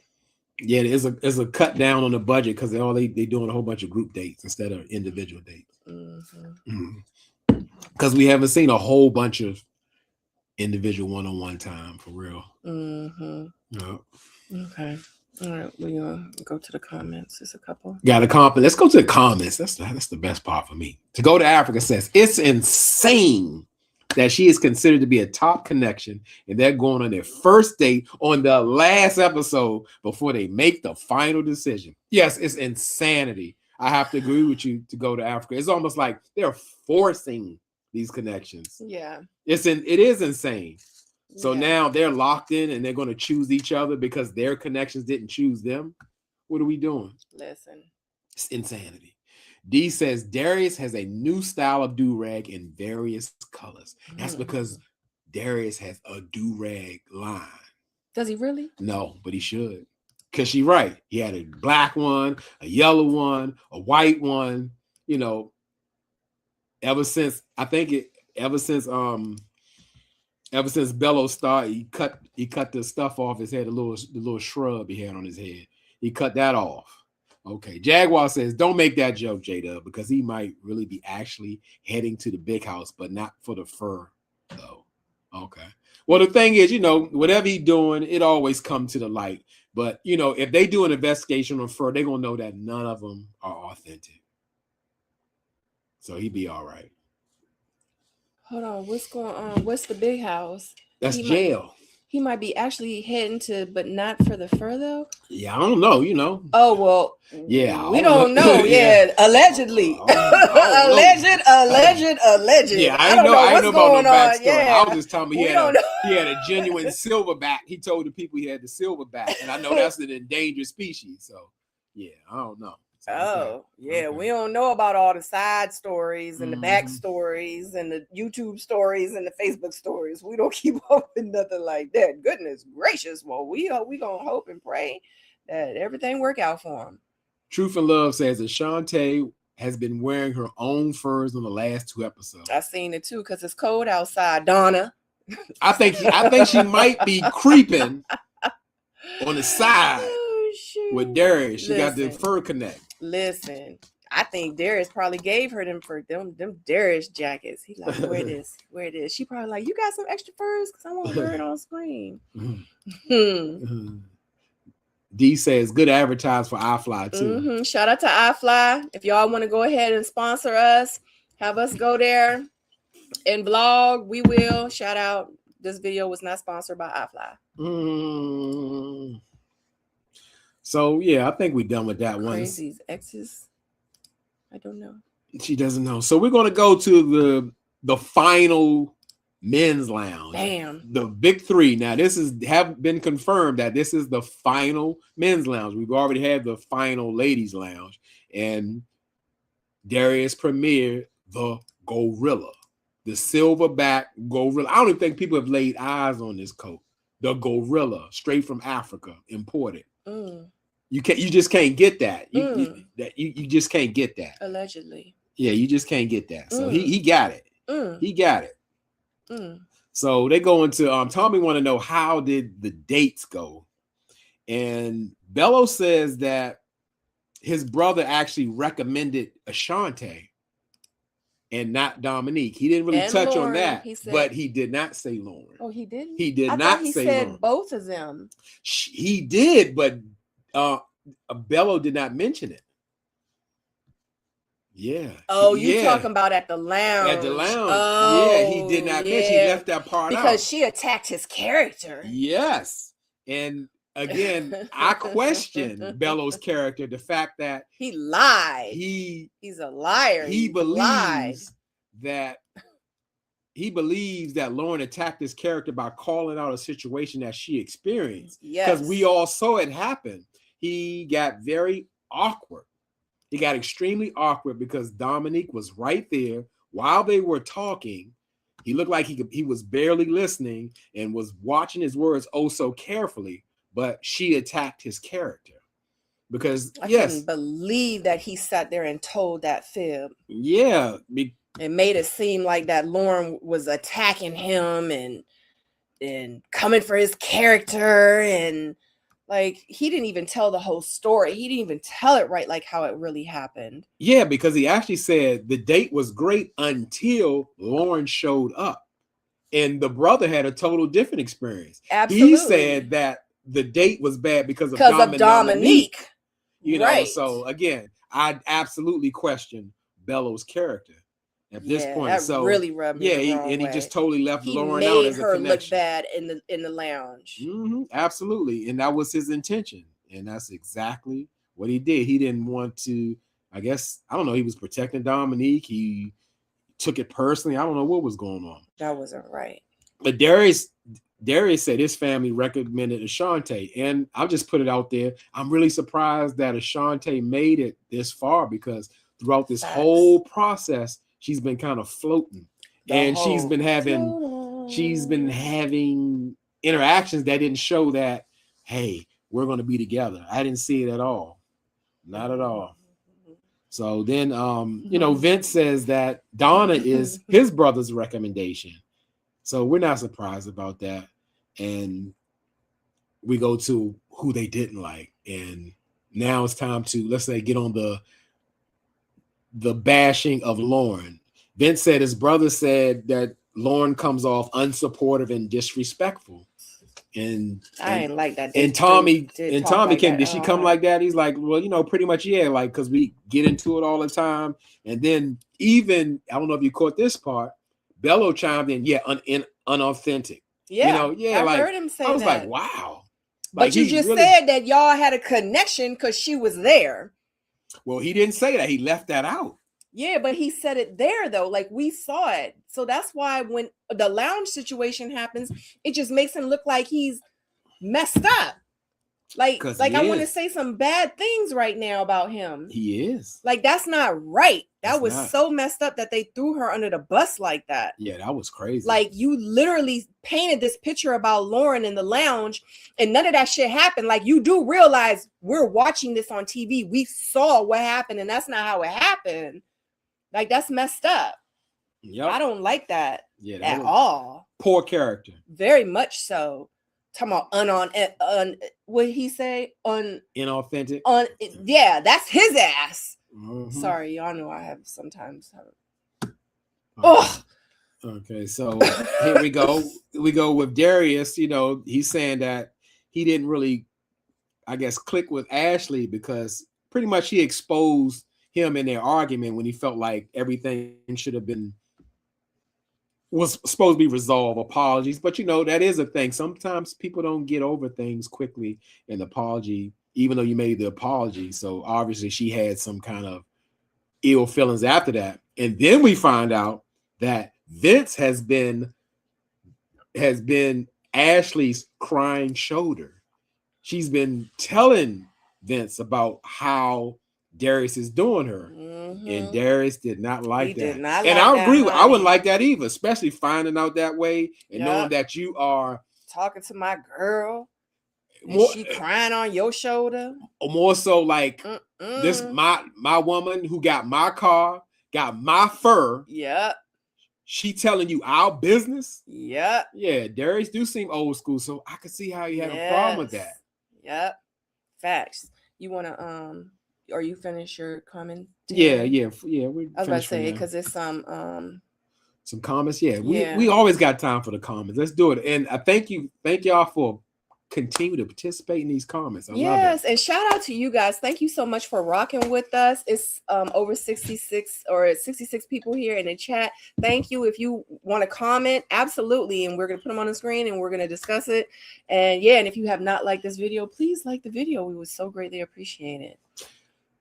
Yeah, there's a cut down on the budget because they doing a whole bunch of group dates instead of individual dates. Because we haven't seen a whole bunch of individual one-on-one time for real. No. Okay. All right, we're gonna go to the comments. There's a couple. Got a comment. Let's go to the comments. That's the best part for me. To Go to Africa says it's insane that she is considered to be a top connection, and they're going on their first date on the last episode before they make the final decision. Yes, it's insanity. I have to agree with you to go to Africa. It's almost like they're forcing these connections. Yeah. It is insane. So Yeah. now they're locked in and they're going to choose each other because their connections didn't choose them. What are we doing? Listen. It's insanity. D says Darius has a new style of do-rag in various colors. That's because Darius has a do-rag line. Does he really? No, but he should. Because she's right. He had a black one, a yellow one, a white one. You know, ever since Bello started, he cut the stuff off his head, the little shrub he had on his head. He cut that off. Okay. Jaguar says, don't make that joke, J-Dub, because he might really be actually heading to the big house, but not for the fur, though. Okay. Well, the thing is, you know, whatever he's doing, it always comes to the light. But, you know, if they do an investigation on fur, they're going to know that none of them are authentic. So he'd be all right. Hold on. What's going on? What's the big house? That's jail. He might be actually heading to, but not for the fur, though. Yeah, I don't know, you know. Oh, well. Yeah. We don't know. Yeah. Allegedly. Alleged. Yeah, I don't know about no backstory. Yeah. I was just telling me he had a genuine silverback. He told the people he had the silverback, and I know that's an endangered species. So, yeah, I don't know. So, oh, yeah. Okay. We don't know about all the side stories and the back stories and the YouTube stories and the Facebook stories. We don't keep up with nothing like that. Goodness gracious. Well, we gonna hope and pray that everything work out for him. Truth and Love says that Shantae has been wearing her own furs on the last 2 episodes. I seen it too because it's cold outside, Donna. I think she might be creeping on the side with Darius. She got the fur connect. Listen, I think Darius probably gave her them Darius jackets. He like, wear this. She probably like, you got some extra furs because I want to wear it on screen. D says good advertise for iFly too. Shout out to iFly. If y'all want to go ahead and sponsor us, have us go there and vlog, we will. Shout out. This video was not sponsored by iFly. So yeah, I think we're done with that one. Crazy's exes. I don't know. She doesn't know. So we're gonna go to the final men's lounge. Damn. The big 3. Now this have been confirmed that this is the final men's lounge. We've already had the final ladies lounge, and Darius premiered the gorilla, the silverback gorilla. I don't even think people have laid eyes on this coat. The gorilla, straight from Africa, imported. You just can't get that. You just can't get that. Allegedly. Yeah, you just can't get that. So he got it. He got it. So they go into Tommy want to know, how did the dates go? And Bello says that his brother actually recommended Ashante and not Dominique. He didn't really touch on that, but he did not say Lauren. Oh, he didn't? He did not say said Lauren. Both of them. He did, but Bello did not mention it. Yeah. Oh, you talking about at the lounge? At the lounge. Oh, yeah, he did not mention. He left that part out because she attacked his character. Yes, and again, I question Bello's character. The fact that he lied. He's a liar. He believes that Lauren attacked his character by calling out a situation that she experienced. Yes, because we all saw it happen. He got very awkward. He got extremely awkward because Dominique was right there while they were talking. He looked like he was barely listening and was watching his words oh so carefully, but she attacked his character because I couldn't believe that he sat there and told that fib. Yeah. It made it seem like that Lauren was attacking him and coming for his character, and like he didn't even tell the whole story. He didn't even tell it right, like how it really happened. Yeah, because he actually said the date was great until Lauren showed up, and the brother had a total different experience. Absolutely. He said that the date was bad because of Dominique. You know, so again, I absolutely question Bello's character. at this point. That So really rubbed me the wrong and way. he just totally left He Lauren out made as a her look connection. bad in the lounge. Absolutely, and that was his intention, and that's exactly what he did. He didn't want to. I guess I don't know. He was protecting Dominique. He took it personally. I don't know what was going on. That wasn't right. But Darius said his family recommended Ashante, and I'll just put it out there. I'm really surprised that Ashante made it this far, because throughout this whole process, she's been kind of floating, and she's been having interactions that didn't show that, hey, we're going to be together. I didn't see it at all, not at all. So then, Vince says that Donna is his brother's recommendation. So we're not surprised about that. And we go to who they didn't like. And now it's time to, let's say, get on the bashing of Lauren. Vince said his brother said that Lauren comes off unsupportive and disrespectful. And I ain't like that. And Tommy came. Did she come like that? He's like, well, pretty much, yeah, like, because we get into it all the time. And then even, I don't know if you caught this part, Bello chimed in, unauthentic. Yeah, I heard him say that. I was like, wow. But you just said that y'all had a connection because she was there. Well, he didn't say that. He left that out. Yeah, but he said it there, though. Like, we saw it. So that's why when the lounge situation happens, it just makes him look like he's messed up. Like I want to say some bad things right now about him. He is. Like, that's not right. That was so messed up that they threw her under the bus like that. Yeah, that was crazy. Like, you literally painted this picture about Lauren in the lounge, and none of that shit happened. Like, you do realize we're watching this on TV. We saw what happened, and that's not how it happened. Like, that's messed up. Yep. I don't like that, at was all. Poor character. Very much so. Talking about what did he say? Inauthentic. Yeah, that's his ass. Mm-hmm. Sorry, y'all know I have sometimes. Okay, so here we go. We go with Darius. He's saying that he didn't really, I guess, click with Ashley because pretty much he exposed him in their argument when he felt like everything was supposed to be resolved. Apologies, but that is a thing. Sometimes people don't get over things quickly. An apology, even though you made the apology, so obviously she had some kind of ill feelings after that. And then we find out that Vince has been Ashley's crying shoulder. She's been telling Vince about how Darius is doing her, and Darius did not like that. And I agree. I wouldn't like that either, especially finding out that way and knowing that you are talking to my girl, and she crying on your shoulder. More so, like this, my woman who got my car, got my fur. Yep. She telling you our business. Yep. Yeah, Darius do seem old school, so I could see how you had a problem with that. Yep. Facts. You want to or you finish your comment? Yeah. I was about to say because it's some comments. We always got time for the comments. Let's do it. And I thank y'all for continue to participate in these comments. I love it. And shout out to you guys. Thank you so much for rocking with us. It's over 66 people here in the chat. Thank you. If you want to comment, absolutely, and we're gonna put them on the screen and we're gonna discuss it. And if you have not liked this video, please like the video. We would so greatly appreciate it.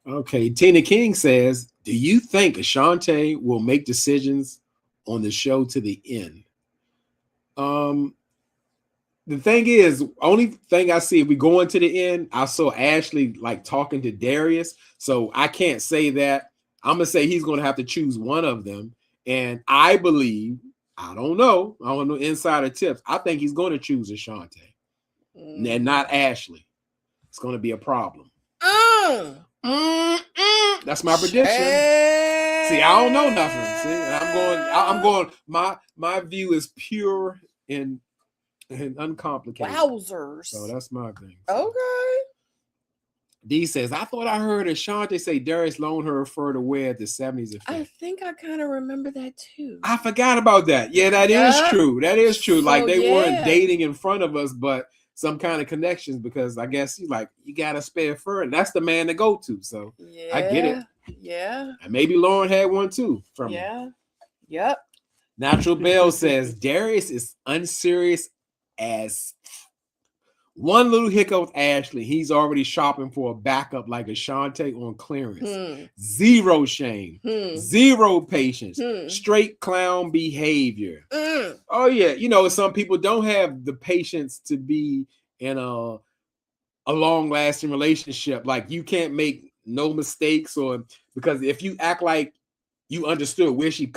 Okay, Tina King says, do you think Ashante will make decisions on the show to the end? The thing is, only thing I see, if we go into the end, I saw Ashley like talking to Darius, so I can't say that. I'm gonna say he's gonna have to choose one of them, and I believe, I don't know insider tips. I think he's gonna choose Ashante and not Ashley. It's gonna be a problem. That's my prediction. See, I don't know nothing. See, I'm going. My view is pure and uncomplicated. Wowzers. So that's my thing. Okay. D says, I thought I heard Ashante say Darius loaned her fur to wear at the 70s affair. I think I kind of remember that too. I forgot about that. Yeah, that is true. That is true. So, like they weren't dating in front of us, but some kind of connections, because I guess you got a spare fur, and that's the man to go to. So I get it. Yeah. And maybe Lauren had one too from him. Yep. Natural Bell says Darius is unserious as one little hiccup with Ashley. He's already shopping for a backup like Ashante on clearance. Zero shame. Zero patience. Straight clown behavior. Oh, yeah. You know, some people don't have the patience to be in a long-lasting relationship. Like, you can't make no mistakes, or because if you act like you understood where she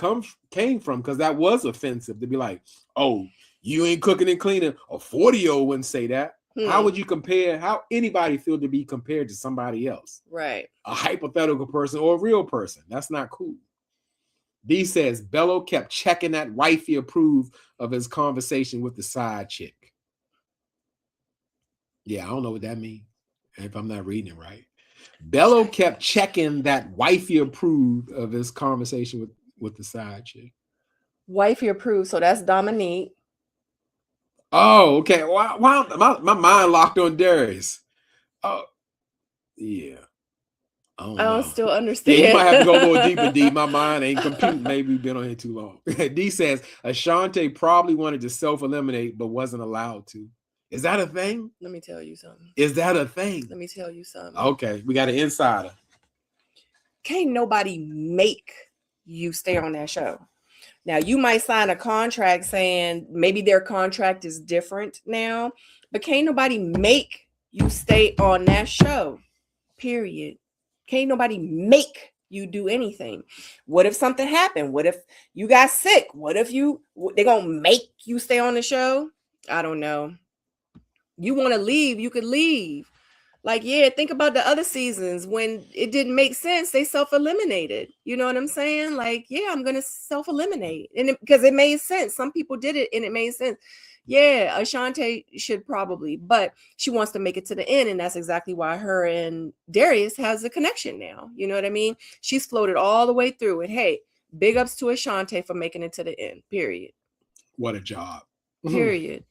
came from, because that was offensive to be like, oh, you ain't cooking and cleaning. A 40-year-old wouldn't say that. How would you compare? How anybody feel to be compared to somebody else? Right. A hypothetical person or a real person. That's not cool. D says Bello kept checking that wifey approved of his conversation with the side chick. Yeah, I don't know what that means if I'm not reading it right. Bello kept checking that wifey approved of his conversation with the side chick. Wifey approved. So that's Dominique. Oh, okay. Wow, my mind locked on Darius. Oh, yeah. I don't still understand. Yeah, you might have to go a little deeper, D. My mind ain't computing. Maybe we've been on here too long. D says Ashante probably wanted to self-eliminate, but wasn't allowed to. Is that a thing? Let me tell you something. Is that a thing? Let me tell you something. Okay, we got an insider. Can't nobody make you stay on that show. Now, you might sign a contract saying maybe their contract is different now, but can't nobody make you stay on that show, period. Can't nobody make you do anything. What if something happened? What if you got sick? What if they're going to make you stay on the show? I don't know. You want to leave, you could leave. Like, yeah, think about the other seasons when it didn't make sense. They self-eliminated. You know what I'm saying? Like, yeah, I'm going to self-eliminate. And because it made sense. Some people did it and it made sense. Yeah, Ashante should probably, but she wants to make it to the end. And that's exactly why her and Darius has a connection now. You know what I mean? She's floated all the way through it. Hey, big ups to Ashante for making it to the end, period. What a job. Period.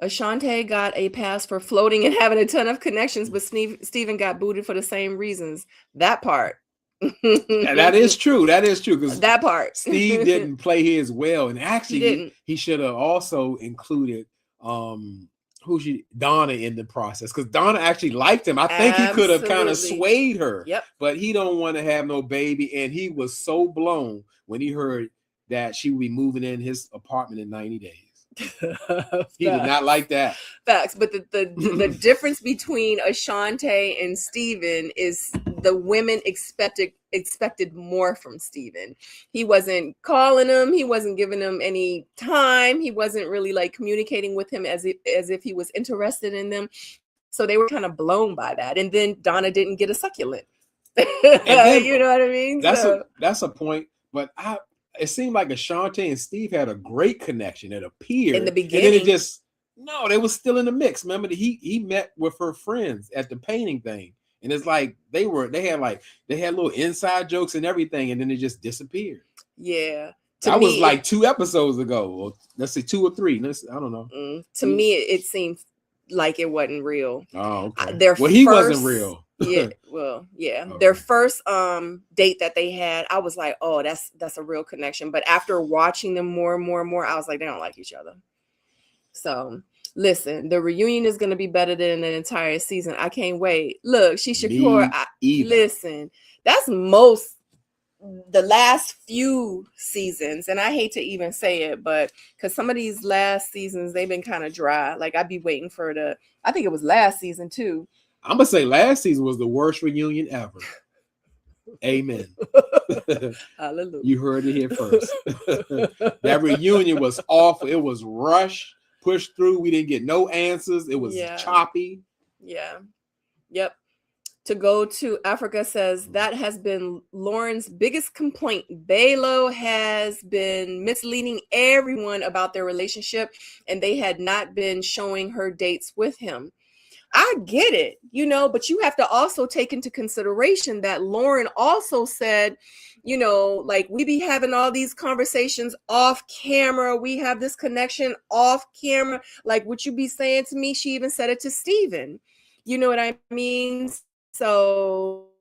Ashante got a pass for floating and having a ton of connections, but Steven got booted for the same reasons. That part. Yeah, that is true. That is true. Because that part. Steve didn't play his well. And actually, he should have also included Donna in the process. Because Donna actually liked him. I think he could have kind of swayed her. Yep. But he don't want to have no baby. And he was so blown when he heard that she would be moving in his apartment in 90 days. He did not like that. Facts. But the difference between Ashante and Steven is the women expected more from Steven. He wasn't calling him, he wasn't giving him any time, he wasn't really like communicating with him as if he was interested in them. So they were kind of blown by that. And then Donna didn't get a succulent. Then, you know what I mean? That's a point. But it seemed like Ashante and Steve had a great connection. It appeared in the beginning. And then they were still in the mix. Remember, he met with her friends at the painting thing, and it's like they had little inside jokes and everything, and then it just disappeared. Yeah, that was like 2 episodes ago. Well, let's say 2 or 3. I don't know. To me, it seemed like it wasn't real. Oh, okay. He wasn't real. Yeah, well, yeah. Okay. Their first date that they had, I was like, oh, that's a real connection. But after watching them more and more and more, I was like, they don't like each other. So listen, the reunion is going to be better than an entire season. I can't wait. Look, Shakur, listen, that's the last few seasons, and I hate to even say it, but because some of these last seasons, they've been kind of dry. Like, I'd be waiting for I think it was last season too. I'm gonna say last season was the worst reunion ever. Amen. Hallelujah. You heard it here first. That reunion was awful. It was rushed, pushed through. We didn't get no answers. It was choppy. Yeah. Yep. To Go to Africa says that has been Lauren's biggest complaint. Bello has been misleading everyone about their relationship, and they had not been showing her dates with him. I get it, but you have to also take into consideration that Lauren also said, like, we be having all these conversations off camera. We have this connection off camera. Like, what you be saying to me, she even said it to Steven. You know what I mean? So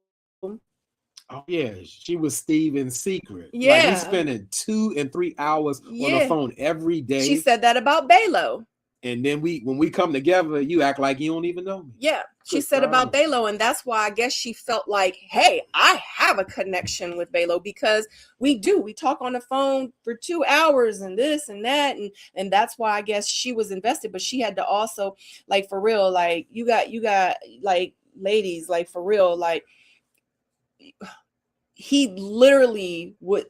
Oh yeah, she was Steven's secret. Like Yeah. he's spending 2 and 3 hours on the phone every day. She said that about Balo. And then when we come together, you act like you don't even know me. Yeah, she Good said God. about Balo, and that's why I guess she felt like, hey, I have a connection with Balo, because we talk on the phone for 2 hours and this and that, and that's why I guess she was invested. But she had to also, like, for real, like you got like, ladies, like, for real, like, he literally would,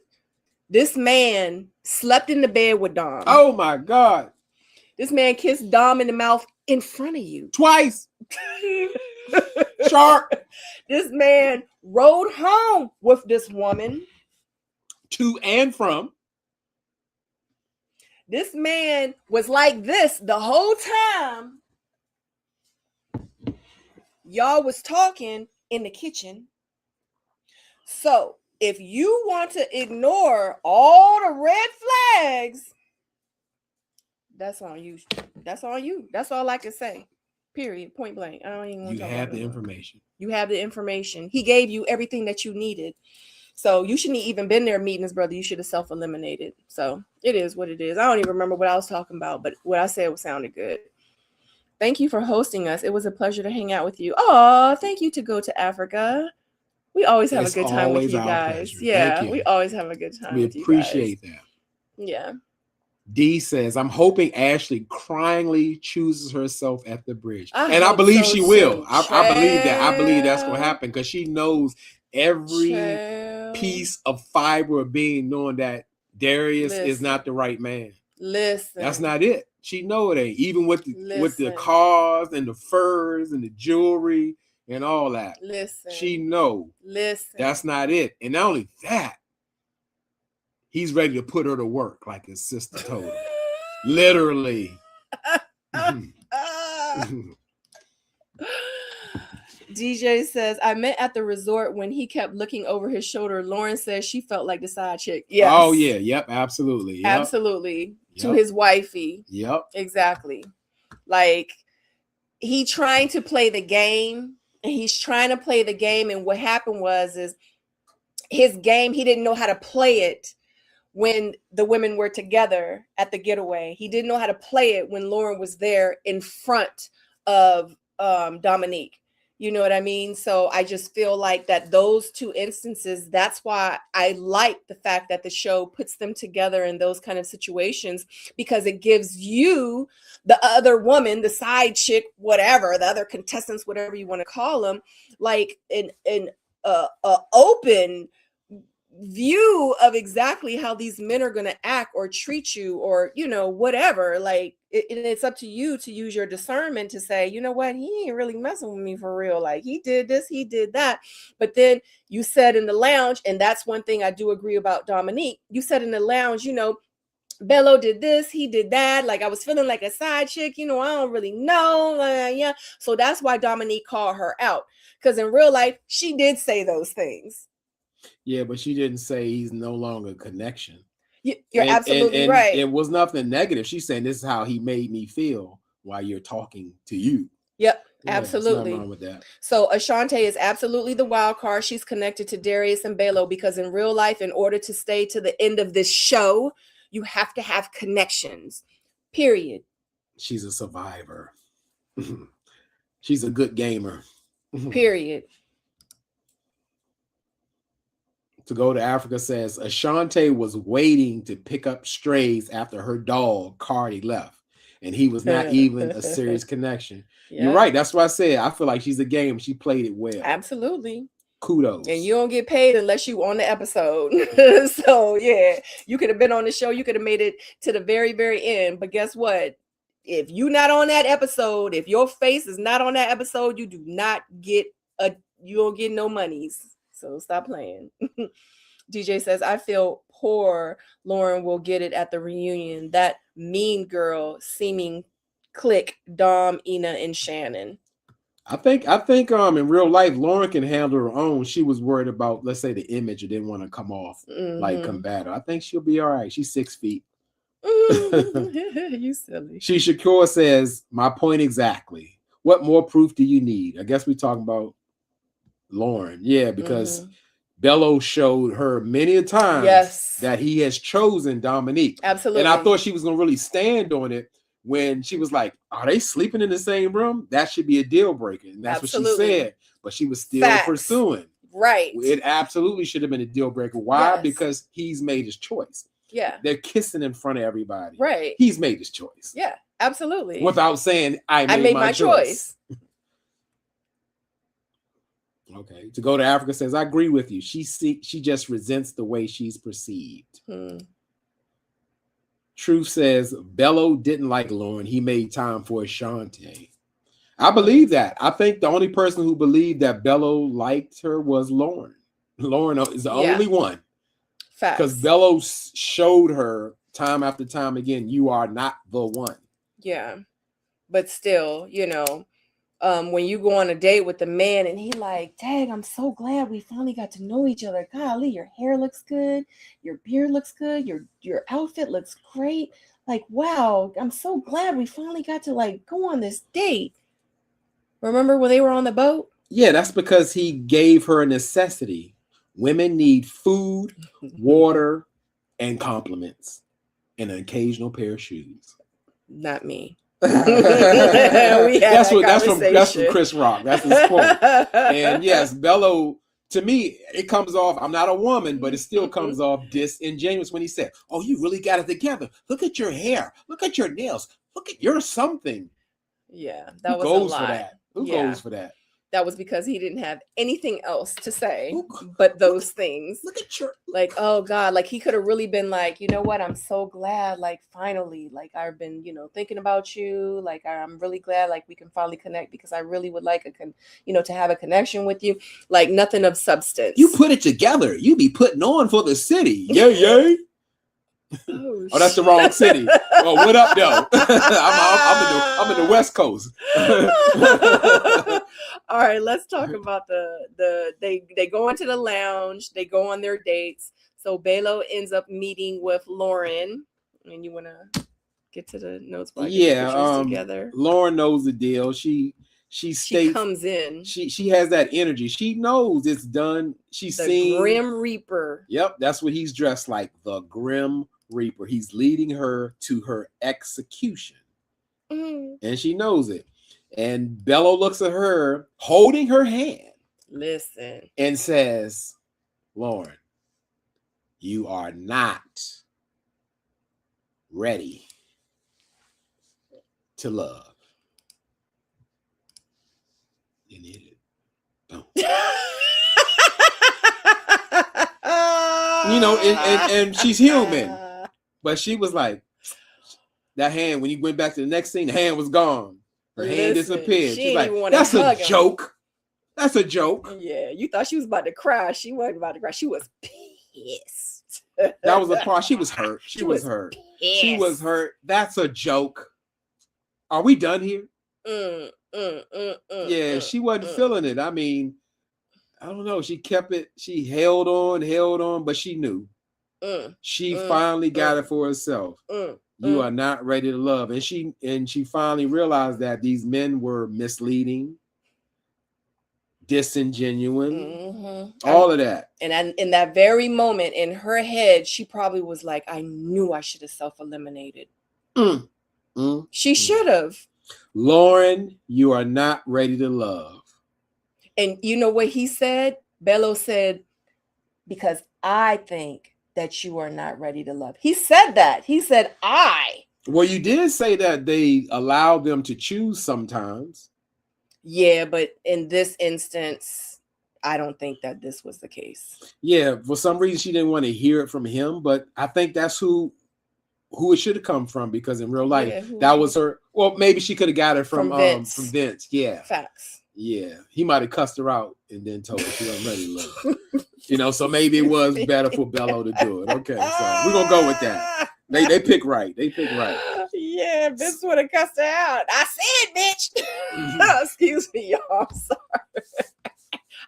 this man slept in the bed with Dom. Oh my God. This man kissed Dom in the mouth in front of you. Twice. Sharp. This man rode home with this woman. To and from. This man was like this the whole time. Y'all was talking in the kitchen. So if you want to ignore all the red flags, that's on you. That's on you. That's all I can say. Period. Point blank. I don't even want to talk about have the information. You have the information. He gave you everything that you needed. So you shouldn't even been there meeting his brother. You should have self-eliminated. So it is what it is. I don't even remember what I was talking about, but what I said sounded good. Thank you for hosting us. It was a pleasure to hang out with you. Oh, thank you to Go to Africa. We always have a good time with you guys. Yeah, we always have a good time with you guys. We appreciate that. Yeah. D says, I'm hoping Ashley cryingly chooses herself at the bridge. And I believe she will. I believe that. I believe that's going to happen because she knows every piece of fiber of being, knowing that Darius is not the right man. Listen. That's not it. She know it ain't. Even with the cars and the furs and the jewelry and all that. Listen. She know. Listen. That's not it. And not only that, he's ready to put her to work, like his sister told him. Literally. DJ says, I met at the resort when he kept looking over his shoulder. Lauren says she felt like the side chick. Yes. Oh, yeah. Yep. Absolutely. Yep. Absolutely. Yep. To his wifey. Yep. Exactly. Like, he trying to play the game. And he's trying to play the game. And what happened is his game, he didn't know how to play it when the women were together at the getaway. He didn't know how to play it when Lauren was there in front of Dominique. You know what I mean? So I just feel like that those two instances, that's why I like the fact that the show puts them together in those kind of situations, because it gives you, the other woman, the side chick, whatever, the other contestants, whatever you want to call them, like an open view of exactly how these men are going to act or treat you, or, you know, whatever. Like, it's up to you to use your discernment to say, you know what, he ain't really messing with me for real. Like, he did this, he did that. But then you said in the lounge, and that's one thing I do agree about Dominique. You said in the lounge, you know, Bello did this, he did that. Like, I was feeling like a side chick, you know, I don't really know. Yeah. So that's why Dominique called her out, because in real life, she did say those things. Yeah, but she didn't say he's no longer a connection. You're absolutely right. It was nothing negative. She's saying this is how he made me feel while you're talking to you. Yep, yeah, absolutely. Nothing wrong with that. So Ashante is absolutely the wild card. She's connected to Darius and Balo because in real life, in order to stay to the end of this show, you have to have connections. Period. She's a survivor. She's a good gamer. Period. To Go to Africa says Ashante was waiting to pick up strays after her dog Cardi left, and he was not even a serious connection. Yeah. You're right. That's what I said. I feel like she's a game. She played it well. Absolutely. Kudos. And you don't get paid unless you on the episode. So yeah, you could have been on the show. You could have made it to the very, very end. But guess what? If you're not on that episode, if your face is not on that episode, you do not get you don't get no monies. So stop playing. DJ says, I feel poor Lauren will get it at the reunion. That mean girl seeming clique, Dom, Ina, and Shannon. I think in real life, Lauren can handle her own. She was worried about, let's say, the image, or didn't want to come off like combative. I think she'll be all right. She's 6 feet. You silly. She Shakur says, my point exactly. What more proof do you need? I guess we're talking about Lauren. Yeah, because Bello showed her many a times Yes. that he has chosen Dominique. Absolutely. And I thought she was going to really stand on it when she was like, are they sleeping in the same room? That should be a deal breaker. And that's what she said. But she was still pursuing. Right. It absolutely should have been a deal breaker. Why? Yes. Because he's made his choice. Yeah. They're kissing in front of everybody. Right. He's made his choice. Yeah, absolutely. Without saying, I made my choice. Okay. To go to Africa says, I agree with you. She just resents the way she's perceived. Truth says, Bello didn't like Lauren. He made time for Ashante. I believe that. I think the only person who believed that Bello liked her was Lauren. Lauren is the only one. Facts. Because Bello showed her time after time again, you are not the one. Yeah. But still, you know, when you go on a date with a man and he like, dang, I'm so glad we finally got to know each other. Golly, your hair looks good. Your beard looks good. Your outfit looks great. Like, wow, I'm so glad we finally got to like go on this date. Remember when they were on the boat? Yeah, that's because he gave her a necessity. Women need food, water, and compliments, and an occasional pair of shoes. Not me. That's from Chris Rock. That's his quote. And yes, Bello, to me, it comes off. I'm not a woman, but it still comes off disingenuous when he said, "Oh, you really got it together. Look at your hair. Look at your nails. Look at your something." Yeah, that was goes a lie. For that? Who goes for that? That was because he didn't have anything else to say but those things. Look at your like, oh God, like he could have really been like, you know what? I'm so glad, like finally, like I've been, you know, thinking about you. Like I'm really glad, like we can finally connect because I really would like to have a connection with you. Like nothing of substance. You put it together. You be putting on for the city. Yay. Oh, that's the wrong city. Oh, what up, though? I'm in the West Coast. All right, let's talk about they go into the lounge, they go on their dates. So Bello ends up meeting with Lauren, and you want to get to the notes? Together. Lauren knows the deal. She states, comes in. She has that energy. She knows it's done. She's seen Grim Reaper. Yep, that's what he's dressed like, the Grim Reaper. He's leading her to her execution. And she knows it. And Bello looks at her, holding her hand. Listen. And says, Lauren, you are not ready to love. You need it. Don't. You know, and she's human. But she was like, that hand, when you went back to the next scene, the hand was gone. Her hand disappeared. She's like, that's a joke. That's a joke. Yeah, you thought she was about to cry. She wasn't about to cry. She was pissed. That was a part. She was hurt. She was hurt. Pissed. She was hurt. That's a joke. Are we done here? Yeah, she wasn't feeling it. I mean, I don't know. She kept it. She held on, but she knew. She finally got it for herself. You are not ready to love. And she finally realized that these men were misleading, disingenuine, all of that. And in that very moment, in her head, she probably was like, I knew I should have self-eliminated. She should have. Lauren, you are not ready to love. And you know what he said? Bello said, because I think that you are not ready to love. He said that. He said, Well, you did say that they allow them to choose sometimes. Yeah, but in this instance, I don't think that this was the case. Yeah, for some reason she didn't want to hear it from him, but I think that's who it should have come from, because in real life, that was her. Well, maybe she could have got it from Vince. Yeah. Facts. Yeah, he might have cussed her out and then told her she wasn't ready to love. You know, so maybe it was better for Bello to do it. Okay, so we're gonna go with that. They pick right. They pick right. Yeah, Vince would have cussed her out. I said, bitch. Excuse me, y'all. I'm sorry.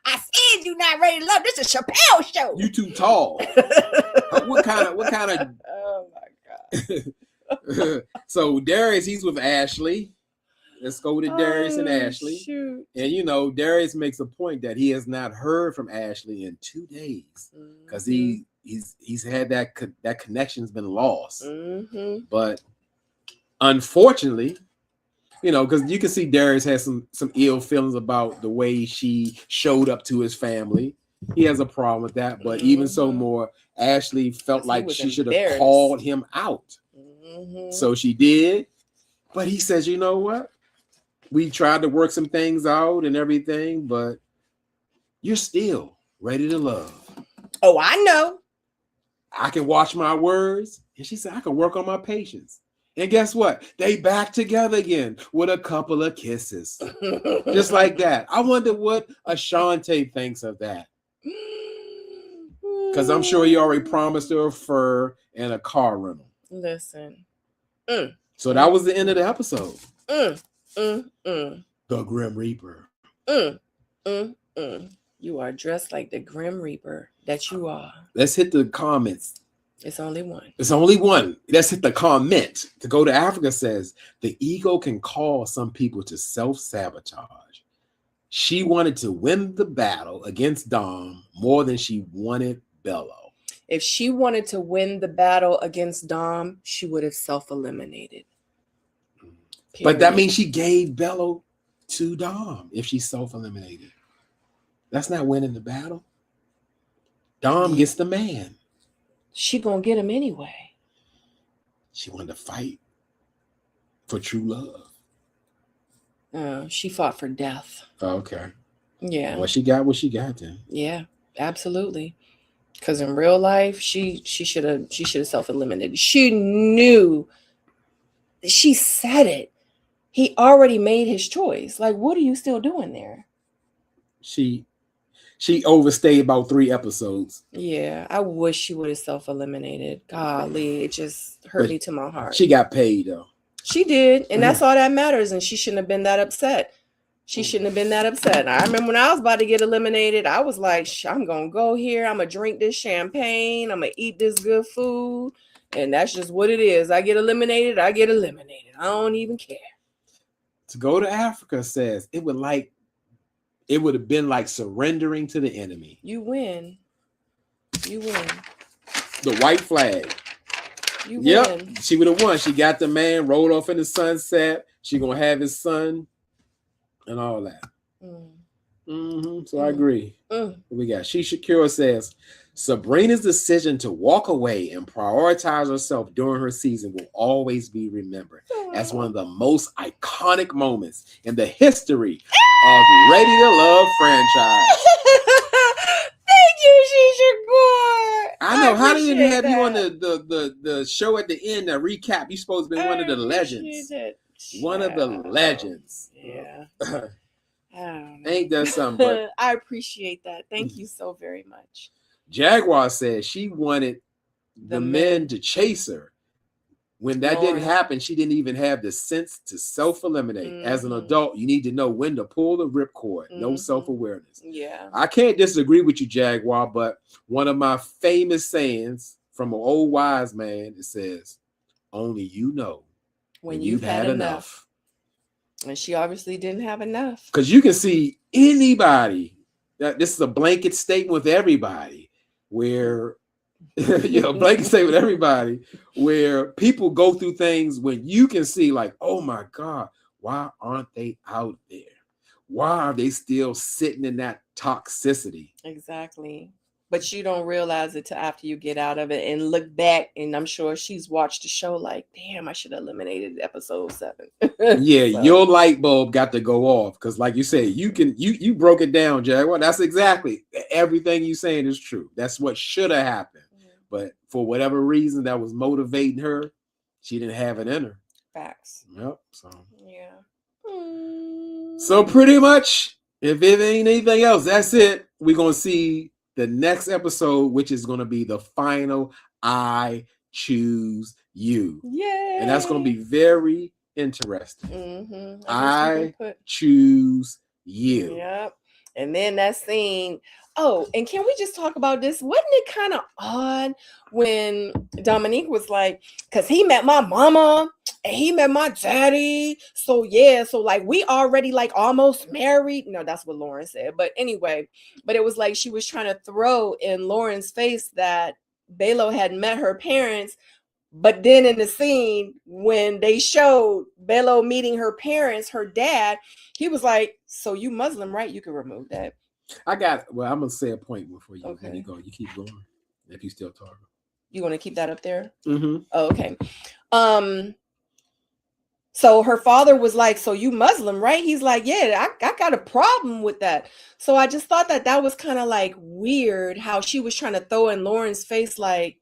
I said you not ready to love. This is a Chappelle show. You too tall. What kind of? Oh my God. So Darius, he's with Ashley. Let's go to Darius and Ashley. Shoot. And you know, Darius makes a point that he has not heard from Ashley in 2 days because he's had that connection's been lost. But unfortunately, you know, because you can see Darius has some ill feelings about the way she showed up to his family. He has a problem with that. But even so more, Ashley felt like she should have called him out. So she did. But he says, you know what? We tried to work some things out and everything, but you're still ready to love. Oh, I know. I can watch my words. And she said, I can work on my patience. And guess what? They back together again with a couple of kisses. Just like that. I wonder what Ashante thinks of that. Because I'm sure he already promised her a fur and a car rental. Listen. So that was the end of the episode. The Grim Reaper. You are dressed like the Grim Reaper that you are. Let's hit the comments. It's only one. It's only one. Let's hit the comment. To Go to Africa says, the ego can cause some people to self-sabotage. She wanted to win the battle against Dom more than she wanted Bello. If she wanted to win the battle against Dom, she would have self-eliminated. But that means she gave Bello to Dom if she self-eliminated. That's not winning the battle. Dom gets the man. She gonna get him anyway. She wanted to fight for true love. She fought for death. Okay. Yeah. Well, she got what she got then. Yeah, absolutely. Because in real life, she should have self-eliminated. She knew. She said it. He already made his choice. Like, what are you still doing there? She overstayed about 3 episodes. Yeah, I wish she would have self-eliminated. Golly, it just hurt me to my heart. She got paid though. She did, and that's all that matters. And she shouldn't have been that upset. I remember when I was about to get eliminated, I was like, I'm gonna go here. I'm gonna drink this champagne. I'm gonna eat this good food, and that's just what it is. I get eliminated. I don't even care. To Go to Africa says it would have been like surrendering to the enemy. You win. The white flag. You yep, win. She would have won. She got the man, rolled off in the sunset. She gonna have his son and all that. So I agree. What we got? Shisha Kira says Sabrina's decision to walk away and prioritize herself during her season will always be remembered as one of the most iconic moments in the history of Ready to Love franchise. Thank you, Shisha Gore. I know. How did they have you on the show at the end, the recap? You're supposed to be one of the legends. One of the legends. Yeah. Ain't that something? But I appreciate that. Thank you so very much. Jaguar says she wanted the men to chase her. When that didn't happen, she didn't even have the sense to self-eliminate. As an adult, you need to know when to pull the ripcord. No self-awareness. Yeah. I can't disagree with you, Jaguar, but one of my famous sayings from an old wise man, it says, only you know when you've had enough. And she obviously didn't have enough. Because you can see anybody, this is a blanket statement with everybody, where blanket statement with everybody, where people go through things when you can see like, oh my God, why aren't they out there? Why are they still sitting in that toxicity? Exactly. But you don't realize it till after you get out of it and look back. And I'm sure she's watched the show like, damn, I should have eliminated episode 7. Yeah, so your light bulb got to go off. Because like you said, you broke it down, Jaguar. That's exactly everything you saying is true. That's what should have happened. But for whatever reason that was motivating her, she didn't have it in her. Facts. Yep. So yeah. So pretty much, if it ain't anything else, that's it. We're gonna see the next episode, which is going to be the final I Choose You. Yeah. And that's going to be very interesting. I choose you. Yep. And then that scene. Oh, and can we just talk about this? Wasn't it kind of odd when Dominique was like, because he met my mama and he met my daddy. So yeah, so like we already like almost married. No, that's what Lauren said. But anyway, but it was like she was trying to throw in Lauren's face that Belo had met her parents. But then in the scene, when they showed Belo meeting her parents, her dad, he was like, so you Muslim, right? You can remove that. I'm gonna say a point before you Okay. let me go. You keep going if you still talking. You want to keep that up there? Mm-hmm. Oh, okay. So her father was like, so you Muslim, right? He's like, yeah, I got a problem with that. So I just thought that was kind of like weird how she was trying to throw in Lauren's face, like,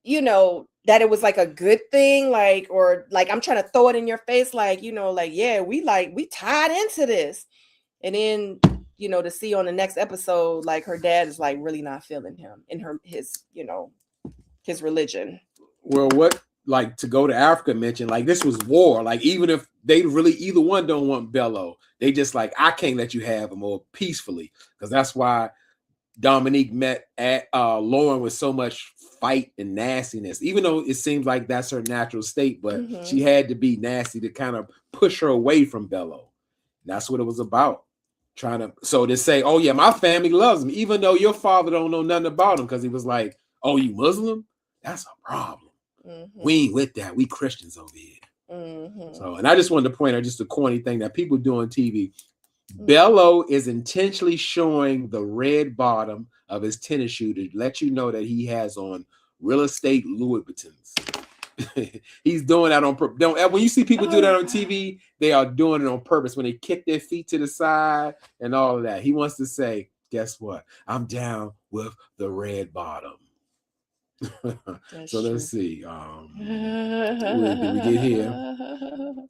you know, that it was like a good thing, like, or like I'm trying to throw it in your face, like, you know, like, yeah, we tied into this. And then, you know, to see on the next episode, like her dad is like really not feeling him in his, you know, his religion. Well, what, like, to go to Africa mentioned, like, this was war. Like, even if they really either one don't want Belo, they just like, I can't let you have him, more peacefully, because that's why Dominique met Lauren with so much fight and nastiness, even though it seems like that's her natural state, but she had to be nasty to kind of push her away from Belo. That's what it was about. So to say, oh yeah, my family loves him, even though your father don't know nothing about him, because he was like, oh, you Muslim? That's a problem. We ain't with that. We Christians over here. So, and I just wanted to point out just a corny thing that people do on TV. Belo is intentionally showing the red bottom of his tennis shoe to let you know that he has on real estate Louis Vuittons. He's doing that on purpose. When you see people do that on TV, they are doing it on purpose. When they kick their feet to the side and all of that, he wants to say, "Guess what? I'm down with the red bottom." So let's see. Did we get here?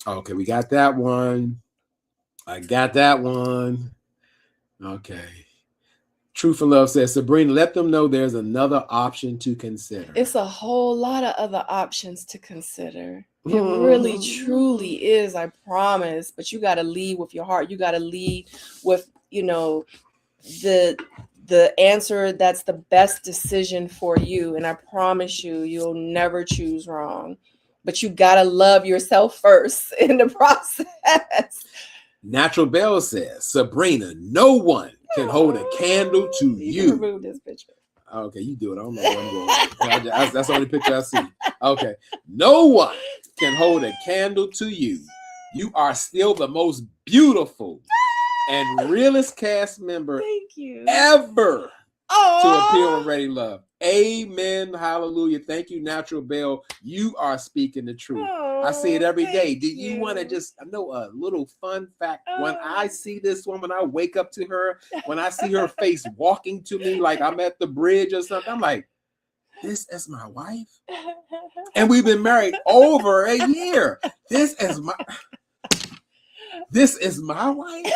Okay, we got that one. I got that one. Okay. Truth and Love says, Sabrina, let them know there's another option to consider. It's a whole lot of other options to consider. It really, truly is, I promise. But you got to lead with your heart. You got to lead with, you know, the answer that's the best decision for you. And I promise you, you'll never choose wrong. But you got to love yourself first in the process. Natural Bell says, Sabrina, no one can hold a candle to you. Can remove this picture. Okay, you do it. I don't know where I'm going. That's the only picture I see. Okay. No one can hold a candle to you. You are still the most beautiful and realest cast member ever to appear on Ready Love. Amen. Hallelujah. Thank you, Natural Bell. You are speaking the truth. I see it every day. Do you want to just, I know a little fun fact. When I see this woman, I wake up to her. When I see her face walking to me like I'm at the bridge or something, I'm like, this is my wife. And we've been married over a year. This is my wife?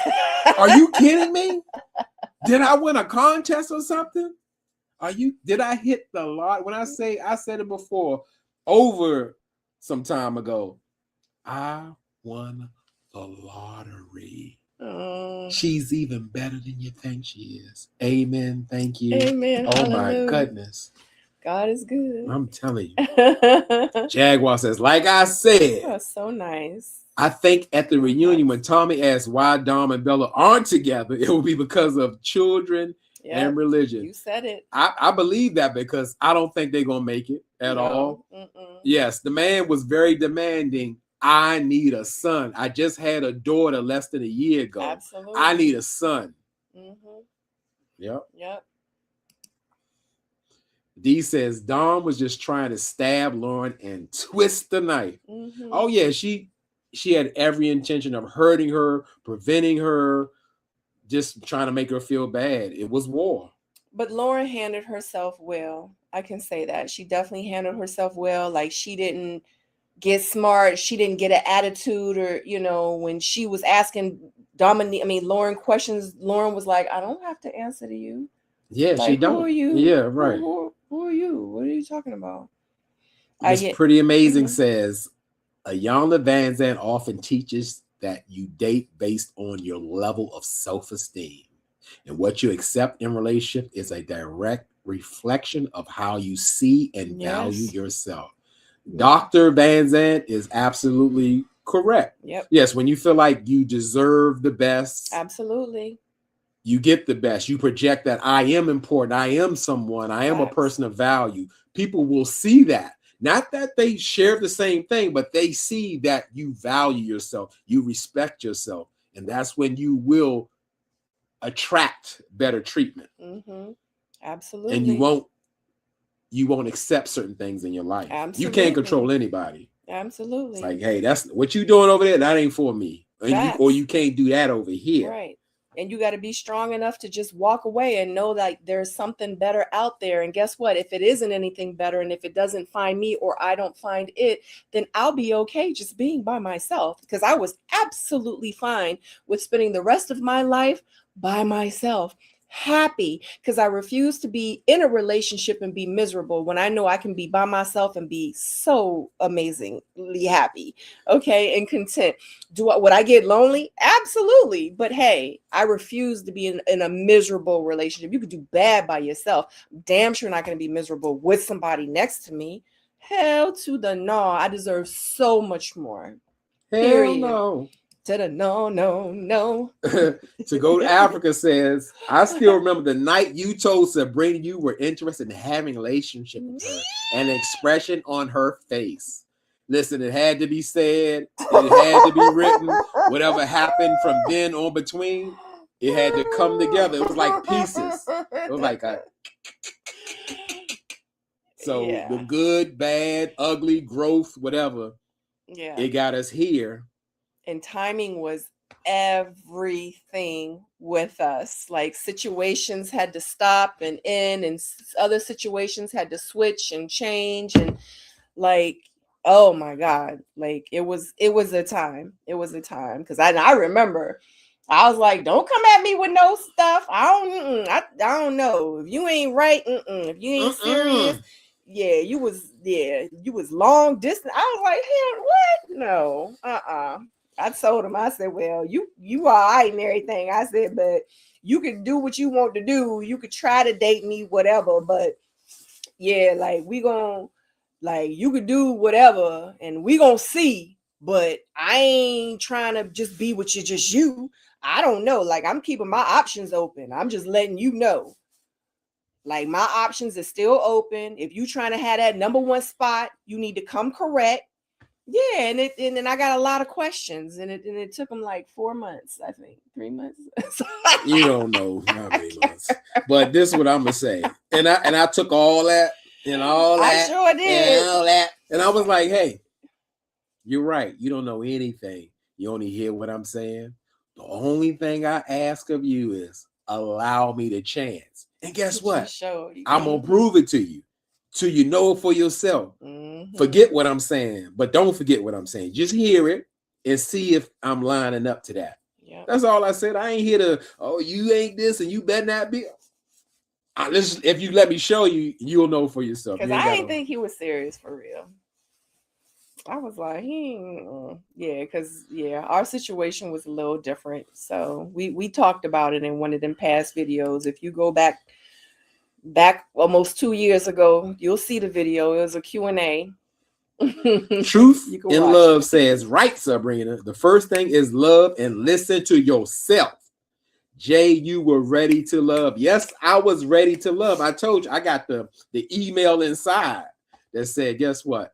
Are you kidding me? Did I win a contest or something? Did I hit the lot? When I said it before, over some time ago, I won the lottery. She's even better than you think she is. Amen. Thank you. Amen. Oh Hallelujah. my goodness. God is good. I'm telling you. Jaguar says, like I said. That's so nice. I think at the reunion, when Tommy asked why Dom and Bella aren't together, it will be because of children and religion. You said it. I believe that because I don't think they're going to make it at all. Yes, the man was very demanding. I need a son. I just had a daughter less than a year ago. Absolutely. I need a son. Yep. D says Dom was just trying to stab Lauren and twist the knife. Oh yeah, she had every intention of hurting her, preventing her, just trying to make her feel bad. It was war. But Lauren handled herself well. I can say that. She definitely handled herself well. Like, she didn't get smart. She didn't get an attitude, or, you know, when she was asking Lauren questions, Lauren was like, I don't have to answer to you. Yeah, like, she don't. Who are you? Yeah, right. Who are you? What are you talking about? It's pretty amazing says, Ayanna Van Zandt often teaches that you date based on your level of self-esteem. And what you accept in relationship is a direct reflection of how you see and value yourself. Dr. Van Zandt is absolutely correct. Yep. Yes, when you feel like you deserve the best, Absolutely. you get the best. You project that I am important. I am someone. I am a Facts. person of value. People will see that. Not that they share the same thing, but they see that you value yourself. You respect yourself. And that's when you will attract better treatment. Mm-hmm. Absolutely. And you won't accept certain things in your life. Absolutely. You can't control anybody. Absolutely. It's like, hey, that's what you doing over there. That ain't for me. Or you can't do that over here. Right. And you got to be strong enough to just walk away and know that there's something better out there. And guess what? If it isn't anything better, and if it doesn't find me or I don't find it, then I'll be okay just being by myself, because I was absolutely fine with spending the rest of my life by myself, happy, because I refuse to be in a relationship and be miserable when I know I can be by myself and be so amazingly happy, okay, and content. Would I get lonely? Absolutely. But hey, I refuse to be in a miserable relationship. You could do bad by yourself. Damn sure not going to be miserable with somebody next to me. Hell to the no. I deserve so much more. Hell no. To the no. To go to Africa says, I still remember the night you told Sabrina you were interested in having a relationship with her, and an expression on her face. Listen, it had to be said. It had to be written. Whatever happened from then on between, it had to come together. It was like pieces. It was like a... So the good, bad, ugly, growth, whatever, it got us here. And timing was everything with us. Like situations had to stop and end, and other situations had to switch and change, and like, oh my God, like it was a time. It was a time, because I remember I was like, don't come at me with no stuff. I don't know if you ain't right. If you ain't serious. You was long distance. I was like, hell, what? No, I told him, I said, well, you all right and everything. I said, but you can do what you want to do. You could try to date me, whatever. But yeah, like you could do whatever and we gonna see. But I ain't trying to just be with you, just you. I don't know. Like, I'm keeping my options open. I'm just letting you know. Like, my options are still open. If you trying to have that number one spot, you need to come correct. Yeah, and then I got a lot of questions, and it took them like 4 months, I think, 3 months. You don't know how many months, but this is what I'm gonna say, and I took all that and all that. I sure did. And all that, and I was like, hey, you're right. You don't know anything. You only hear what I'm saying. The only thing I ask of you is allow me the chance, and guess what? I'm gonna prove it to you. Till you know it for yourself. Forget what I'm saying, but don't forget what I'm saying. Just hear it and see if I'm lining up to that. That's all I said. I ain't here to, oh, you ain't this and you better not be. If you let me show you, you'll know for yourself. Because I didn't think he was serious for real. I was like, because our situation was a little different. So we talked about it in one of them past videos. If you go back almost 2 years ago, you'll see the video. It was a Q&A. Truth in Love says, right, Sabrina, the first thing is love and listen to yourself. Jay, you were ready to love. Yes, I was ready to love. I told you, I got the email inside that said, guess what?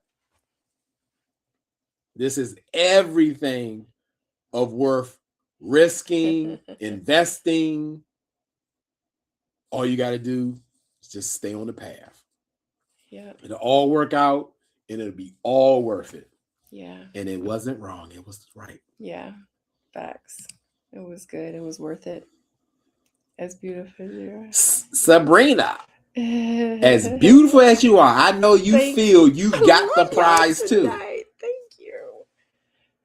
This is everything of worth risking, investing. All you got to do is just stay on the path. Yeah. It'll all work out and it'll be all worth it. Yeah. And it wasn't wrong. It was right. Yeah. Facts. It was good. It was worth it. As beautiful as you are. Sabrina, as beautiful as you are, I know you feel you got the prize too. Thank you.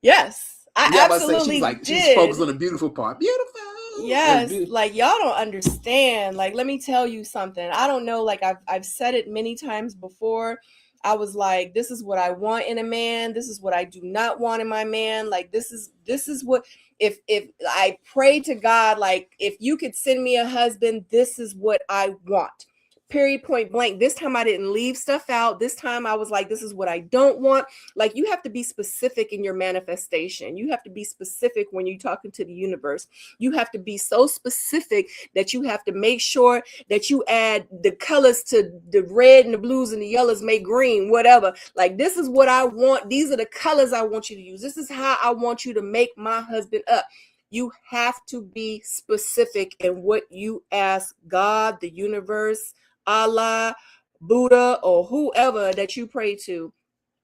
Yes, I absolutely did. She's focused on the beautiful part. Beautiful. Yes, like y'all don't understand. Like, let me tell you something. I don't know. Like, I've said it many times before. I was like, this is what I want in a man. This is what I do not want in my man. Like, this is what, if I pray to God, like, if you could send me a husband, this is what I want. period, point blank. This time I didn't leave stuff out. This time I was like, this is what I don't want. Like, you have to be specific in your manifestation. You have to be specific when you're talking to the universe. You have to be so specific that you have to make sure that you add the colors to the red and the blues and the yellows make green, whatever. Like, this is what I want. These are the colors I want you to use. This is how I want you to make my husband up. You have to be specific in what you ask God, the universe, Allah, Buddha, or whoever that you pray to.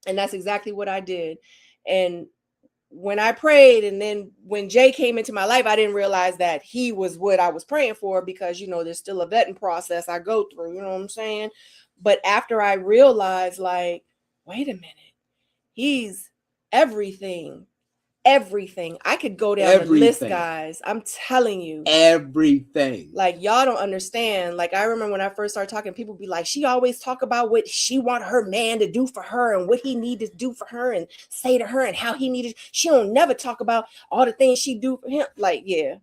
And that's exactly what I did. And when I prayed, and then when Jay came into my life, I didn't realize that he was what I was praying for, because, you know, there's still a vetting process I go through, you know what I'm saying? But after I realized, like, wait a minute, he's everything. Everything. I could go down the list, guys. I'm telling you. Everything. Like, y'all don't understand. Like, I remember when I first started talking, people be like, she always talk about what she want her man to do for her and what he need to do for her and say to her and how he needed. She don't never talk about all the things she do for him. Like, yeah.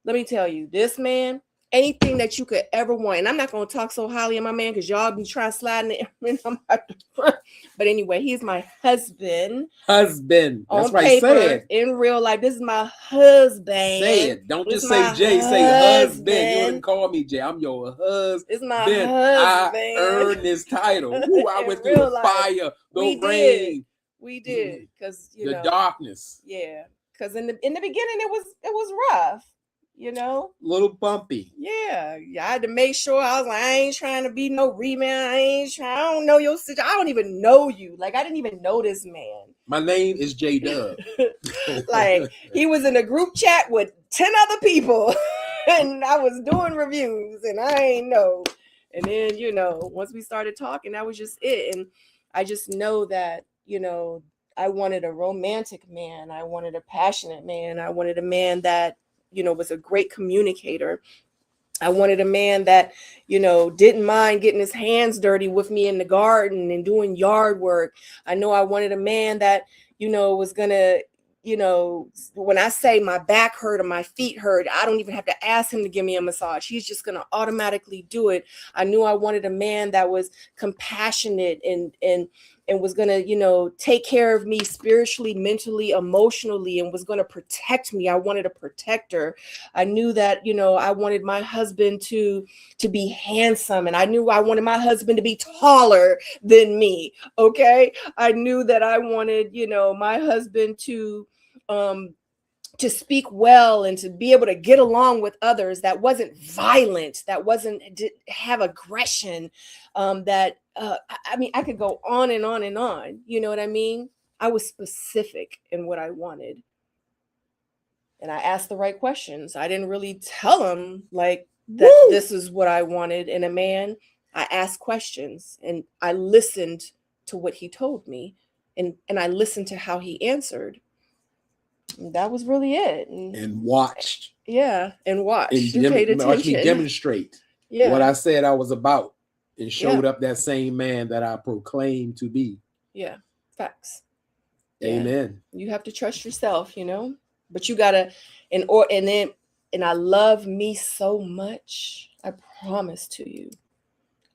Let me tell you, this man, anything that you could ever want. And I'm not going to talk so highly of my man, because y'all be trying to slide in it. But anyway, he's my husband. Husband. That's on right. Paper, Say it. in real life. This is my husband. Say it. Don't This just say my Jay. Say husband. You husband. wouldn't call me Jay. I'm your husband. It's my husband. I earned this title. Ooh, I In went through the real life. fire, the We did. rain, We did, because the darkness. Yeah, because in the beginning it was rough. You know, Little bumpy. yeah. I had to make sure. I was like, I ain't trying to be no rebound. I don't know your situation. I don't even know you. Like, I didn't even know this man. My name is J Dub. Like, he was in a group chat with 10 other people, and I was doing reviews, and I ain't know. And then, you know, once we started talking, that was just it. And I just know that, you know, I wanted a romantic man. I wanted a passionate man. I wanted a man that, you know, was a great communicator. I wanted a man that, you know, didn't mind getting his hands dirty with me in the garden and doing yard work. I know I wanted a man that, you know, was gonna, you know, when I say my back hurt or my feet hurt, I don't even have to ask him to give me a massage. He's just gonna automatically do it. I knew I wanted a man that was compassionate and was gonna, you know, take care of me spiritually, mentally, emotionally, and was gonna protect me. I wanted a protector. I knew that, you know, I wanted my husband to be handsome, and I knew I wanted my husband to be taller than me. Okay, I knew that I wanted, you know, my husband to speak well and to be able to get along with others, that wasn't violent, that didn't have aggression, that I mean, I could go on and on and on. You know what I mean? I was specific in what I wanted, and I asked the right questions. I didn't really tell him like that this is what I wanted in a man. I asked questions, and I listened to what he told me, and I listened to how he answered. That was really it. And watched. Yeah, and watched. And paid attention. Watched me demonstrate what I said I was about, and showed up that same man that I proclaimed to be. Yeah, facts. Amen. Yeah. You have to trust yourself, you know, but you gotta, and I love me so much. I promise to you,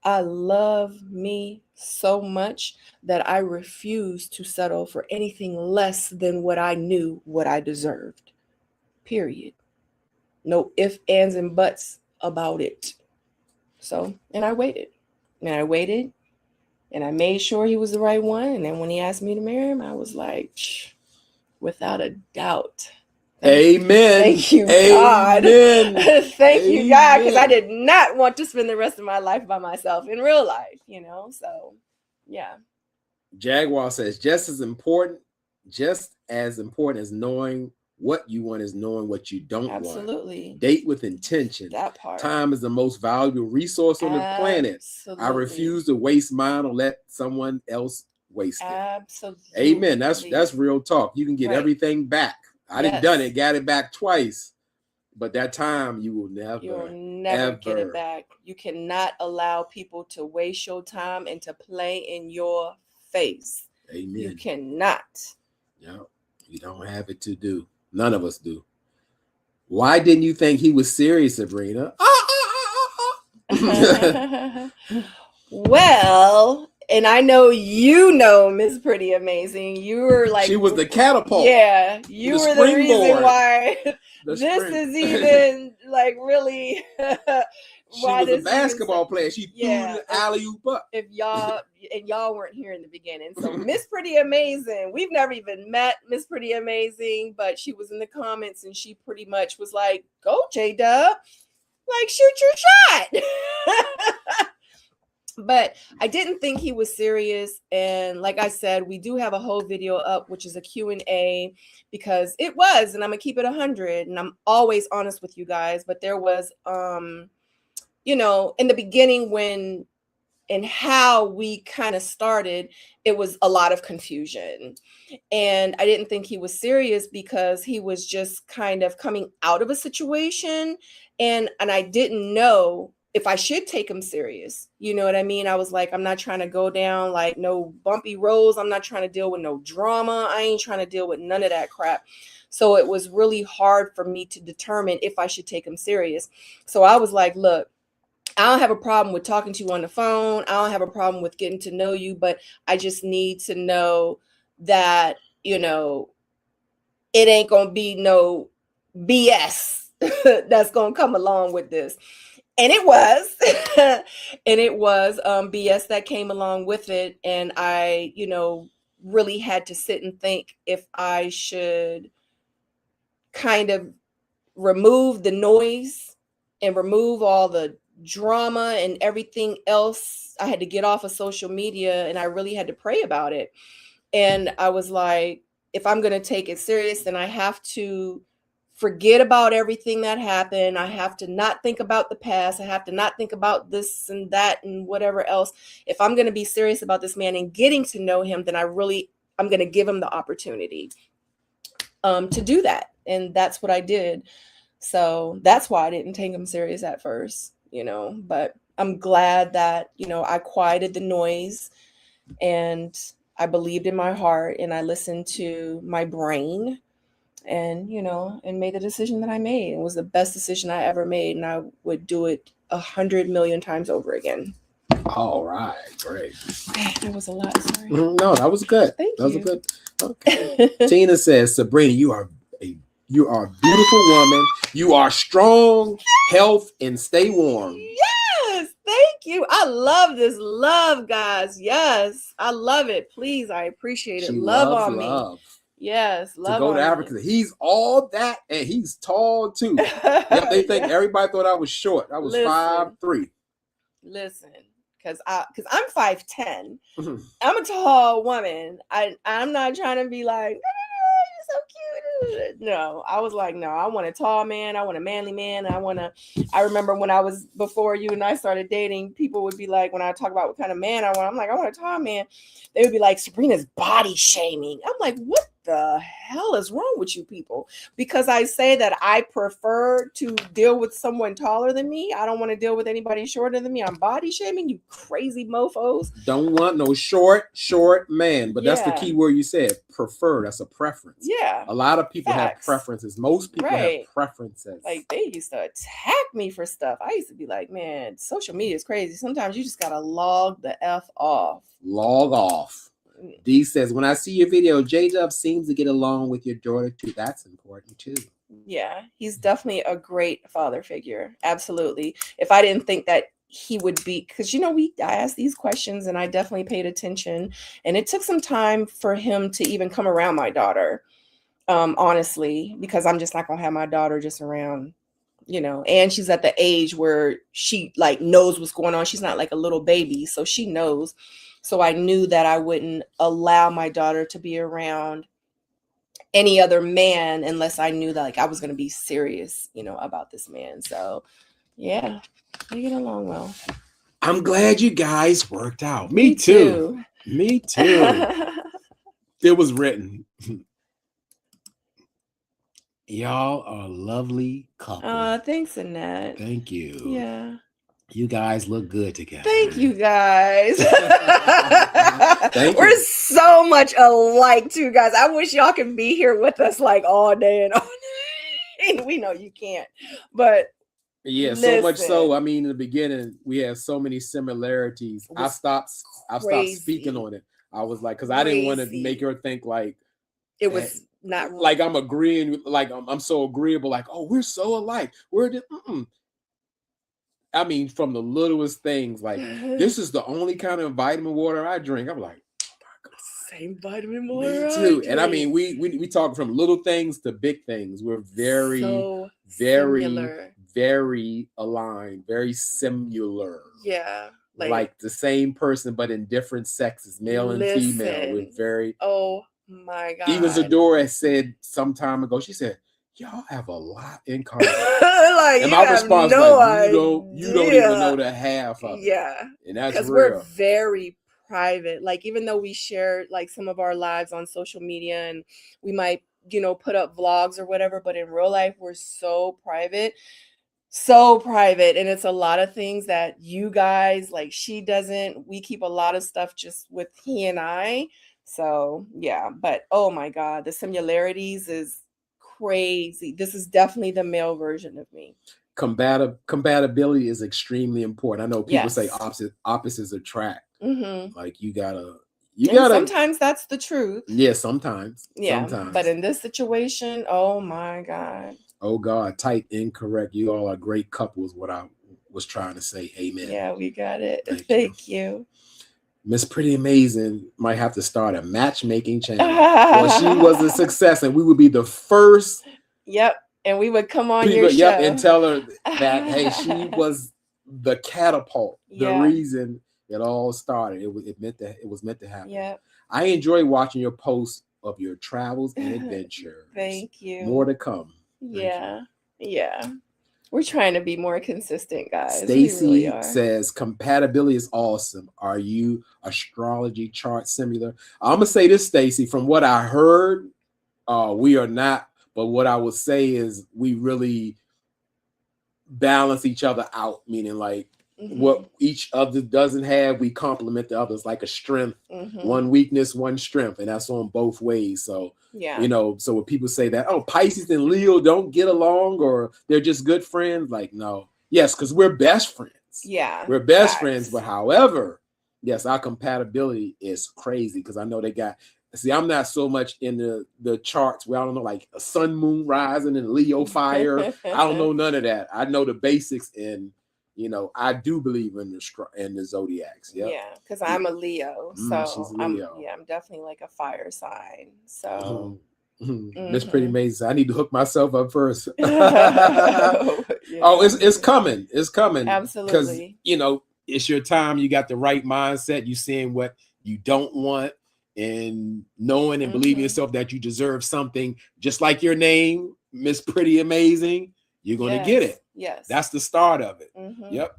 I love me so much that I refuse to settle for anything less than what I knew what I deserved. Period. No ifs, ands, and buts about it. So, and I waited. And I waited. And I made sure he was the right one. And then when he asked me to marry him, I was like, without a doubt. Amen. Thank you, God. Thank you, God, because I did not want to spend the rest of my life by myself in real life, you know? So, yeah. Jaguar says, just as important as knowing what you want is knowing what you don't want. Absolutely. Date with intention. That part. Time is the most valuable resource on the planet. I refuse to waste mine or let someone else waste it. Absolutely. Amen. That's real talk. You can get everything back. I done done it, got it back twice. But that time you'll never get it back. You cannot allow people to waste your time and to play in your face. Amen. You cannot. Yeah, you don't have it to do. None of us do. Why didn't you think he was serious, Sabrina? Well, and I know you know Miss Pretty Amazing. You were like, She was the catapult. Yeah, you the were the reason springboard. why The this spring- is even like really. She why was a this even basketball player. She threw the alley-oop up. if y'all weren't here in the beginning. So Miss Pretty Amazing, we've never even met Miss Pretty Amazing, but she was in the comments and she pretty much was like, "Go J-Dub, like shoot your shot." But I didn't think he was serious. And like I said, we do have a whole video up, which is a Q&A, because it was, and I'm gonna keep it 100, and I'm always honest with you guys, but there was you know, in the beginning when and how we kind of started, it was a lot of confusion. And I didn't think he was serious because he was just kind of coming out of a situation. And I didn't know if I should take him serious. You know what I mean? I was like, I'm not trying to go down like no bumpy roads. I'm not trying to deal with no drama. I ain't trying to deal with none of that crap. So it was really hard for me to determine if I should take him serious. So I was like, look, I don't have a problem with talking to you on the phone. I don't have a problem with getting to know you, but I just need to know that, you know, it ain't going to be no BS that's going to come along with this. And it was, and it was BS that came along with it. And I, you know, really had to sit and think if I should kind of remove the noise and remove all the drama and everything else. I had to get off of social media and I really had to pray about it. And I was like, if I'm going to take it serious, then I have to forget about everything that happened. I have to not think about the past. I have to not think about this and that and whatever else. If I'm going to be serious about this man and getting to know him, then I'm going to give him the opportunity to do that. And that's what I did. So that's why I didn't take him serious at first, you know, but I'm glad that, you know, I quieted the noise and I believed in my heart and I listened to my brain and, you know, and made the decision that I made. It was the best decision I ever made. And I would do it 100 million times over again. All right. Great. That was a lot. Sorry. No, that was good. Thank that you. was good. Okay. Tina says, Sabrina, you are a beautiful woman. You are strong, health, and stay warm. Yes, thank you. I love this love, guys. Yes, I love it. Please, I appreciate it. Love on me. Yes, love to go on to Africa. He's all that, and he's tall too. Yep, they think everybody thought I was short. I was 5'3". Listen, because I'm 5'10". I'm a tall woman. I'm not trying to be like, you're so cute. No, I was like, no, I want a tall man. I want a manly man. I remember when I was before you and I started dating, people would be like, when I talk about what kind of man I want, I'm like, I want a tall man. They would be like, Sabrina's body shaming. I'm like, what the hell is wrong with you people? Because I say that I prefer to deal with someone taller than me. I don't want to deal with anybody shorter than me. I'm body shaming, you crazy mofos. Don't want no short man. But that's the key word you said. Prefer. That's a preference. Yeah. A lot of people have preferences. Most people have preferences. Like they used to attack me for stuff. I used to be like, man, social media is crazy. Sometimes you just gotta log the F off. Log off. D says, when I see your video, J-Dub seems to get along with your daughter too. That's important too. Yeah, he's definitely a great father figure. Absolutely. If I didn't think that he would be, because you know, I asked these questions and I definitely paid attention. And it took some time for him to even come around my daughter. Honestly, because I'm just not gonna have my daughter just around, you know, and she's at the age where she like knows what's going on. She's not like a little baby, so she knows. So I knew that I wouldn't allow my daughter to be around any other man unless I knew that like I was going to be serious, you know, about this man. So yeah, we get along well. I'm glad you guys worked out. Me too. Me too. It was written. Y'all are a lovely couple. Thanks, Annette. Thank you. Yeah. You guys look good together. Thank you, guys. Thank We're you. so much alike, too, guys. I wish y'all could be here with us like all day and all night. We know you can't, but Yeah, so much so. Listen. I mean, in the beginning, we had so many similarities. It I was stopped speaking crazy. on it. I was like, because I didn't want to make Crazy. her think like It eh, was not like I'm agreeing, like I'm so agreeable, like, oh, we're so alike. I mean, from the littlest things, like this is the only kind of vitamin water I drink. I'm like, same vitamin me water I too. And I mean, drink. we talk from little things to big things. We're very, So very, similar. very aligned, very similar. Yeah. Like the same person, but in different sexes, male and female. We're listen. very. Oh my Even God. Zadora said some time ago, she said, y'all have a lot in common. Like, And you my have response no like, you don't even know idea. the half of it. Yeah. And that's Because we're real. very private. Like, even though we share like some of our lives on social media and we might, put up vlogs or whatever, but in real life, we're so private. So private. And it's a lot of things that you guys, like, she doesn't. We keep a lot of stuff just with he and I. So yeah, but oh my God, the similarities is crazy. This is definitely the male version of me. Compatibility is extremely important. I know people say Yes. opposites attract. Mm-hmm. Like you gotta And sometimes that's the truth. yeah, sometimes. Yeah. But in this situation, oh my God. Oh God, type incorrect. You all are great couples. What I was trying to say. Amen. Yeah, we got it. Thank you. Miss Pretty Amazing might have to start a matchmaking channel. Well, she was a success, and we would be the first. Yep. And we would come on people, your show. and tell her that hey, she was the catapult, the reason it all started. It was meant to happen. Yeah. I enjoy watching your posts of your travels and adventures. Thank you. More to come. Yeah. Yeah. We're trying to be more consistent, guys. Stacy says compatibility is awesome. Are you astrology chart similar? I'm gonna say this, Stacy. From what I heard, we are not. But what I would say is we really balance each other out. Meaning, like what each other doesn't have, we complement the others, like a strength. One weakness, one strength, and that's on both ways. So yeah, so when people say that, oh, Pisces and Leo don't get along or they're just good friends, like no, yes, because we're best friends. Yeah, we're best friends. But however, yes, our compatibility is crazy because I know they got. See, I'm not so much in the charts where I don't know, like a sun, moon, rising, and Leo fire. I don't know none of that. I know the basics, and I do believe in the zodiacs. Yep. Yeah, because I'm a Leo, so she's a Leo. I'm definitely like a fire sign. So Miss Pretty Amazing. I need to hook myself up first. Yeah. Oh, it's coming. It's coming. Absolutely. Because it's your time. You got the right mindset. You seeing what you don't want and knowing and believing yourself that you deserve something just like your name, Miss Pretty Amazing. You're gonna get it. Yes. That's the start of it. Yep.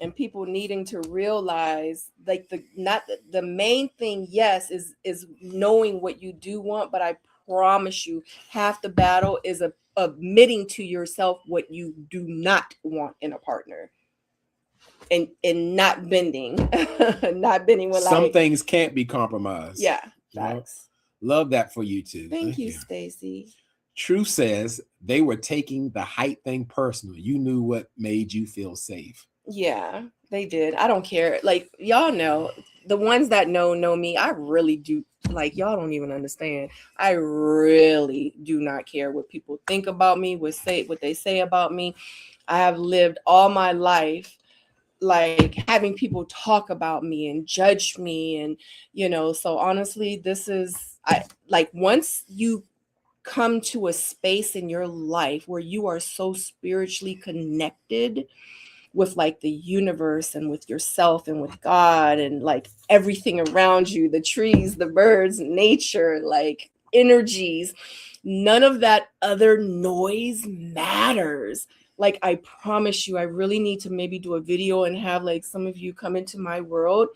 And people needing to realize, like, the main thing, yes, is knowing what you do want, but I promise you, half the battle is admitting to yourself what you do not want in a partner. And not bending, with some things can't be compromised. Yeah, facts. Love that for you too. Thank you, Stacy. True says they were taking the height thing personal. You knew what made you feel safe. Yeah, they did. I don't care. Like, y'all know, the ones that know me. I really do. Like, y'all don't even understand. I really do not care what people think about me, what they say about me. I have lived all my life like having people talk about me and judge me, and so honestly, this is once you come to a space in your life where you are so spiritually connected with like the universe and with yourself and with God and like everything around you, the trees, the birds, nature, like energies, none of that other noise matters. Like, I promise you, I really need to maybe do a video and have like some of you come into my world.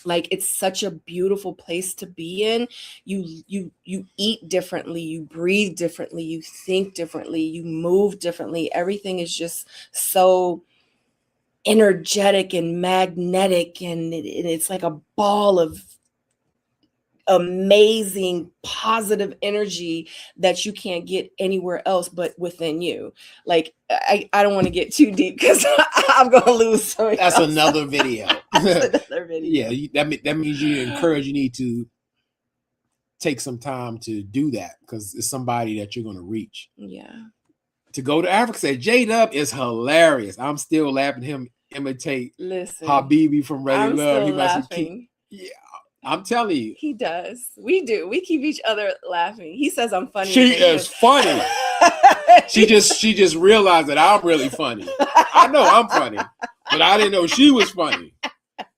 Like, it's such a beautiful place to be in. You eat differently, you breathe differently, you think differently, you move differently. Everything is just so energetic and magnetic, and it's like a ball of amazing positive energy that you can't get anywhere else but within you. Like I don't want to get too deep because I'm gonna lose some. That's another video. That's another video. Yeah, that means you encourage. You need to take some time to do that because it's somebody that you're going to reach. Yeah. To go to Africa, say J-Dub is hilarious. I'm still laughing him imitate Habibi from Ready to Love. He must keep, yeah, I'm telling you, he does. We do. We keep each other laughing. He says I'm funny. She is funny. she just realized that I'm really funny. I know I'm funny, but I didn't know she was funny.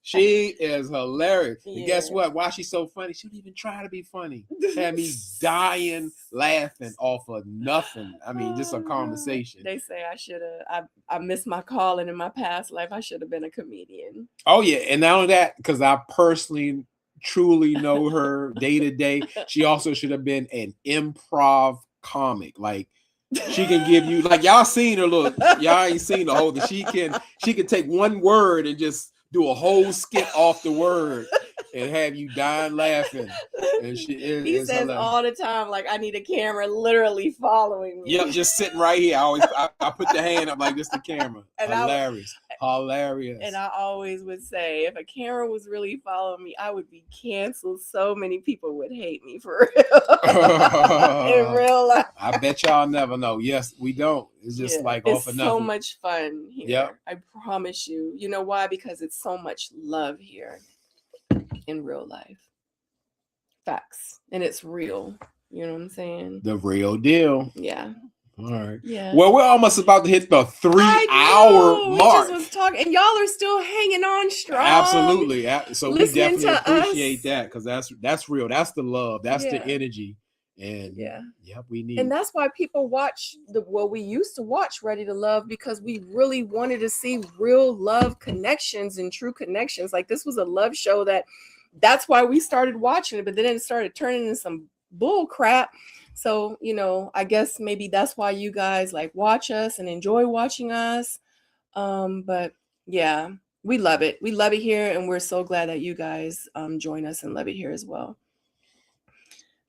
She is hilarious. Yeah. And guess what? Why she's so funny? She didn't even try to be funny. Had me dying laughing off of nothing. I mean, just a conversation. They say I should have. I missed my calling in my past life. I should have been a comedian. Oh yeah, and not only that, because I personally, truly know her day to day. She also should have been an improv comic. Like she can give you, like y'all seen her look. Y'all ain't seen the whole thing. She can take one word and just do a whole skit off the word and have you dying laughing. And he says hilarious all the time, like, I need a camera literally following me. Yep, just sitting right here. I put the hand up like this, the camera. And hilarious. And I always would say, if a camera was really following me, I would be canceled. So many people would hate me for real. In real life. I bet y'all never know. Yes, we don't. It's just like off of nothing. It's so much fun here. Yep. I promise you. You know why? Because it's so much love here in real life. Facts. And it's real. You know what I'm saying? The real deal. Yeah. All right. Yeah. Well, we're almost about to hit the 3-hour mark. We just was talking, and y'all are still hanging on strong. Absolutely. So we definitely appreciate that because that's real. That's the love. That's the energy. And we need. And that's why people watch we used to watch Ready to Love, because we really wanted to see real love connections and true connections. Like this was a love show that's why we started watching it, but then it started turning into some bull crap. So, I guess maybe that's why you guys like watch us and enjoy watching us. But yeah, we love it. We love it here. And we're so glad that you guys join us and love it here as well.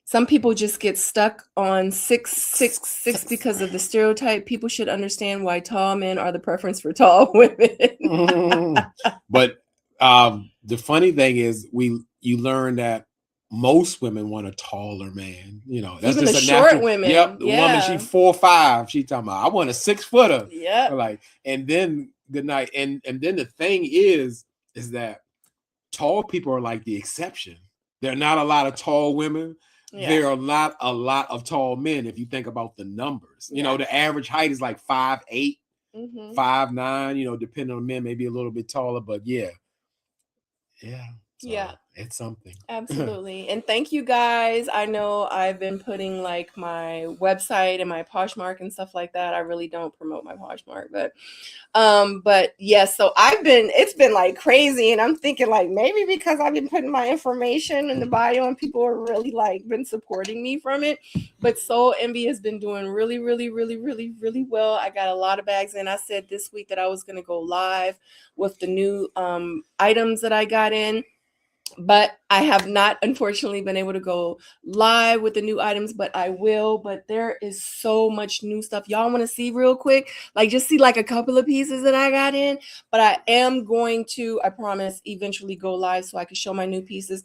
Some people just get stuck on 6'6" because of the stereotype. People should understand why tall men are the preference for tall women. But the funny thing is you learn that most women want a taller man. That's even just the a short natural, women. Yep, the woman, she 4'5". She talking about I want a 6-footer. Yeah. Like, and then good night. And then the thing is that tall people are like the exception. There are not a lot of tall women. Yeah. There are not a lot of tall men if you think about the numbers. The average height is like 5'8", 5'9", depending on men, maybe a little bit taller, but yeah. So it's something. Absolutely. And thank you guys. I know I've been putting like my website and my Poshmark and stuff like that. I really don't promote my Poshmark, but yes, so it's been like crazy, and I'm thinking like maybe because I've been putting my information in the bio and people are really like been supporting me from it. But Soul Envy has been doing really, really, really, really, really well. I got a lot of bags in. I said this week that I was going to go live with the new items that I got in. But I have not, unfortunately, been able to go live with the new items, but I will. But there is so much new stuff. Y'all want to see real quick? Like, just see like a couple of pieces that I got in. But I am going to, I promise, eventually go live so I can show my new pieces.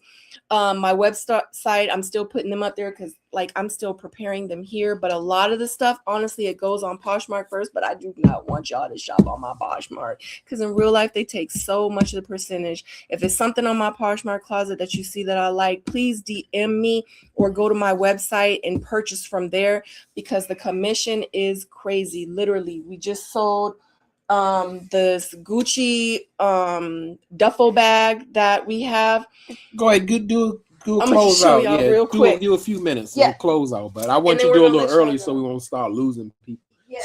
My website, I'm still putting them up there because like I'm still preparing them here. But a lot of the stuff, honestly, it goes on Poshmark first. But I do not want y'all to shop on my Poshmark because in real life, they take so much of the percentage. If it's something on my Poshmark closet that you see that I like, please DM me or go to my website and purchase from there because the commission is crazy. Literally, we just sold this Gucci duffel bag that we have. Go ahead, do a close out. Yeah, real quick. Do a few minutes. Yeah, close out. But I want you to do a little early so we won't start losing people. Yes.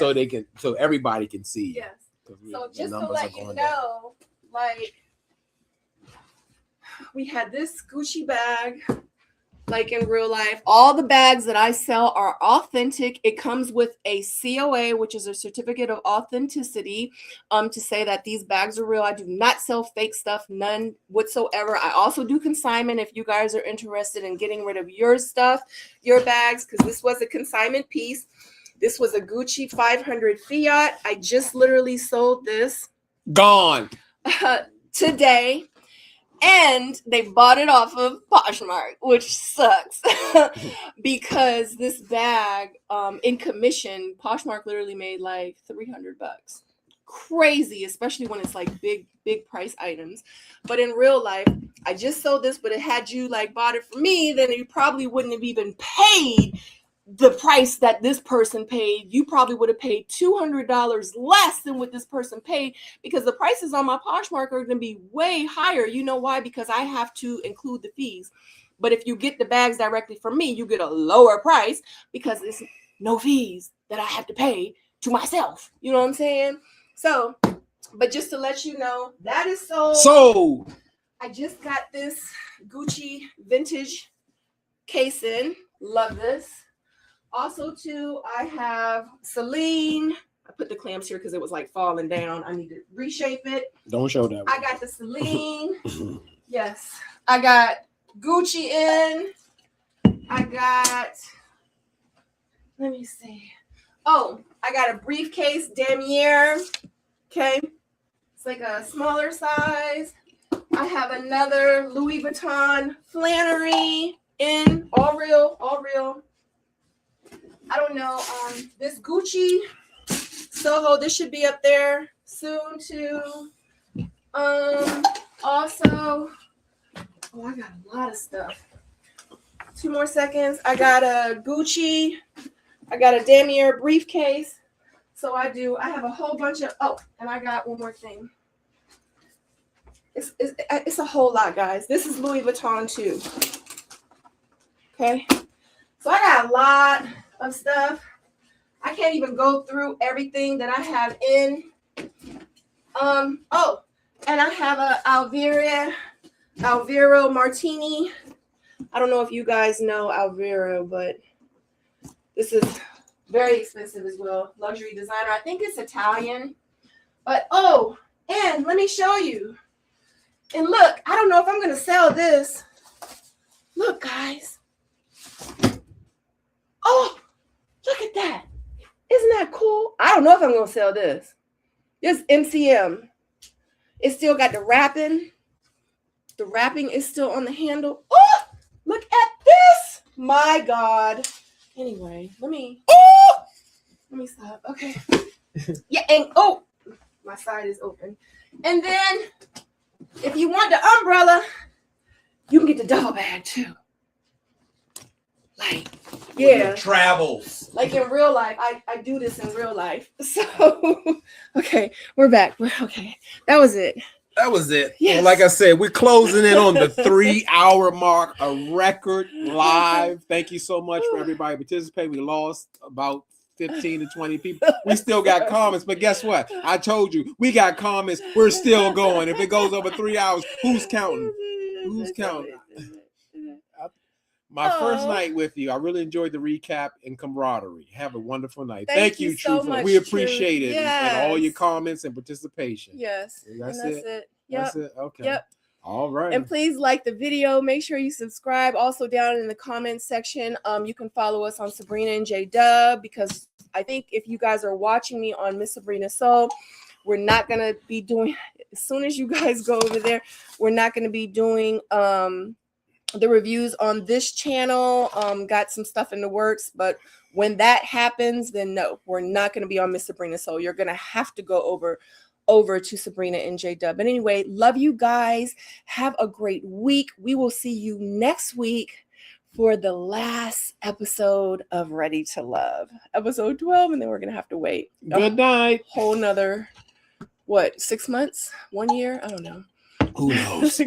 So everybody can see. Yes. So just to let you know, like we had this Gucci bag. like in real life. All the bags that I sell are authentic. It comes with a COA, which is a certificate of authenticity, to say that these bags are real. I do not sell fake stuff, none whatsoever. I also do consignment if you guys are interested in getting rid of your stuff, your bags, because this was a consignment piece. This was a Gucci 500 Fiat. I just literally sold this Gone. today. And they bought it off of Poshmark, which sucks because this bag in commission, Poshmark literally made like $300. Crazy, especially when it's like big price items. But in real life, I just sold this, but it had you like bought it for me, then you probably wouldn't have even paid the price that this person paid. You probably would have paid $200 less than what this person paid, because the prices on my Poshmark are going to be way higher. You know why? Because I have to include the fees. But if you get the bags directly from me, you get a lower price because it's no fees that I have to pay to myself. You know what I'm saying? So, but just to let you know, that is sold. Sold. I just got this Gucci vintage casing. Love this. Also, too, I have Celine. I put the clamps here because it was like falling down. I need to reshape it. Don't show that one. I got the Celine. Yes. I got Gucci in. I got, let me see. Oh, I got a briefcase Damier. Okay. It's like a smaller size. I have another Louis Vuitton Flannery in. All real, all real. I don't know. This Gucci Soho, this should be up there soon too. Also, oh, I got a lot of stuff. 2 more seconds. I got a Gucci. I got a Damier briefcase. So I have a whole bunch of, oh, and I got one more thing. It's a whole lot, guys. This is Louis Vuitton too. Okay. So I got a lot of stuff. I can't even go through everything that I have in. Oh, and I have a Alvaro Martini. I don't know if you guys know Alvaro, but this is very expensive as well. Luxury designer. I think it's Italian. But oh, and let me show you. And look, I don't know if I'm going to sell this. Look, guys. Oh, look at that. Isn't that cool? I don't know if I'm going to sell this. This MCM. It's still got the wrapping. The wrapping is still on the handle. Oh, look at this. My God. Anyway, let me stop. Okay. Yeah, and oh, my side is open. And then if you want the umbrella, you can get the duffel bag too. Like, yeah. Travels. Like in real life. I do this in real life. So, okay, we're back. Okay, that was it. That was it. Yes. Well, like I said, we're closing in on the 3-hour mark, a record live. Thank you so much for everybody participating. We lost about 15 to 20 people. We still got comments, but guess what? I told you, we got comments. We're still going. If it goes over 3 hours, who's counting? Who's counting? My first night with you, I really enjoyed the recap and camaraderie. Have a wonderful night. Thank you, so Truthful. much, We appreciate it Yes. and all your comments and participation. Yes. That's and it. Yep. That's it. Okay. Yep. All right. And please like the video. Make sure you subscribe. Also down in the comments section, you can follow us on Sabrina and J Dub, because I think if you guys are watching me on Miss Sabrina Soul, we're not gonna be doing, as soon as you guys go over there, we're not gonna be doing the reviews on this channel. Got some stuff in the works, but when that happens, then no, we're not gonna be on Miss Sabrina Soul. You're gonna have to go over to Sabrina and J Dub. But anyway, love you guys. Have a great week. We will see you next week for the last episode of Ready to Love, episode 12, and then we're gonna have to wait Good night. whole nother 6 months, 1 year, I don't know. Who knows?